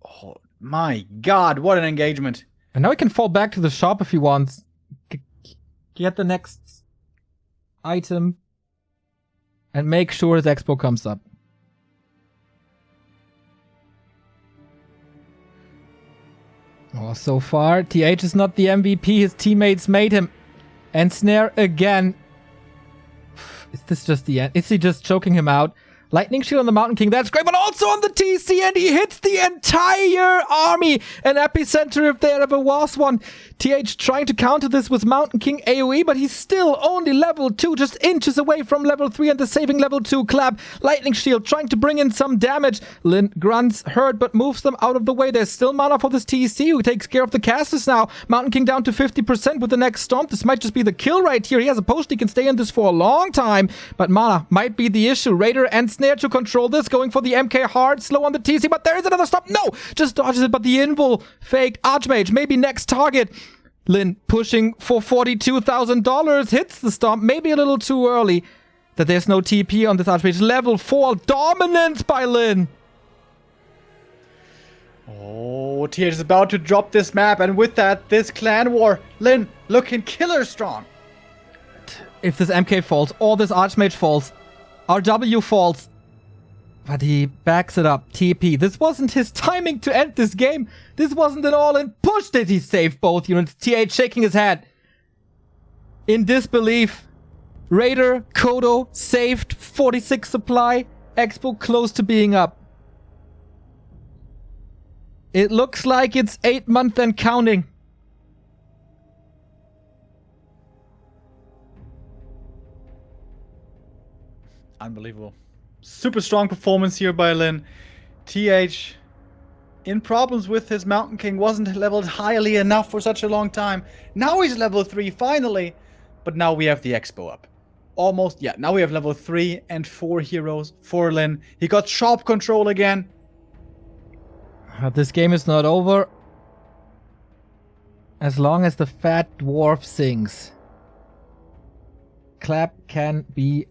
Speaker 2: Oh, my God. What an engagement.
Speaker 1: And now he can fall back to the shop if he wants. Get the next item. And make sure his Expo comes up. Oh, so far, TH is not the MVP. His teammates made him. And Snare again. Is this just the end? Is he just choking him out? Lightning Shield on the Mountain King. That's great. But also on the TC. And he hits the entire army. An epicenter if there ever was one. TH trying to counter this with Mountain King AoE. But he's still only level 2. Just inches away from level 3. And the saving level 2 clap. Lightning Shield trying to bring in some damage. Lin grunts hurt but moves them out of the way. There's still mana for this TC who takes care of the casters now. Mountain King down to 50% with the next storm. This might just be the kill right here. He has a potion. He can stay in this for a long time. But mana might be the issue. Raider and Snare to control this. Going for the MK hard. Slow on the TC. But there is another stop. No! Just dodges it. But the Invul fake Archmage. Maybe next target. Lin pushing for $42,000. Hits the stomp. Maybe a little too early. That there's no TP on this Archmage. Level 4 dominance by Lin.
Speaker 2: Oh, TH is about to drop this map. And with that, this clan war. Lin looking killer strong.
Speaker 1: If this MK falls or this Archmage falls, RW falls. But he backs it up. TP. This wasn't his timing to end this game. This wasn't an all-in push. Did he save both units? TH shaking his head. In disbelief. Raider, Kodo, saved. 46 supply. Expo close to being up. It looks like it's 8 months and counting.
Speaker 2: Unbelievable. Super strong performance here by Lin. TH in problems with his Mountain King. Wasn't leveled highly enough for such a long time. Now he's level 3 finally. But now we have the Expo up. Almost, yeah. Now we have level 3 and 4 heroes for Lin. He got shop control again.
Speaker 1: This game is not over. As long as the fat dwarf sings. Clap can be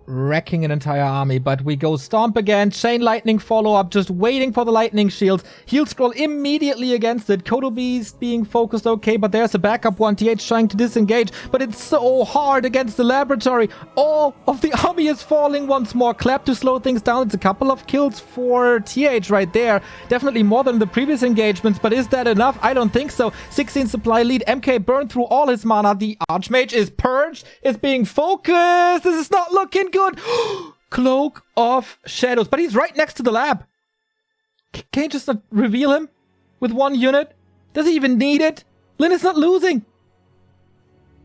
Speaker 1: wrecking an entire army. But we go Stomp again. Chain Lightning follow-up, just waiting for the Lightning Shield. Heal Scroll immediately against it. Kodo Beast being focused okay, but there's a backup one. TH trying to disengage, but it's so hard against the Laboratory. All of the army is falling once more. Clap to slow things down. It's a couple of kills for TH right there. Definitely more than the previous engagements, but is that enough? I don't think so. 16 supply lead. MK burned through all his mana. The Archmage is purged. It's being focused. This is not looking good. Cloak of Shadows. But he's right next to the lab. Can you just not reveal him with one unit? Does he even need it? Lin is not losing.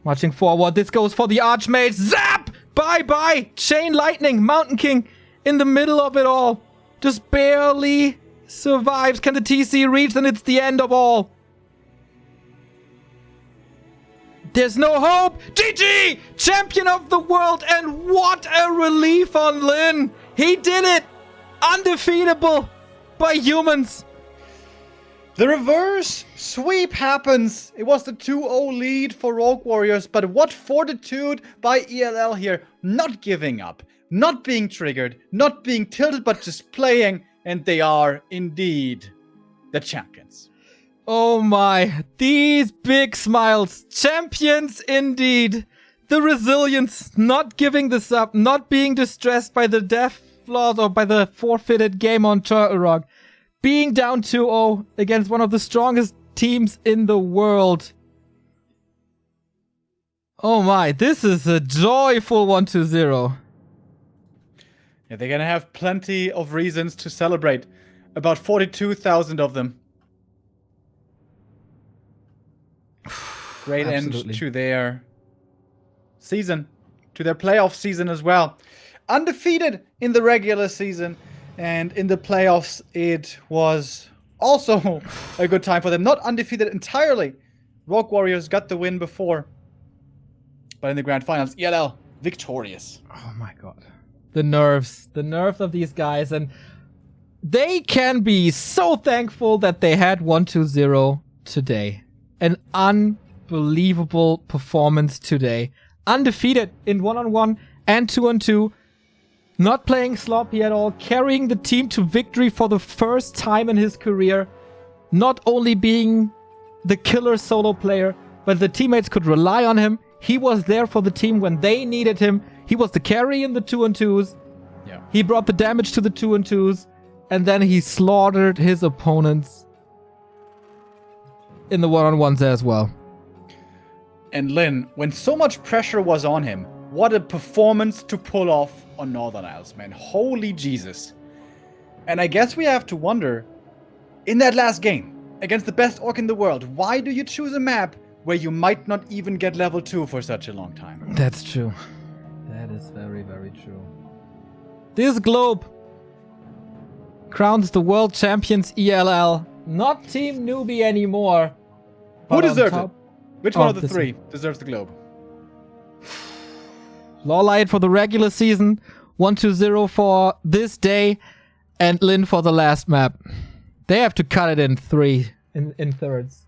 Speaker 1: Marching forward. This goes for the Archmage. Zap! Bye-bye. Chain Lightning. Mountain King in the middle of it all. Just barely survives. Can the TC reach? Then it's the end of all. There's no hope. GG! Champion of the world. And what a relief on Lin. He did it. Undefeatable by humans.
Speaker 2: The reverse sweep happens. It was the 2-0 lead for Rogue Warriors, but what fortitude by ELL here. Not giving up, not being triggered, not being tilted, but just playing, and they are indeed the champions.
Speaker 1: Oh my, these big smiles. Champions indeed. The resilience, not giving this up, not being distressed by the death flaws or by the forfeited game on Turtle Rock. Being down 2-0 against one of the strongest teams in the world. Oh my, this is a joyful 1-0.
Speaker 2: Yeah, they're gonna have plenty of reasons to celebrate. About 42,000 of them. Great
Speaker 1: Absolutely.
Speaker 2: end to their season, to their playoff season as well. Undefeated in the regular season. And in the playoffs, it was also a good time for them. Not undefeated entirely. Rogue Warriors got the win before. But in the grand finals, ELL victorious.
Speaker 1: Oh my god. The nerves of these guys. And they can be so thankful that they had 1-0 today. An unbelievable performance today. Undefeated in 1-on-1 and 2-on-2. Not playing sloppy at all, carrying the team to victory for the first time in his career. Not only being the killer solo player, but the teammates could rely on him. He was there for the team when they needed him. He was the carry in the 2-on-2s.
Speaker 2: Yeah.
Speaker 1: He brought the damage to the 2-on-2s. And then he slaughtered his opponents in the 1-on-1s as well.
Speaker 2: And Lin, when so much pressure was on him, what a performance to pull off on Northern Isles, man. Holy Jesus. And I guess we have to wonder, in that last game, against the best orc in the world, why do you choose a map where you might not even get level 2 for such a long time?
Speaker 1: That's true. That is very, very true. This globe crowns the world champions ELL. Not Team Newbie anymore.
Speaker 2: Who deserves
Speaker 1: top-
Speaker 2: it? Which one
Speaker 1: Oh,
Speaker 2: of the
Speaker 1: this
Speaker 2: three deserves the globe?
Speaker 1: LawLiet for the regular season, 1-0 for this day, and Lin for the last map. They have to cut it in thirds.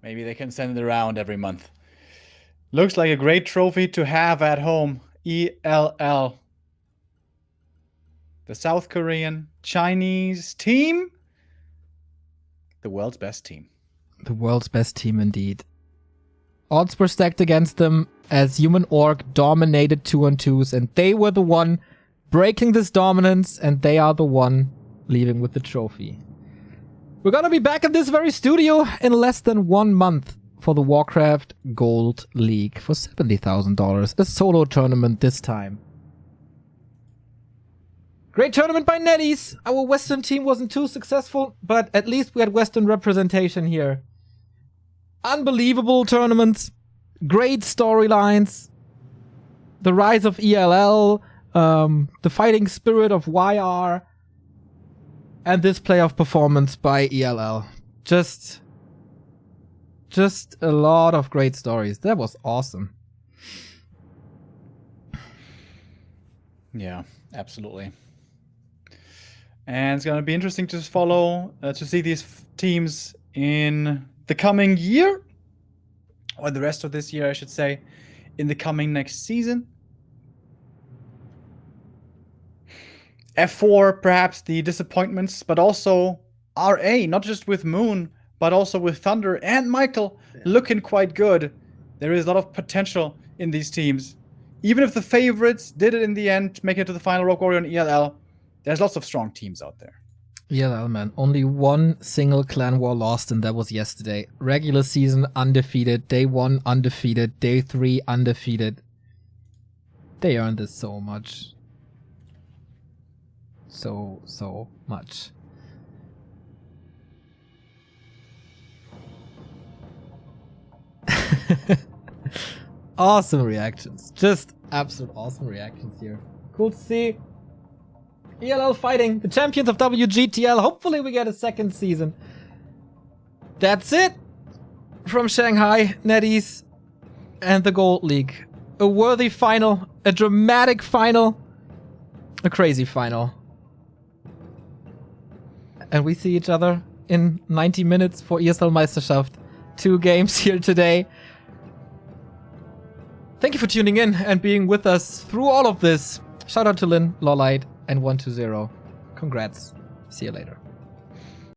Speaker 2: Maybe they can send it around every month. Looks like a great trophy to have at home. ELL. The South Korean Chinese team. The world's best team.
Speaker 1: The world's best team indeed. Odds were stacked against them as Human Orc dominated 2-on-2s, and they were the one breaking this dominance, and they are the one leaving with the trophy. We're gonna be back in this very studio in less than 1 month for the Warcraft Gold League for $70,000. A solo tournament this time. Great tournament by Netties. Our Western team wasn't too successful, but at least we had Western representation here. Unbelievable tournaments, great storylines, the rise of ELL, the fighting spirit of YR, and this playoff performance by ELL. Just a lot of great stories. That was awesome.
Speaker 2: Yeah, absolutely. And it's going to be interesting to follow, to see these teams in the coming year, or the rest of this year, I should say, in the coming next season. F4, perhaps the disappointments, but also RA, not just with Moon, but also with Thunder and Michael, looking quite good. There is a lot of potential in these teams. Even if the favorites did it in the end, make it to the final, Rogue Warrior and ELL, there's lots of strong teams out there.
Speaker 1: ELL, man. Only one single clan war lost, and that was yesterday. Regular season undefeated. Day 1 undefeated. Day 3 undefeated. They earned this so much. So much. Awesome reactions. Just absolute awesome reactions here. Cool to see. ELL fighting the champions of WGTL. Hopefully we get a second season. That's it from Shanghai, NetEase, and the Gold League. A worthy final, a dramatic final, a crazy final. And we see each other in 90 minutes for ESL Meisterschaft. 2 games here today. Thank you for tuning in and being with us through all of this. Shout out to Lynn, LawLiet, and 120. Congrats. See you later.